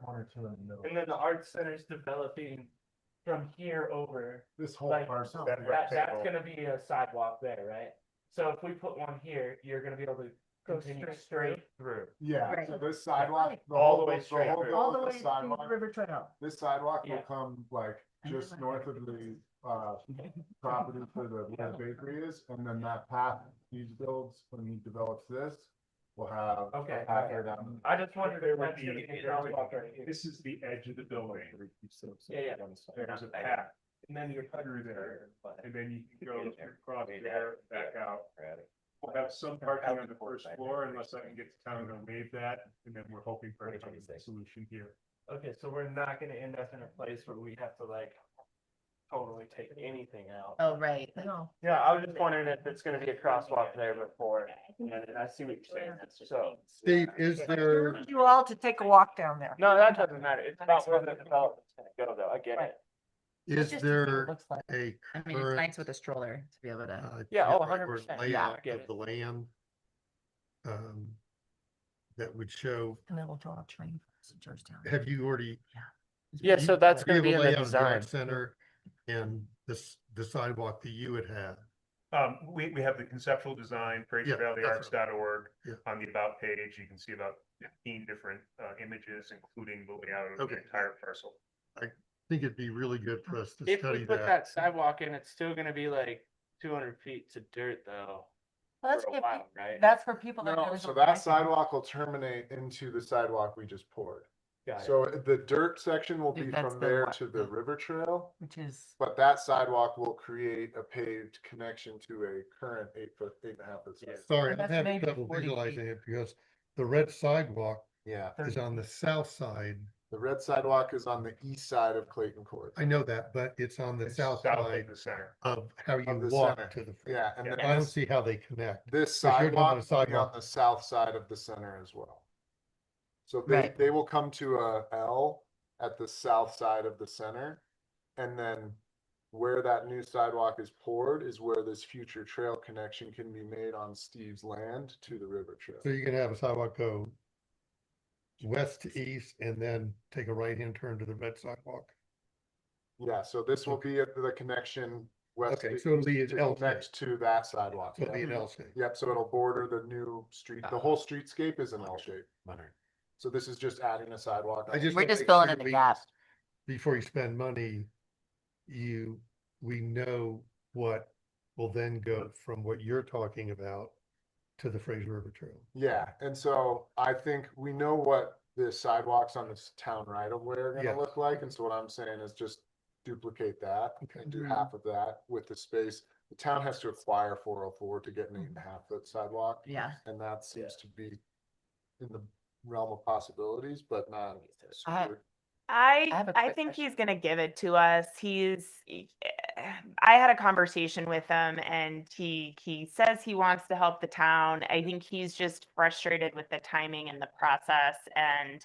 Speaker 9: one or two in the middle.
Speaker 2: And then the Arts Center's developing from here over.
Speaker 9: This whole
Speaker 2: Like,
Speaker 9: parcel.
Speaker 2: that's gonna be a sidewalk there, right? So if we put one here, you're gonna be able to continue straight through.
Speaker 9: Yeah,
Speaker 1: Right.
Speaker 9: so this sidewalk.
Speaker 2: All the
Speaker 9: whole-
Speaker 2: way straight
Speaker 9: whole
Speaker 2: through.
Speaker 9: goal
Speaker 1: All the
Speaker 9: of
Speaker 1: way to the
Speaker 9: sidewalk-
Speaker 1: river trail.
Speaker 9: This sidewalk will
Speaker 2: Yeah.
Speaker 9: come like
Speaker 3: I
Speaker 9: just
Speaker 3: live
Speaker 9: north of the property for the where the bakery is, and then that path he builds when he develops this will have. a
Speaker 2: Okay.
Speaker 9: pathway down.
Speaker 2: I just wondered
Speaker 4: There
Speaker 2: if
Speaker 4: would
Speaker 2: that's
Speaker 4: be,
Speaker 2: gonna be a crosswalk right here.
Speaker 4: this is the edge of the building.
Speaker 2: Yeah, yeah.
Speaker 4: There's a path, and then you're through there, and then you can go across there, back out. We'll have some parking on the first floor unless I can get the town to waive that, and then we're hoping for a solution here.
Speaker 2: Okay, so we're not gonna end up in a place where we have to like totally take anything out.
Speaker 3: Oh, right.
Speaker 1: No.
Speaker 2: Yeah, I was just wondering if it's gonna be a crosswalk there before, and I see what you're saying, so.
Speaker 5: Steve, is there,
Speaker 1: Encourage you all to take a walk down there.
Speaker 2: No, that doesn't matter, it's about where the development's gonna go though, I get it.
Speaker 5: is
Speaker 3: Just to see what it
Speaker 5: there
Speaker 3: looks like.
Speaker 5: a
Speaker 3: I mean, it's
Speaker 5: current,
Speaker 3: nice with a stroller to be able to.
Speaker 2: Yeah, oh,
Speaker 5: or
Speaker 2: 100%, yeah, I
Speaker 5: layout
Speaker 2: get
Speaker 5: of
Speaker 2: it.
Speaker 5: the land? That would show,
Speaker 1: And then we'll draw a train to Georgetown.
Speaker 5: have you already?
Speaker 2: Yeah, so that's
Speaker 5: do you
Speaker 2: gonna
Speaker 5: have
Speaker 2: be
Speaker 5: a
Speaker 2: in the
Speaker 5: layout of the art
Speaker 2: design.
Speaker 5: Center and the sidewalk that you would have.
Speaker 4: We have the conceptual design,
Speaker 5: Yeah,
Speaker 4: FraserValleyArts.org.
Speaker 5: Yeah.
Speaker 4: On the about page, you can see about 15 different images, including the layout of the
Speaker 5: Okay.
Speaker 4: entire parcel.
Speaker 5: I think it'd be really good for us to
Speaker 2: If
Speaker 5: study
Speaker 2: we put
Speaker 5: that.
Speaker 2: that sidewalk in, it's still gonna be like 200 feet to dirt though,
Speaker 1: Well, that's
Speaker 2: for a
Speaker 1: if-
Speaker 2: while, right?
Speaker 1: That's for people that.
Speaker 9: No,
Speaker 1: don't
Speaker 9: so
Speaker 1: like
Speaker 9: that
Speaker 1: it.
Speaker 9: sidewalk will terminate into the sidewalk we just poured.
Speaker 2: Got it.
Speaker 9: So the dirt section will
Speaker 3: Dude,
Speaker 9: be
Speaker 3: that's
Speaker 9: from
Speaker 3: the
Speaker 9: there
Speaker 3: one-
Speaker 9: to the river trail,
Speaker 1: Which is,
Speaker 9: but that sidewalk will create a paved connection to a current 8.5 foot.
Speaker 2: Yeah.
Speaker 5: Sorry,
Speaker 1: And
Speaker 5: I'm
Speaker 1: that's
Speaker 5: having
Speaker 1: maybe
Speaker 5: trouble
Speaker 1: 40 feet.
Speaker 5: visualizing it because the red sidewalk
Speaker 9: Yeah,
Speaker 5: is on the south side.
Speaker 9: the red sidewalk is on the east side of Clayton Court.
Speaker 5: I know that, but it's on the
Speaker 4: It's
Speaker 5: south
Speaker 4: south
Speaker 5: side
Speaker 4: of the center.
Speaker 5: of how you
Speaker 9: Of the
Speaker 5: walk
Speaker 9: center.
Speaker 5: to the. front.
Speaker 9: Yeah, and
Speaker 4: Yeah.
Speaker 9: then
Speaker 5: I don't
Speaker 9: this,
Speaker 5: see how they connect.
Speaker 9: this
Speaker 5: If you're talking about a
Speaker 9: sidewalk will be on
Speaker 5: sidewalk-
Speaker 9: the south side of the center as well. So
Speaker 3: Right.
Speaker 9: they will come to a L at the south side of the center. And then where that new sidewalk is poured is where this future trail connection can be made on Steve's land to the river trail.
Speaker 5: So you can have a sidewalk go west to east and then take a right-hand turn to the red sidewalk.
Speaker 9: Yeah, so this will be at the connection west.
Speaker 5: Okay,
Speaker 9: to
Speaker 5: so it'll
Speaker 9: east
Speaker 5: be an
Speaker 9: to
Speaker 5: L
Speaker 9: Next to that sidewalk.
Speaker 5: So it'll be
Speaker 9: yeah.
Speaker 5: an L shape.
Speaker 9: Yep, so it'll border the new street, the whole streetscape is an L shape. So this is just adding a sidewalk.
Speaker 5: I
Speaker 9: on
Speaker 5: just
Speaker 3: We're
Speaker 5: wanna
Speaker 3: just
Speaker 5: make
Speaker 3: filling
Speaker 5: sure
Speaker 3: in the
Speaker 5: we-
Speaker 3: gap.
Speaker 5: Before you spend money, we know what will then go from what you're talking about to the Fraser River Trail.
Speaker 9: Yeah, and so I think we know what the sidewalks on this town right of way are
Speaker 5: Yeah.
Speaker 9: gonna look like, and so what I'm saying is just duplicate that
Speaker 5: Okay.
Speaker 9: and do half of that with the space. The town has to acquire 404 to get an 8.5 foot sidewalk,
Speaker 3: Yeah.
Speaker 9: and that seems to be in the realm of possibilities, but not
Speaker 3: I-
Speaker 9: super.
Speaker 3: have a
Speaker 8: I
Speaker 3: quick
Speaker 8: think
Speaker 3: question.
Speaker 8: he's gonna give it to us. I had a conversation with him and he says he wants to help the town. I think he's just frustrated with the timing and the process, and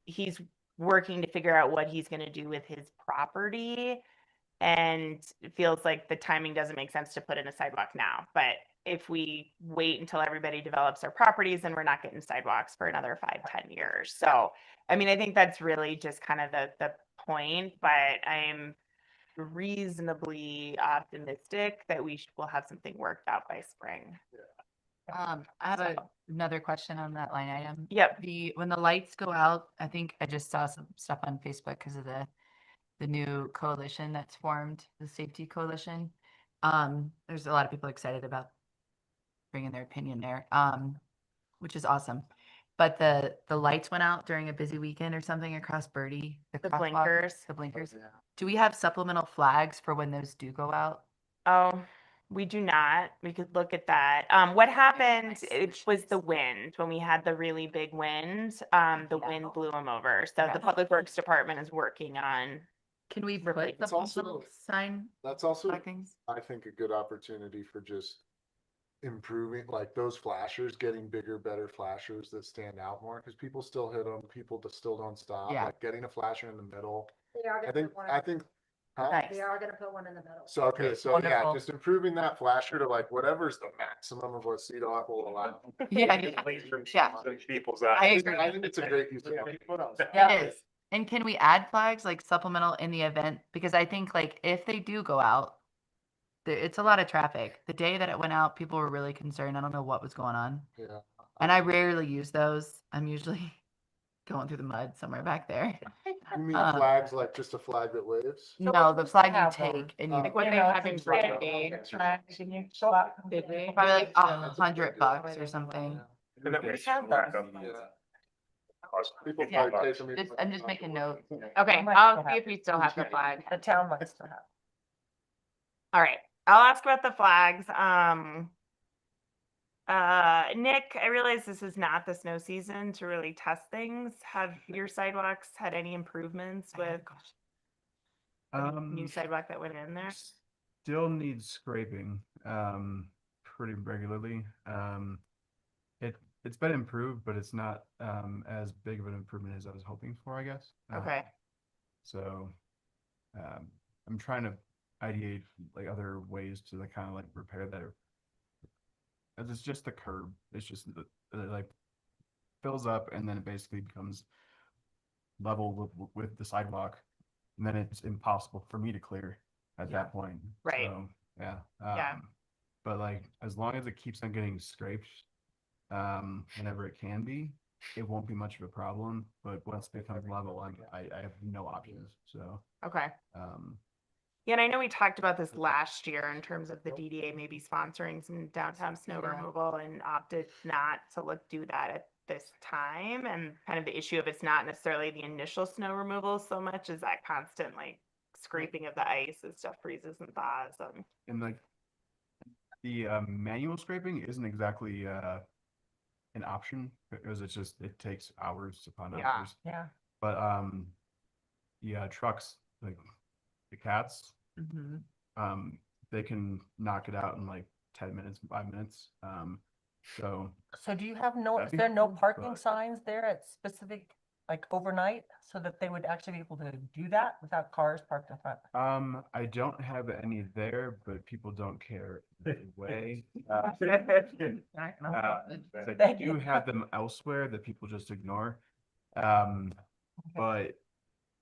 Speaker 8: he's working to figure out what he's gonna do with his property. And it feels like the timing doesn't make sense to put in a sidewalk now, but if we wait until everybody develops their properties, then we're not getting sidewalks for another 5-10 years. So, I mean, I think that's really just kind of the point, but I'm reasonably optimistic that will have something worked out by spring.
Speaker 3: I have another question on that line item.
Speaker 8: Yep.
Speaker 3: When the lights go out, I think I just saw some stuff on Facebook because of the new coalition that's formed, the safety coalition. There's a lot of people excited about bringing their opinion there, which is awesome. But the lights went out during a busy weekend or something across Birdie.
Speaker 8: The
Speaker 3: crosswalk,
Speaker 8: blinkers.
Speaker 3: The blinkers. Do we have supplemental flags for when those do go out?
Speaker 8: Oh, we do not. We could look at that. What happened, it was the wind. When we had the really big wind, the wind blew them over. So the Public Works Department is working on.
Speaker 3: Can we
Speaker 8: Replace-
Speaker 3: put the
Speaker 9: It's also-
Speaker 3: little sign
Speaker 9: That's also,
Speaker 3: flag things?
Speaker 9: I think, a good opportunity for just improving, like those flashers, getting bigger, better flashers that stand out more, because people still hit them, people still don't stop.
Speaker 3: Yeah.
Speaker 9: Like getting a flasher in the middle.
Speaker 6: They are
Speaker 9: I
Speaker 6: gonna
Speaker 9: think,
Speaker 6: put one,
Speaker 9: I think, huh?
Speaker 3: Nice.
Speaker 6: they are gonna put one in the middle.
Speaker 9: So, okay, so yeah,
Speaker 1: Wonderful.
Speaker 9: just improving that flasher to like whatever's the maximum of what CDOT will allow.
Speaker 3: Yeah, yeah.
Speaker 4: People's
Speaker 3: I
Speaker 4: eyes.
Speaker 3: agree.
Speaker 9: I think it's a great use of money.
Speaker 3: It is. And can we add flags like supplemental in the event? Because I think like if they do go out, it's a lot of traffic. The day that it went out, people were really concerned. I don't know what was going on.
Speaker 9: Yeah.
Speaker 3: And I rarely use those. I'm usually going through the mud somewhere back there.
Speaker 9: You mean
Speaker 3: Uh,
Speaker 9: flags, like just a flag that waves?
Speaker 1: So
Speaker 3: No,
Speaker 1: we
Speaker 3: the
Speaker 1: used to
Speaker 3: flag you
Speaker 1: have them.
Speaker 3: take and you
Speaker 9: Like
Speaker 8: what
Speaker 1: You
Speaker 8: they
Speaker 1: know,
Speaker 8: have in
Speaker 1: it's
Speaker 8: Brandon.
Speaker 1: Can you show up?
Speaker 8: Did they?
Speaker 3: probably like
Speaker 9: That's a
Speaker 3: $100 or something.
Speaker 4: And then we
Speaker 1: have that.
Speaker 9: People
Speaker 3: Yeah.
Speaker 9: probably take them.
Speaker 3: I'm just making notes.
Speaker 8: Okay,
Speaker 1: might
Speaker 8: I'll
Speaker 1: still
Speaker 8: see
Speaker 1: have
Speaker 8: if we still have the flag.
Speaker 1: The town might still have.
Speaker 8: All right, I'll ask about the flags. Nick, I realize this is not the snow season to really test things. Have your sidewalks had any improvements with the new sidewalk that went in there?
Speaker 12: Still needs scraping, pretty regularly. It's been improved, but it's not, as big of an improvement as I was hoping for, I guess.
Speaker 8: Okay,
Speaker 12: So, I'm trying to ideate like other ways to like kind of like repair that. Cause it's just the curb. It's just it like fills up and then it basically becomes level with the sidewalk. And then it's impossible for me to clear at
Speaker 8: Yeah.
Speaker 12: that point.
Speaker 8: Right.
Speaker 12: So, yeah.
Speaker 8: Yeah.
Speaker 12: But like, as long as it keeps on getting scraped, whenever it can be, it won't be much of a problem. But once it becomes level, I have no options. So,
Speaker 8: okay.
Speaker 12: um,
Speaker 8: Yeah, and I know we talked about this last year in terms of the DDA maybe sponsoring some downtown snow
Speaker 3: Yeah.
Speaker 8: removal and opted not to do that at this time. And kind of the issue of it's not necessarily the initial snow removal so much as that constant like scraping of the ice as stuff freezes and thaws.
Speaker 12: and like the manual scraping isn't exactly an option because it takes hours upon
Speaker 8: Yeah.
Speaker 12: hours.
Speaker 1: Yeah.
Speaker 12: But yeah, trucks like the cats, they can knock it out in like 10 minutes, 5 minutes. So
Speaker 1: So do you have no,
Speaker 12: That'd
Speaker 1: is
Speaker 12: be
Speaker 1: there no
Speaker 12: cool,
Speaker 1: parking
Speaker 12: but-
Speaker 1: signs there at specific, like overnight, so that they would actually be able to do that without cars parked in front?
Speaker 12: I don't have any there, but people don't care anyway. I
Speaker 1: Thank
Speaker 12: do
Speaker 1: you.
Speaker 12: have them elsewhere that people just ignore. But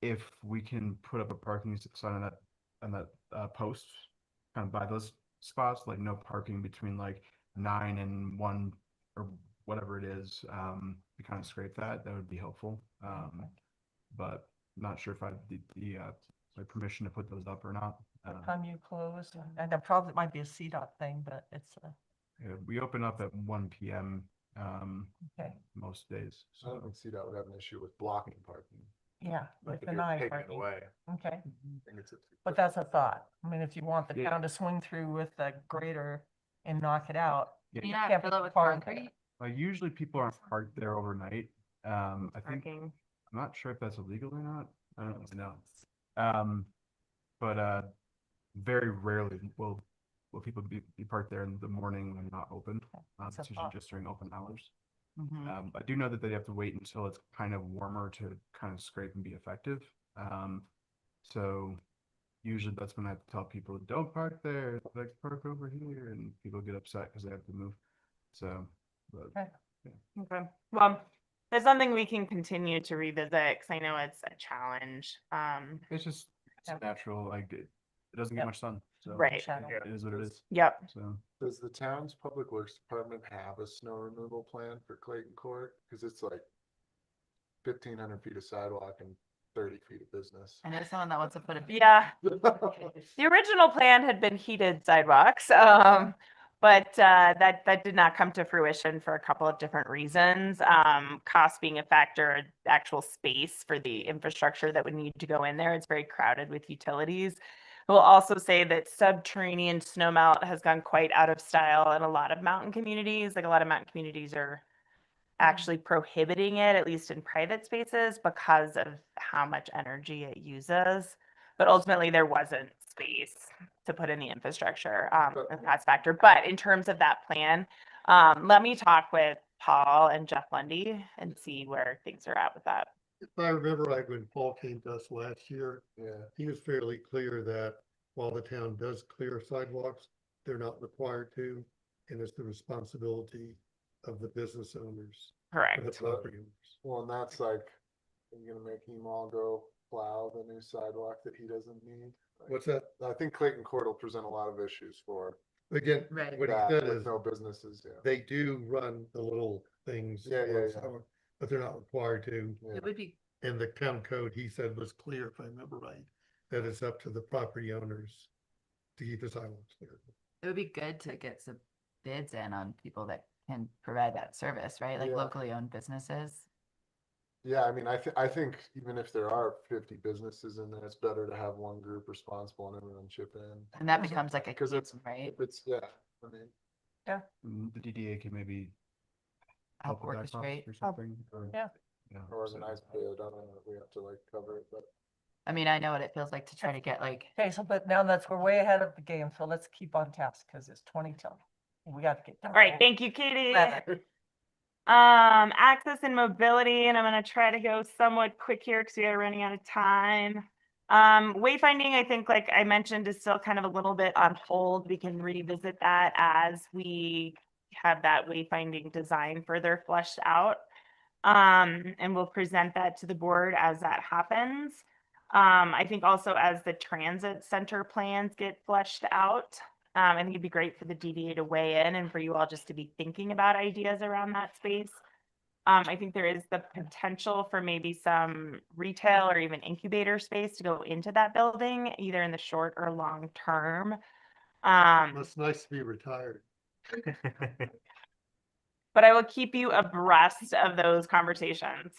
Speaker 12: if we can put up a parking sign on that post, kind of by those spots, like no parking between like 9 and 1 or whatever it is, we kind of scrape that would be helpful. But not sure if I have the like permission to put those up or not.
Speaker 1: What time you close? And then probably might be a CDOT thing, but it's,
Speaker 12: Yeah, we open up at 1 p.m.
Speaker 1: okay,
Speaker 12: Most days.
Speaker 9: I don't think CDOT would have an issue with blocking parking.
Speaker 1: yeah,
Speaker 9: Like
Speaker 1: with
Speaker 9: if
Speaker 1: the
Speaker 9: you're
Speaker 1: nine
Speaker 9: taking it
Speaker 1: parking.
Speaker 9: away,
Speaker 1: Okay,
Speaker 9: I think it's.
Speaker 1: but that's a thought. I mean, if you want the
Speaker 12: Yeah.
Speaker 1: town to swing through with a grader and knock it out.
Speaker 3: Can you
Speaker 12: Yeah.
Speaker 3: not
Speaker 1: can't
Speaker 3: fill
Speaker 1: put
Speaker 3: it with
Speaker 1: cars
Speaker 3: concrete?
Speaker 12: Usually people aren't parked there overnight. I think
Speaker 8: Parking.
Speaker 12: I'm not sure if that's illegal or not. I don't really know. But very rarely will people be parked there in the morning when not open.
Speaker 1: That's a
Speaker 12: It's usually
Speaker 1: thought.
Speaker 12: just during open hours.
Speaker 3: Mhm.
Speaker 12: I do know that they have to wait until it's kind of warmer to kind of scrape and be effective. So usually that's when I have to tell people, don't park there, like park over here, and people get upset because they have to move. So, but
Speaker 8: Okay, well, that's something we can continue to revisit, because I know it's a challenge.
Speaker 12: it's just it's
Speaker 1: Yep.
Speaker 12: natural. Like it doesn't get
Speaker 1: Yep.
Speaker 12: much sun. So
Speaker 8: Right.
Speaker 1: Shadow.
Speaker 12: it is what it is.
Speaker 8: Yep.
Speaker 12: So
Speaker 9: Does the town's public works department have a snow removal plan for Clayton Court? Cause it's like 1,500 feet of sidewalk and 30 feet of business.
Speaker 3: I know someone that wants to put a.
Speaker 8: Yeah, the original plan had been heated sidewalks, but that did not come to fruition for a couple of different reasons. Cost being a factor, actual space for the infrastructure that would need to go in there. It's very crowded with utilities. I will also say that subterranean snowmelt has gone quite out of style in a lot of mountain communities. Like a lot of mountain communities are actually prohibiting it, at least in private spaces, because of how much energy it uses. But ultimately, there wasn't space to put in the infrastructure, a cost factor. But in terms of that plan, let me talk with Paul and Jeff Lundy and see where things are at with that.
Speaker 5: If I remember right, when Paul came to us last year,
Speaker 9: Yeah.
Speaker 5: he was fairly clear that while the town does clear sidewalks, they're not required to, and it's the responsibility of the business owners, of
Speaker 8: Correct.
Speaker 5: the property owners.
Speaker 9: Well, and that's like, you're gonna make him all go plow the new sidewalk that he doesn't need. Like,
Speaker 5: What's that?
Speaker 9: I think Clayton Court will present a lot of issues for
Speaker 5: Again,
Speaker 3: Right.
Speaker 5: what he
Speaker 9: that
Speaker 5: said
Speaker 9: with
Speaker 5: is
Speaker 9: no businesses, yeah.
Speaker 5: they do run the little things.
Speaker 9: Yeah, yeah,
Speaker 5: on
Speaker 9: yeah.
Speaker 5: sidewalk, but they're not required to.
Speaker 9: Yeah.
Speaker 3: It would be,
Speaker 5: And the town code, he said, was clear, if I remember right, that it's up to the property owners to keep the sidewalks clear.
Speaker 3: it would be good to get some bids in on people that can provide that service, right? Like
Speaker 9: Yeah.
Speaker 3: locally owned businesses.
Speaker 9: Yeah, I mean, I think even if there are 50 businesses in there, it's better to have one group responsible and everyone chip in.
Speaker 3: And that becomes like a
Speaker 9: Because it's,
Speaker 3: team, right?
Speaker 9: if it's, yeah, I mean,
Speaker 12: the DDA can maybe
Speaker 3: Help
Speaker 12: help with that cost
Speaker 3: orchestrate.
Speaker 12: or something. Or,
Speaker 1: Yeah.
Speaker 12: yeah, so-
Speaker 9: organize bid, I don't know if we have to like cover it, but.
Speaker 3: I mean, I know what it feels like to try to get like,
Speaker 1: Okay, so but now we're way ahead of the game, so let's keep on task because it's 20 till. We got to get done.
Speaker 8: All right, thank you, Katie.
Speaker 1: 11.
Speaker 8: Access and mobility, and I'm gonna try to go somewhat quick here because we are running out of time. Wayfinding, I think, like I mentioned, is still kind of a little bit on hold. We can revisit that as we have that wayfinding design further fleshed out. And we'll present that to the board as that happens. I think also as the transit center plans get fleshed out, I think it'd be great for the DDA to weigh in and for you all just to be thinking about ideas around that space. I think there is the potential for maybe some retail or even incubator space to go into that building, either in the short or long term.
Speaker 5: It's nice to be retired.
Speaker 8: But I will keep you abreast of those conversations.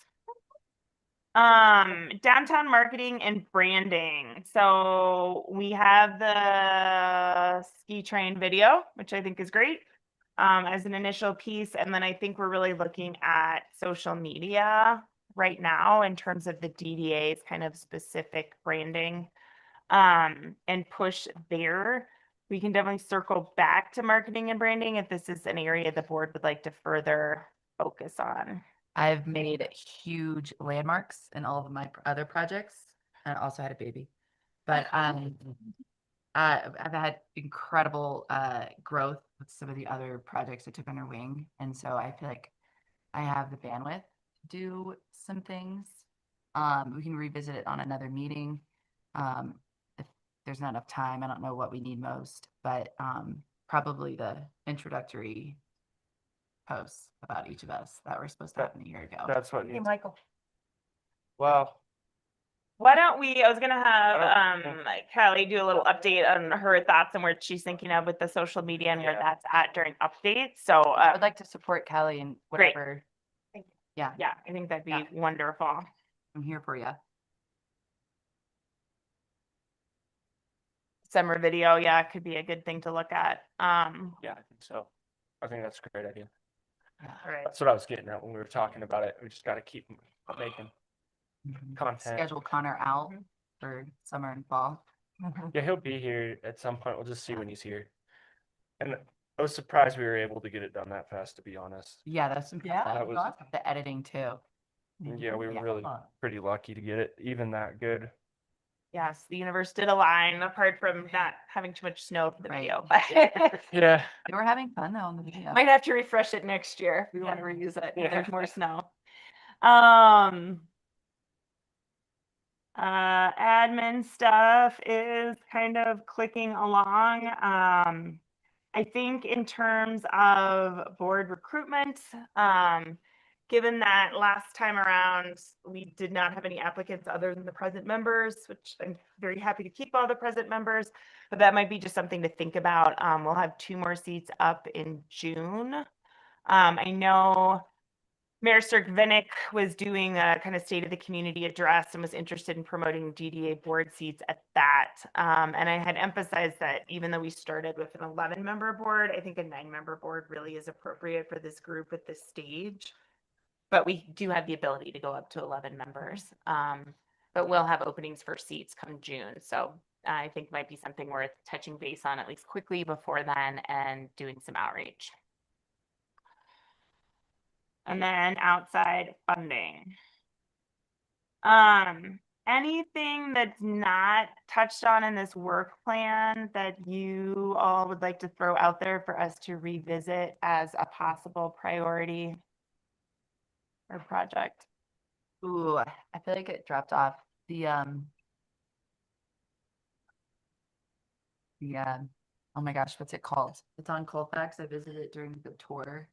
Speaker 8: Downtown marketing and branding. So we have the ski train video, which I think is great, as an initial piece. And then I think we're really looking at social media right now in terms of the DDA's kind of specific branding, and push there. We can definitely circle back to marketing and branding if this is an area the board would like to further focus on.
Speaker 3: I've made huge landmarks in all of my other projects. And I also had a baby. But I've had incredible growth with some of the other projects I took under wing. And so I feel like I have the bandwidth to do some things. We can revisit it on another meeting. If there's not enough time, I don't know what we need most, but probably the introductory posts about each of us that were supposed to happen a year ago.
Speaker 2: That's what
Speaker 1: Hey,
Speaker 2: needs,
Speaker 1: Michael.
Speaker 2: well,
Speaker 8: Why don't we, I was gonna have
Speaker 2: Yeah.
Speaker 8: like Callie do a little update on her thoughts and where she's thinking of with the social media and where
Speaker 2: Yeah.
Speaker 8: that's at during updates. So
Speaker 3: I would like to support Kelly in
Speaker 8: Great.
Speaker 3: whatever.
Speaker 8: Thank you.
Speaker 3: Yeah,
Speaker 8: yeah, I think that'd be
Speaker 3: Yeah.
Speaker 8: wonderful.
Speaker 3: I'm here for you.
Speaker 8: Summer video, yeah, could be a good thing to look at.
Speaker 2: yeah, I think so. I think that's a great idea.
Speaker 8: All right.
Speaker 2: That's what I was getting at when we were talking about it. We just got to keep making content.
Speaker 3: Schedule Connor out for summer and fall.
Speaker 2: Yeah, he'll be here at some point. We'll just see when he's here. And I was surprised we were able to get it done that fast, to be honest.
Speaker 3: Yeah, that's
Speaker 1: Yeah,
Speaker 3: impressive.
Speaker 2: that was
Speaker 1: awesome.
Speaker 3: The editing too.
Speaker 2: Yeah, we were
Speaker 3: Yeah.
Speaker 2: really pretty lucky to get it even that good.
Speaker 8: Yes, the universe did align, apart from not having too much snow for the
Speaker 3: Right.
Speaker 8: video, but
Speaker 2: Yeah.
Speaker 3: They were having fun though in the video.
Speaker 8: might have to refresh it next year if we want to
Speaker 3: Yeah.
Speaker 8: reuse it.
Speaker 2: Yeah.
Speaker 8: There's more snow. Admin stuff is kind of clicking along. I think in terms of board recruitment, given that last time around, we did not have any applicants other than the present members, which I'm very happy to keep all the present members, but that might be just something to think about. We'll have 2 more seats up in June. I know Mayor Sirk-Vinick was doing a kind of state of the community address and was interested in promoting DDA board seats at that. And I had emphasized that even though we started with an 11-member board, I think a 9-member board really is appropriate for this group at this stage. But we do have the ability to go up to 11 members. But we'll have openings for seats come June. So I think might be something worth touching base on at least quickly before then and doing some outreach. And then outside funding. Anything that's not touched on in this work plan that you all would like to throw out there for us to revisit as a possible priority or project?
Speaker 3: Ooh, I feel like it dropped off. Oh my gosh, what's it called? It's on Colfax. I visited it during the tour.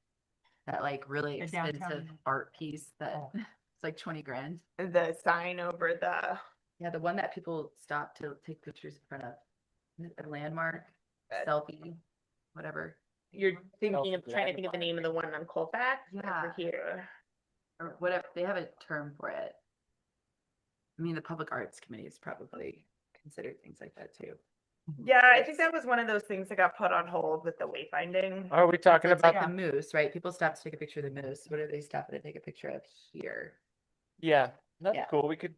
Speaker 3: That like really
Speaker 1: The
Speaker 3: expensive
Speaker 1: downtown-
Speaker 3: art piece that it's like 20 grand.
Speaker 8: The sign over the,
Speaker 3: Yeah, the one that people stop to take pictures in front of. Is it a landmark, selfie, whatever.
Speaker 8: you're thinking of, trying to think of the name of the one on Colfax over
Speaker 3: Yeah.
Speaker 8: here.
Speaker 3: Or whatever, they have a term for it. I mean, the Public Arts Committee has probably considered things like that too.
Speaker 8: Yeah, I think that was one of those things that got put on hold with the wayfinding.
Speaker 2: Are we talking
Speaker 3: It's
Speaker 2: about?
Speaker 3: like the moose, right? People stop to take a picture of the moose. What do they stop to take a picture of here?
Speaker 2: Yeah, that's
Speaker 3: Yeah.
Speaker 2: cool. We could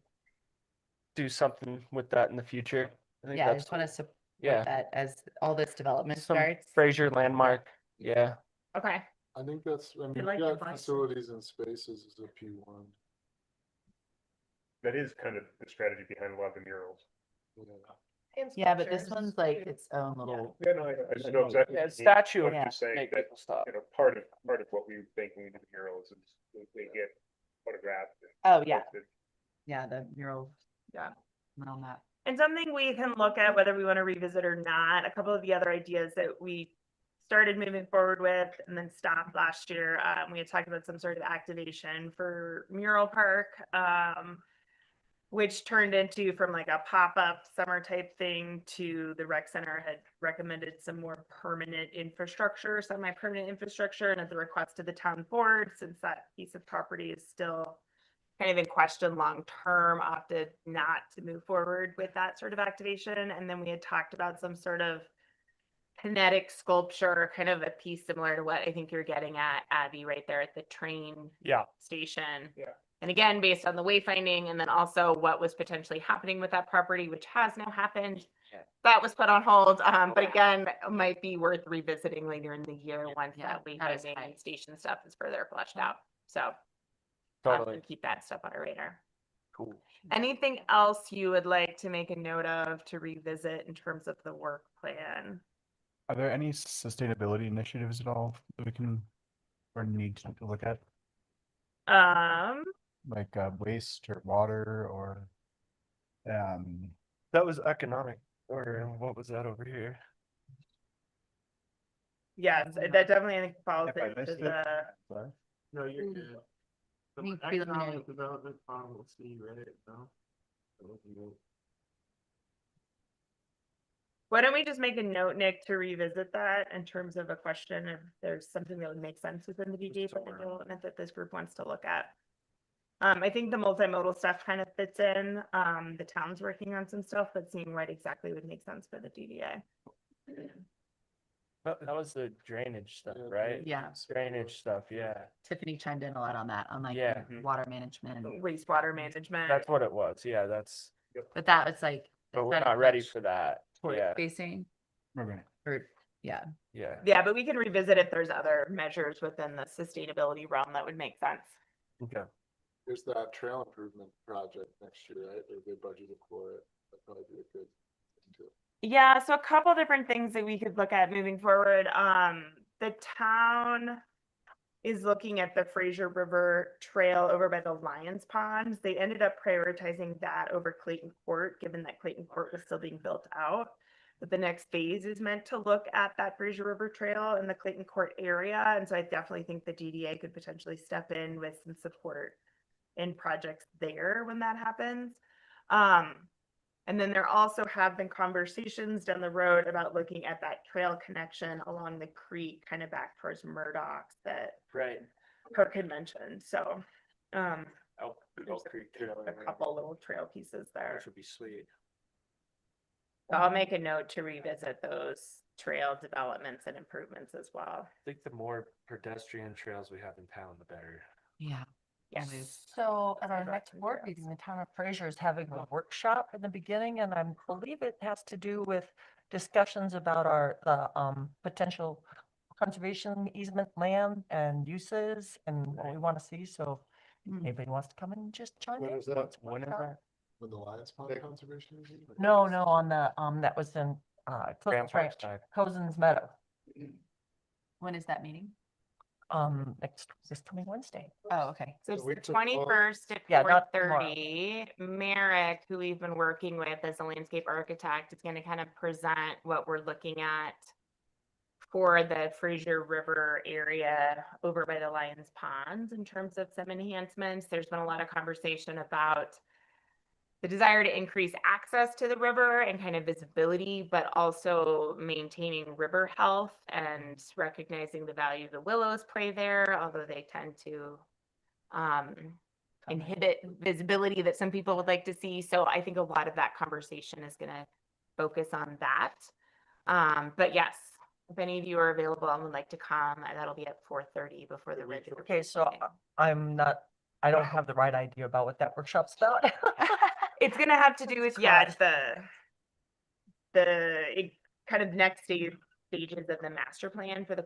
Speaker 2: do something with that in the future. I think
Speaker 3: Yeah, I
Speaker 2: that's
Speaker 3: just want to support
Speaker 2: Yeah.
Speaker 3: that as all this development
Speaker 2: some
Speaker 3: starts.
Speaker 2: Fraser landmark. Yeah.
Speaker 8: Okay.
Speaker 9: I think that's, I mean,
Speaker 1: like
Speaker 9: we've
Speaker 1: the
Speaker 9: got
Speaker 1: bison.
Speaker 9: facilities and spaces as a P1.
Speaker 4: That is kind of the strategy behind a lot of the murals.
Speaker 3: Yeah, but this one's like its own little.
Speaker 4: Yeah, no, I know exactly.
Speaker 2: Yeah,
Speaker 4: what you mean.
Speaker 2: statue
Speaker 4: I'm
Speaker 3: Yeah.
Speaker 4: just saying
Speaker 2: make
Speaker 4: that,
Speaker 2: people stop.
Speaker 4: you know, part of what we think when we do murals is they get photographed. and
Speaker 3: Oh, yeah.
Speaker 4: posted.
Speaker 3: Yeah, the mural.
Speaker 8: Yeah.
Speaker 3: And all that.
Speaker 8: And something we can look at whether we want to revisit or not. A couple of the other ideas that we started moving forward with and then stopped last year. We had talked about some sort of activation for Mural Park, which turned into from like a pop-up summer type thing to the rec center had recommended some more permanent infrastructure, semi-permanent infrastructure, and at the request of the town board, since that piece of property is still kind of in question long-term, opted not to move forward with that sort of activation. And then we had talked about some sort of kinetic sculpture, kind of a piece similar to what I think you're getting at, Abby, right there at the train
Speaker 2: Yeah.
Speaker 8: station.
Speaker 4: Yeah.
Speaker 8: And again, based on the wayfinding and then also what was potentially happening with that property, which has now happened.
Speaker 2: Yeah.
Speaker 8: That was put on hold, but again, might be worth revisiting later in the year once
Speaker 3: Yeah,
Speaker 8: that
Speaker 3: that is
Speaker 8: wayfinding
Speaker 3: fine.
Speaker 8: and station stuff is further fleshed out. So
Speaker 2: Totally.
Speaker 8: keep that stuff on our radar.
Speaker 2: Cool.
Speaker 8: Anything else you would like to make a note of to revisit in terms of the work plan?
Speaker 12: Are there any sustainability initiatives at all that we can or need to look at, like waste or water or
Speaker 2: That was economic. Or what was that over here?
Speaker 8: Yes, that definitely I think falls
Speaker 12: if I
Speaker 8: into
Speaker 12: missed it?
Speaker 8: the,
Speaker 12: Sorry.
Speaker 11: No, you're
Speaker 3: Mm.
Speaker 11: good.
Speaker 3: I think preliminary-
Speaker 11: Development policy, right? No.
Speaker 8: why don't we just make a note, Nick, to revisit that in terms of a question if there's something that would make sense within the DDA plan development that this group wants to look at. I think the multimodal stuff kind of fits in. The town's working on some stuff, but seeing what exactly would make sense for the DDA.
Speaker 2: That was the drainage stuff, right?
Speaker 3: Yeah.
Speaker 2: Drainage stuff, yeah.
Speaker 3: Tiffany chimed in a lot on that, on like
Speaker 2: Yeah.
Speaker 3: water management.
Speaker 8: Wastewater management.
Speaker 2: That's what it was. Yeah, that's,
Speaker 3: But that was like.
Speaker 2: but we're
Speaker 3: that's
Speaker 2: not ready
Speaker 3: much
Speaker 2: for that.
Speaker 3: toward
Speaker 2: Yeah,
Speaker 3: Facing
Speaker 12: Okay.
Speaker 3: or, yeah.
Speaker 2: yeah.
Speaker 8: Yeah, but we can revisit if there's other measures within the sustainability realm that would make sense.
Speaker 2: Okay.
Speaker 9: There's that trail improvement project next year, right? Or they budgeted for it. probably be a good thing to.
Speaker 8: Yeah, so a couple different things that we could look at moving forward. The town is looking at the Fraser River Trail over by the Lions Ponds. They ended up prioritizing that over Clayton Court, given that Clayton Court was still being built out. But the next phase is meant to look at that Fraser River Trail in the Clayton Court area. And so I definitely think the DDA could potentially step in with some support in projects there when that happens. And then there also have been conversations down the road about looking at that trail connection along the creek, kind of back towards Murdoch's that
Speaker 2: Right.
Speaker 8: Kirk had mentioned. So,
Speaker 2: Elk
Speaker 8: there's
Speaker 2: Creek Trail.
Speaker 8: a couple little trail pieces there.
Speaker 2: Which would be sweet.
Speaker 8: So I'll make a note to revisit those trail developments and improvements as well.
Speaker 2: I think the more pedestrian trails we have in town, the better.
Speaker 3: Yeah.
Speaker 8: Yes.
Speaker 1: So at our
Speaker 8: Back
Speaker 1: next
Speaker 8: to
Speaker 1: board
Speaker 8: yes.
Speaker 1: meeting, the town of Fraser is having a workshop in the beginning, and I believe it has to do with discussions about the potential conservation easement land and uses and what we want to see. So if anybody wants to come and just chime
Speaker 9: When
Speaker 1: in.
Speaker 9: is that?
Speaker 2: When is
Speaker 1: workshop.
Speaker 2: that?
Speaker 9: When the Lions Pond conservation is?
Speaker 1: No, on the, that was in,
Speaker 2: Grand
Speaker 1: Cousins
Speaker 2: Park
Speaker 1: Ranch,
Speaker 2: side.
Speaker 1: Cousins Meadow,
Speaker 3: When is that meeting?
Speaker 1: this coming Wednesday.
Speaker 3: Oh, okay.
Speaker 8: So
Speaker 9: So we
Speaker 8: it's the
Speaker 9: took all-
Speaker 8: 21st at
Speaker 1: Yeah, not
Speaker 8: 4:30. Merrick, who we've been working with as a landscape architect, is going to kind of present what we're looking at for the Fraser River area over by the Lions Ponds in terms of some enhancements. There's been a lot of conversation about the desire to increase access to the river and kind of visibility, but also maintaining river health and recognizing the value the willows play there, although they tend to inhibit visibility that some people would like to see. So I think a lot of that conversation is going to focus on that. But yes, if any of you are available and would like to come, that'll be at 4:30 before the regular.
Speaker 1: Okay, so
Speaker 8: meeting.
Speaker 1: I don't have the right idea about what that workshop's about.
Speaker 8: It's gonna have to do with,
Speaker 1: Describe.
Speaker 8: kind of next stages of the master plan for the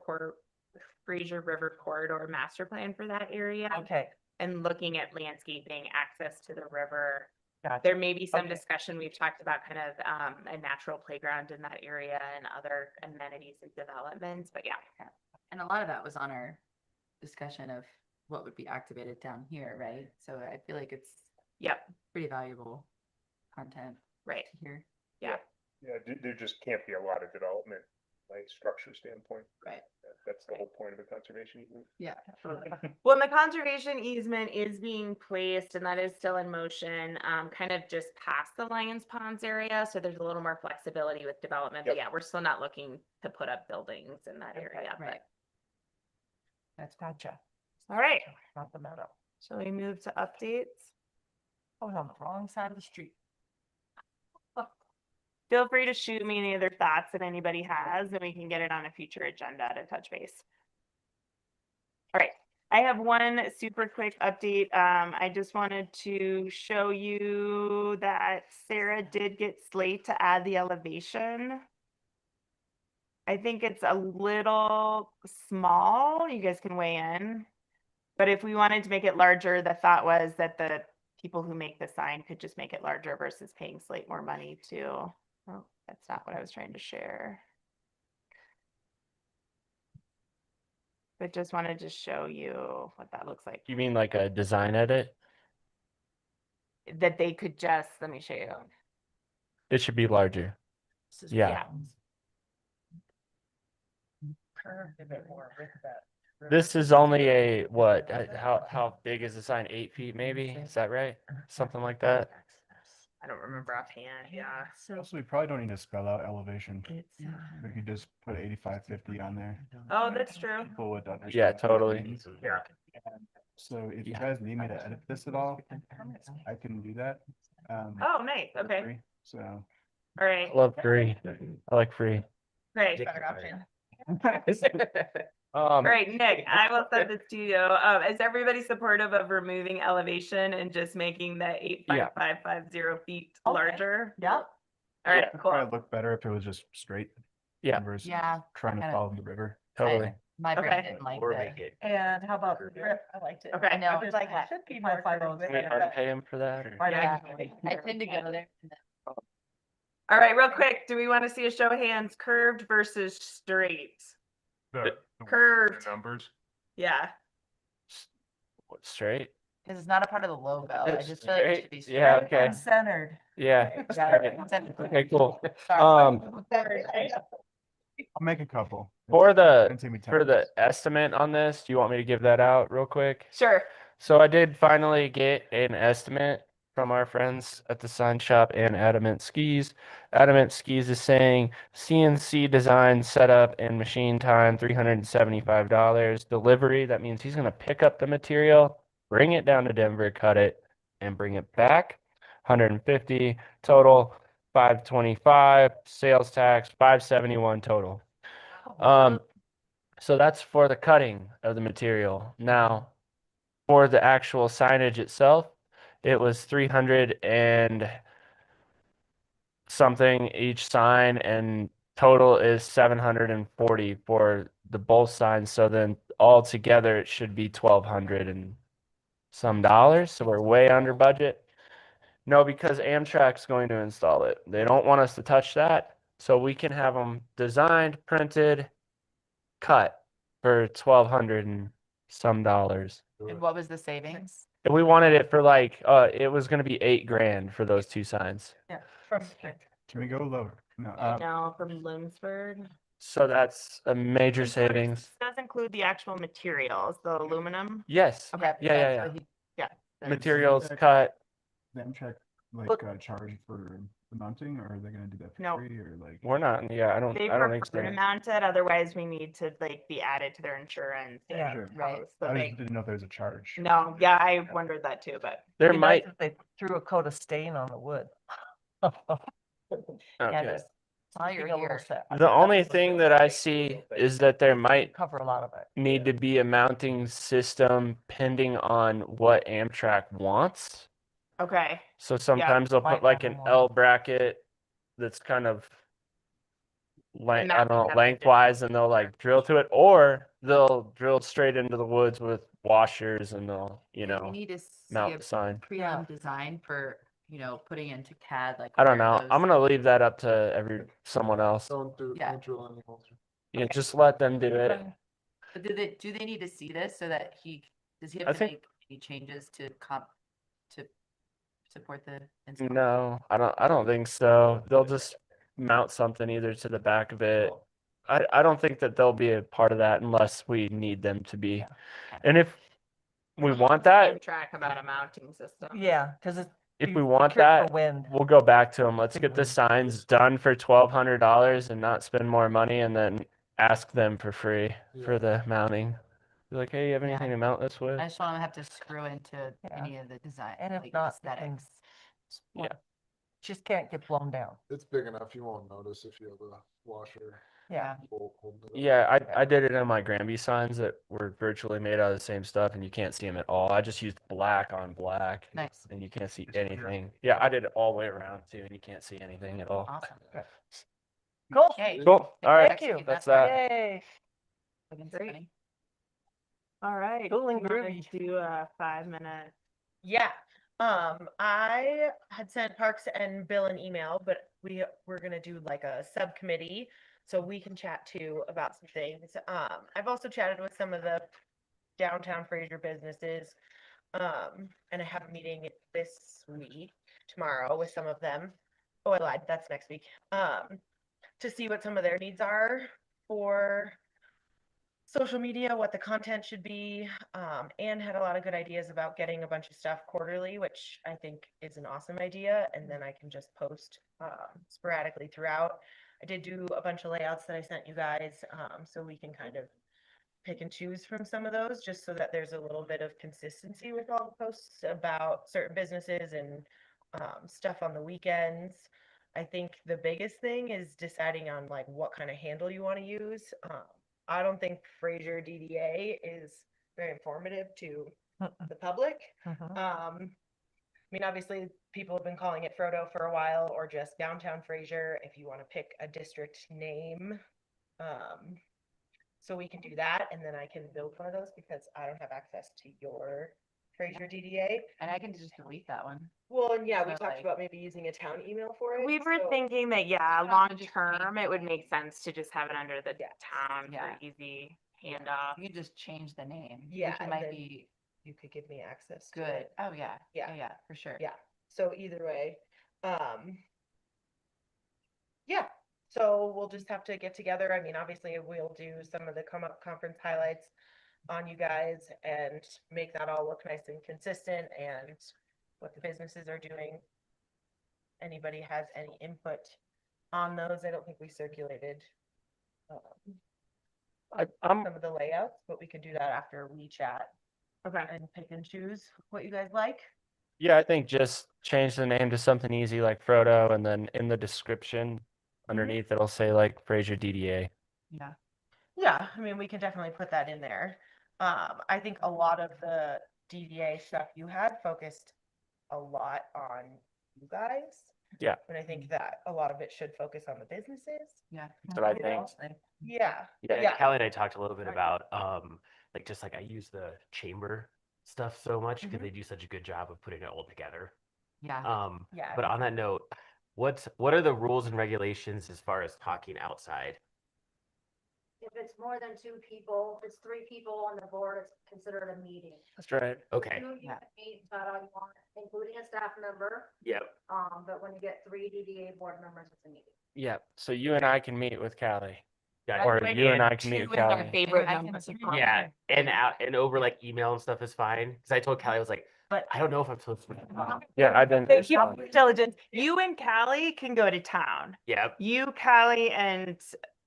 Speaker 8: Fraser River corridor master plan for that area.
Speaker 1: Okay,
Speaker 8: And looking at landscaping, access to the river.
Speaker 1: gotcha.
Speaker 8: There may be some
Speaker 1: Okay.
Speaker 8: discussion, we've talked about kind of a natural playground in that area and other amenities and developments, but yeah.
Speaker 3: And a lot of that was on our discussion of what would be activated down here, right? So I feel like it's
Speaker 8: Yep,
Speaker 3: pretty valuable content
Speaker 8: right,
Speaker 3: to hear.
Speaker 8: yeah.
Speaker 4: Yeah, there just can't be a lot of development, like structure standpoint.
Speaker 3: Right.
Speaker 4: That's the whole point of a conservation easement.
Speaker 3: Yeah.
Speaker 8: Well, and the conservation easement is being placed and that is still in motion, kind of just past the Lions Ponds area. So there's a little more flexibility with development, but
Speaker 4: Yep.
Speaker 8: yeah, we're still not looking to put up buildings in that area, but,
Speaker 3: Right.
Speaker 1: That's gotcha.
Speaker 8: all right.
Speaker 1: Not the meadow.
Speaker 8: Shall we move to updates?
Speaker 1: I was on the wrong side of the street.
Speaker 8: Feel free to shoot me any other thoughts that anybody has, and we can get it on a future agenda to touch base. All right, I have one super quick update. I just wanted to show you that Sarah did get Slate to add the elevation. I think it's a little small. You guys can weigh in. But if we wanted to make it larger, the thought was that the people who make the sign could just make it larger versus paying Slate more money to. Oh, that's not what I was trying to share. But just wanted to show you what that looks like.
Speaker 2: You mean like a design edit?
Speaker 8: That they could just, let me show you.
Speaker 2: It should be larger. Yeah.
Speaker 1: Curved a bit more with that.
Speaker 2: This is only a, what, how big is the sign? 8 feet maybe? Is that right? Something like that?
Speaker 8: I don't remember offhand, yeah.
Speaker 12: Also, we probably don't need to spell out elevation.
Speaker 8: It's,
Speaker 12: We could just put 8550 on there.
Speaker 8: oh, that's true.
Speaker 12: People would understand
Speaker 2: Yeah,
Speaker 12: what it
Speaker 2: totally.
Speaker 12: means.
Speaker 4: Yeah.
Speaker 12: So if you
Speaker 2: Yeah.
Speaker 12: guys need me to edit this at all, I can do that.
Speaker 8: Oh, nice,
Speaker 12: for
Speaker 8: okay,
Speaker 12: free. So
Speaker 8: all right,
Speaker 2: I love free. I like free.
Speaker 8: great.
Speaker 11: Better option.
Speaker 8: All right, Nick, I will send this to you. Is everybody supportive of removing elevation and just making the 85550 feet
Speaker 1: Okay.
Speaker 8: larger?
Speaker 1: Yep.
Speaker 8: All right,
Speaker 12: it'd
Speaker 8: cool.
Speaker 12: probably look better if it was just straight.
Speaker 2: Yeah.
Speaker 12: Versus
Speaker 3: Yeah.
Speaker 12: trying to
Speaker 3: kinda-
Speaker 12: follow the river.
Speaker 2: Totally.
Speaker 3: My brain
Speaker 8: Okay.
Speaker 3: didn't like
Speaker 11: Or
Speaker 3: that.
Speaker 11: make it.
Speaker 1: And how about the drip? I liked it.
Speaker 8: Okay.
Speaker 3: I know.
Speaker 1: I was like, should be more 5
Speaker 2: Can we unpay him for that? Or?
Speaker 1: Right,
Speaker 3: Yeah.
Speaker 1: I-
Speaker 3: I tend to go there. And then
Speaker 8: All right, real quick, do we want to see a show of hands, curved versus straight?
Speaker 4: The
Speaker 8: Curved.
Speaker 4: numbers.
Speaker 8: Yeah.
Speaker 2: What, straight?
Speaker 3: Because it's not a part of the logo. I
Speaker 2: It's
Speaker 3: just feel like it
Speaker 2: straight?
Speaker 3: should be
Speaker 2: Yeah,
Speaker 3: straight.
Speaker 2: okay.
Speaker 1: Uncentered.
Speaker 2: Yeah.
Speaker 3: Yeah,
Speaker 2: Okay, cool.
Speaker 3: Sorry.
Speaker 12: I'll make a couple.
Speaker 2: For
Speaker 12: Didn't take me 10
Speaker 2: for the
Speaker 12: minutes.
Speaker 2: estimate on this, do you want me to give that out real quick?
Speaker 8: Sure.
Speaker 2: So I did finally get an estimate from our friends at the sign shop and Adamant Skis. Adamant Skis is saying CNC design, setup, and machine time, $375. Delivery, that means he's gonna pick up the material, bring it down to Denver, cut it, and bring it back. 150 total, 525 sales tax, 571 total. So that's for the cutting of the material. Now, for the actual signage itself, it was 300 and something each sign, and total is 740 for the both signs. So then all together it should be 1,200 and some dollars. So we're way under budget. No, because Amtrak's going to install it. They don't want us to touch that. So we can have them designed, printed, cut for 1,200 and some dollars.
Speaker 3: And what was the savings?
Speaker 2: And we wanted it for like, it was gonna be $8,000 for those two signs.
Speaker 1: Yeah. From,
Speaker 12: Can we go lower? No,
Speaker 8: No, from Bloomsburg.
Speaker 2: So that's a major savings.
Speaker 8: Does include the actual materials, the aluminum.
Speaker 2: Yes.
Speaker 8: Okay.
Speaker 2: Yeah, yeah,
Speaker 3: So
Speaker 2: yeah.
Speaker 3: he-
Speaker 8: Yeah.
Speaker 3: that's-
Speaker 2: Materials cut.
Speaker 12: the Amtrak
Speaker 1: Look-
Speaker 12: charge for the mounting, or are they gonna do that for
Speaker 8: No.
Speaker 12: free, or like?
Speaker 2: We're not, yeah, I
Speaker 8: They
Speaker 2: don't think
Speaker 8: prefer to
Speaker 2: so.
Speaker 8: mount it, otherwise we need to like be added to their insurance. and
Speaker 1: Yeah.
Speaker 12: Sure.
Speaker 3: Right.
Speaker 8: post, but,
Speaker 12: I
Speaker 8: like,
Speaker 12: just didn't know if there was a charge.
Speaker 8: no, yeah, I wondered that too, but
Speaker 2: There
Speaker 1: It'd be nice
Speaker 2: might,
Speaker 1: if they threw a coat of stain on the wood.
Speaker 3: Yeah,
Speaker 2: okay.
Speaker 3: just while you're
Speaker 1: Keeping a little
Speaker 3: here.
Speaker 1: set-
Speaker 2: The only thing that I see is that there might
Speaker 1: Cover a lot of it.
Speaker 2: need to be a mounting system pending on what Amtrak wants.
Speaker 8: okay.
Speaker 2: So sometimes they'll
Speaker 1: might
Speaker 2: put like
Speaker 1: have
Speaker 2: an
Speaker 1: one.
Speaker 2: L bracket that's kind of I
Speaker 8: mount
Speaker 2: don't know,
Speaker 8: have to
Speaker 2: lengthwise, and they'll like drill to it, or they'll drill straight into the woods with washers and they'll,
Speaker 3: We need to see
Speaker 2: mount
Speaker 3: a
Speaker 2: the sign.
Speaker 3: pre-owned design for, putting into CAD, like.
Speaker 2: I don't
Speaker 3: where
Speaker 2: know. I'm
Speaker 3: those-
Speaker 2: gonna leave that up to someone else.
Speaker 3: Yeah.
Speaker 9: drill any holes.
Speaker 2: Yeah, just let them do it.
Speaker 3: But do they need to see this so that does he
Speaker 2: I
Speaker 3: have to
Speaker 2: think-
Speaker 3: make any changes to support the?
Speaker 2: No, I don't think so. They'll just mount something either to the back of it. I don't think that they'll be a part of that unless we need them to be. And if we want that,
Speaker 8: Track about a mounting system.
Speaker 1: Yeah, because it's.
Speaker 2: if
Speaker 1: be-
Speaker 2: we
Speaker 1: be
Speaker 2: want
Speaker 1: careful
Speaker 2: that,
Speaker 1: Wind.
Speaker 2: we'll go back to them. Let's get the signs done for $1,200 and not spend more money, and then ask them for free for the mounting. Be like, hey, you have
Speaker 3: Yeah.
Speaker 2: anything to mount this with?
Speaker 3: I just want to have to screw into
Speaker 1: Yeah.
Speaker 3: any of the design.
Speaker 1: And if
Speaker 3: like,
Speaker 1: not, the things-
Speaker 3: aesthetics.
Speaker 2: Yeah.
Speaker 1: Just can't get blown down.
Speaker 9: It's big enough, you won't notice if you have a washer.
Speaker 1: Yeah.
Speaker 9: holding it up.
Speaker 2: Yeah, I did it on my Granby signs that were virtually made out of the same stuff, and you can't see them at all. I just used black on black,
Speaker 3: Nice.
Speaker 2: and you can't see
Speaker 12: It's clear.
Speaker 2: anything. Yeah, I did it all the way around too, and you can't see anything at all.
Speaker 3: Awesome.
Speaker 1: Cool.
Speaker 3: Yay.
Speaker 2: Cool. All right.
Speaker 1: Thank you.
Speaker 2: That's that.
Speaker 1: Yay.
Speaker 3: Looking
Speaker 8: Great.
Speaker 3: funny.
Speaker 8: All right.
Speaker 1: Cool and
Speaker 8: you wanna
Speaker 1: groovy.
Speaker 8: Do a 5-minute.
Speaker 13: Yeah, I had sent Parks and Bill an email, but we're gonna do like a subcommittee, so we can chat too about some things. I've also chatted with some of the downtown Fraser businesses. And I have a meeting this week, tomorrow, with some of them. Oh, I lied, that's next week. To see what some of their needs are for social media, what the content should be. Anne had a lot of good ideas about getting a bunch of stuff quarterly, which I think is an awesome idea. And then I can just post sporadically throughout. I did do a bunch of layouts that I sent you guys, so we can kind of pick and choose from some of those, just so that there's a little bit of consistency with all the posts about certain businesses and stuff on the weekends. I think the biggest thing is deciding on like what kind of handle you want to use. I don't think Fraser DDA is very informative to the public.
Speaker 1: Mhm.
Speaker 13: I mean, obviously, people have been calling it Frodo for a while, or just Downtown Fraser, if you want to pick a district name. So we can do that, and then I can build one of those because I don't have access to your Fraser DDA.
Speaker 3: And I can just delete that one.
Speaker 13: Well, and yeah, we
Speaker 3: So,
Speaker 13: talked
Speaker 3: like-
Speaker 13: about maybe using a town email for it.
Speaker 8: We were
Speaker 13: so-
Speaker 8: thinking that, yeah,
Speaker 3: could also
Speaker 8: long
Speaker 3: just
Speaker 8: term,
Speaker 3: change
Speaker 8: it would
Speaker 3: the
Speaker 8: make sense to just have it under the town
Speaker 3: Yeah.
Speaker 8: for easy handoff.
Speaker 3: You can just change the name.
Speaker 13: Yeah,
Speaker 3: Which
Speaker 13: and
Speaker 3: might
Speaker 13: then
Speaker 3: be
Speaker 13: You could give me access to
Speaker 3: good.
Speaker 13: it.
Speaker 3: Oh, yeah.
Speaker 13: Yeah.
Speaker 3: Yeah, for sure.
Speaker 13: Yeah, so either way, yeah, so we'll just have to get together. I mean, obviously, we'll do some of the come up conference highlights on you guys and make that all look nice and consistent and what the businesses are doing. Anybody has any input on those? I don't think we circulated
Speaker 2: I'm
Speaker 13: some of the layouts, but we could do that after we chat
Speaker 8: Okay.
Speaker 13: and pick and choose what you guys like.
Speaker 2: Yeah, I think just change the name to something easy like Frodo, and then in the description underneath it'll say like Fraser DDA.
Speaker 3: Yeah.
Speaker 13: Yeah, I mean, we can definitely put that in there. I think a lot of the DDA stuff you had focused a lot on you guys.
Speaker 2: Yeah.
Speaker 13: And I think that a lot of it should focus on the businesses.
Speaker 3: Yeah.
Speaker 2: That's what I
Speaker 13: You
Speaker 2: think.
Speaker 13: know? Yeah.
Speaker 11: Yeah, Callie and I talked a little bit about like just like I use the chamber stuff so much because
Speaker 13: Mhm.
Speaker 11: they do such a good job of putting it all together.
Speaker 3: Yeah.
Speaker 13: Yeah.
Speaker 11: But on that note, what are the rules and regulations as far as talking outside?
Speaker 10: If it's more than 2 people, if it's 3 people on the board, it's considered a meeting.
Speaker 2: That's right.
Speaker 11: Okay.
Speaker 10: 2 of you
Speaker 3: Yeah.
Speaker 10: can meet about all you want, including a staff member,
Speaker 11: Yep.
Speaker 10: but when you get 3 DDA board members, it's a meeting.
Speaker 2: Yeah. So you and I can meet with Callie.
Speaker 11: Gotcha.
Speaker 2: Or
Speaker 8: Right.
Speaker 2: you and I
Speaker 8: And
Speaker 2: can meet
Speaker 8: two
Speaker 2: with
Speaker 8: is our
Speaker 2: Callie.
Speaker 8: favorite
Speaker 3: I can
Speaker 8: number.
Speaker 3: support
Speaker 11: Yeah,
Speaker 3: her.
Speaker 11: and out and over like email and stuff is fine. Because I told Callie I was like,
Speaker 8: But-
Speaker 11: I don't know if I'm supposed to.
Speaker 2: Yeah, I've been.
Speaker 8: Thank you for your diligence. You and Callie can go to town.
Speaker 11: Yep.
Speaker 8: You, Callie, and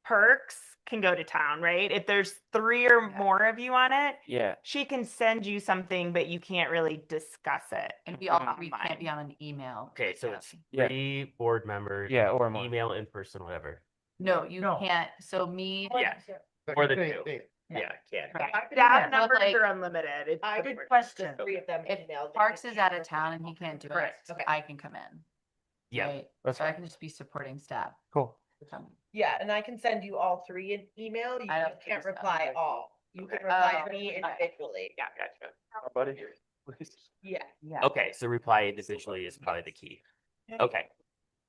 Speaker 8: Perks can go to town, right? If there's 3 or
Speaker 3: Yeah.
Speaker 8: more of you on it,
Speaker 2: Yeah.
Speaker 8: she can send you something, but you can't really discuss it.
Speaker 3: And we all
Speaker 8: online.
Speaker 3: 3 can't be on an email.
Speaker 11: Okay, so it's
Speaker 2: Yeah.
Speaker 11: 3 board members.
Speaker 2: Yeah, or more.
Speaker 11: Email, in person, whatever.
Speaker 3: No, you
Speaker 1: No.
Speaker 3: can't. So me,
Speaker 11: Yeah. Or the 2. Yeah, yeah.
Speaker 8: Staff
Speaker 3: Yeah.
Speaker 8: numbers
Speaker 3: Like-
Speaker 8: are unlimited. It's
Speaker 13: I
Speaker 8: the
Speaker 13: would
Speaker 8: board.
Speaker 13: question 3 of them
Speaker 3: if
Speaker 13: emailed.
Speaker 3: Parks is out of town and he can't do it,
Speaker 13: Correct, okay.
Speaker 3: I can come in.
Speaker 11: Yeah.
Speaker 3: Right?
Speaker 2: That's
Speaker 3: So I
Speaker 2: fine.
Speaker 3: can just be supporting staff.
Speaker 2: Cool.
Speaker 13: Yeah, and I can send you all 3 in email. You
Speaker 3: I don't
Speaker 13: just can't
Speaker 3: think so.
Speaker 13: reply all. You can
Speaker 11: Okay.
Speaker 13: reply
Speaker 3: Oh,
Speaker 13: to me
Speaker 3: okay.
Speaker 13: individually.
Speaker 11: Yeah, gotcha.
Speaker 2: Buddy.
Speaker 13: Yeah.
Speaker 3: Yeah.
Speaker 11: Okay, so reply individually is probably the key. Okay.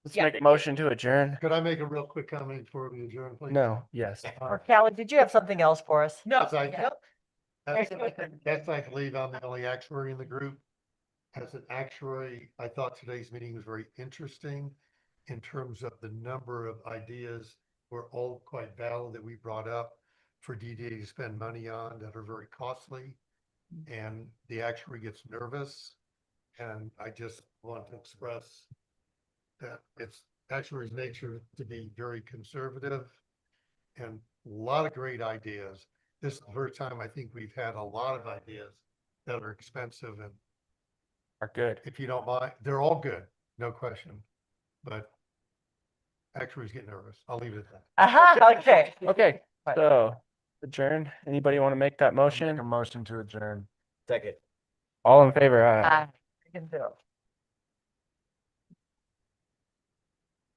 Speaker 2: Let's
Speaker 13: Yeah.
Speaker 2: make a motion to adjourn.
Speaker 5: Could I make a real quick comment before we adjourn, please?
Speaker 2: No. Yes.
Speaker 1: Or Callie, did you have something else for us?
Speaker 13: No,
Speaker 5: That's like-
Speaker 13: nope.
Speaker 5: That's I believe I'm the only actuary in the group. As an actuary, I thought today's meeting was very interesting in terms of the number of ideas were all quite valid that we brought up for DDA to spend money on that are very costly. And the actuary gets nervous. And I just want to express that it's actuary's nature to be very conservative and a lot of great ideas. This is the first time I think we've had a lot of ideas that are expensive, and
Speaker 2: Are good.
Speaker 5: if you don't mind, they're all good, no question. But actuaries get nervous. I'll leave it at that.
Speaker 1: Aha, okay.
Speaker 2: Okay.
Speaker 1: Right.
Speaker 2: So adjourn. Anybody want to make that motion?
Speaker 9: motion to adjourn.
Speaker 11: Second.
Speaker 2: All in favor? Aye.
Speaker 3: Uh,
Speaker 1: You can do it.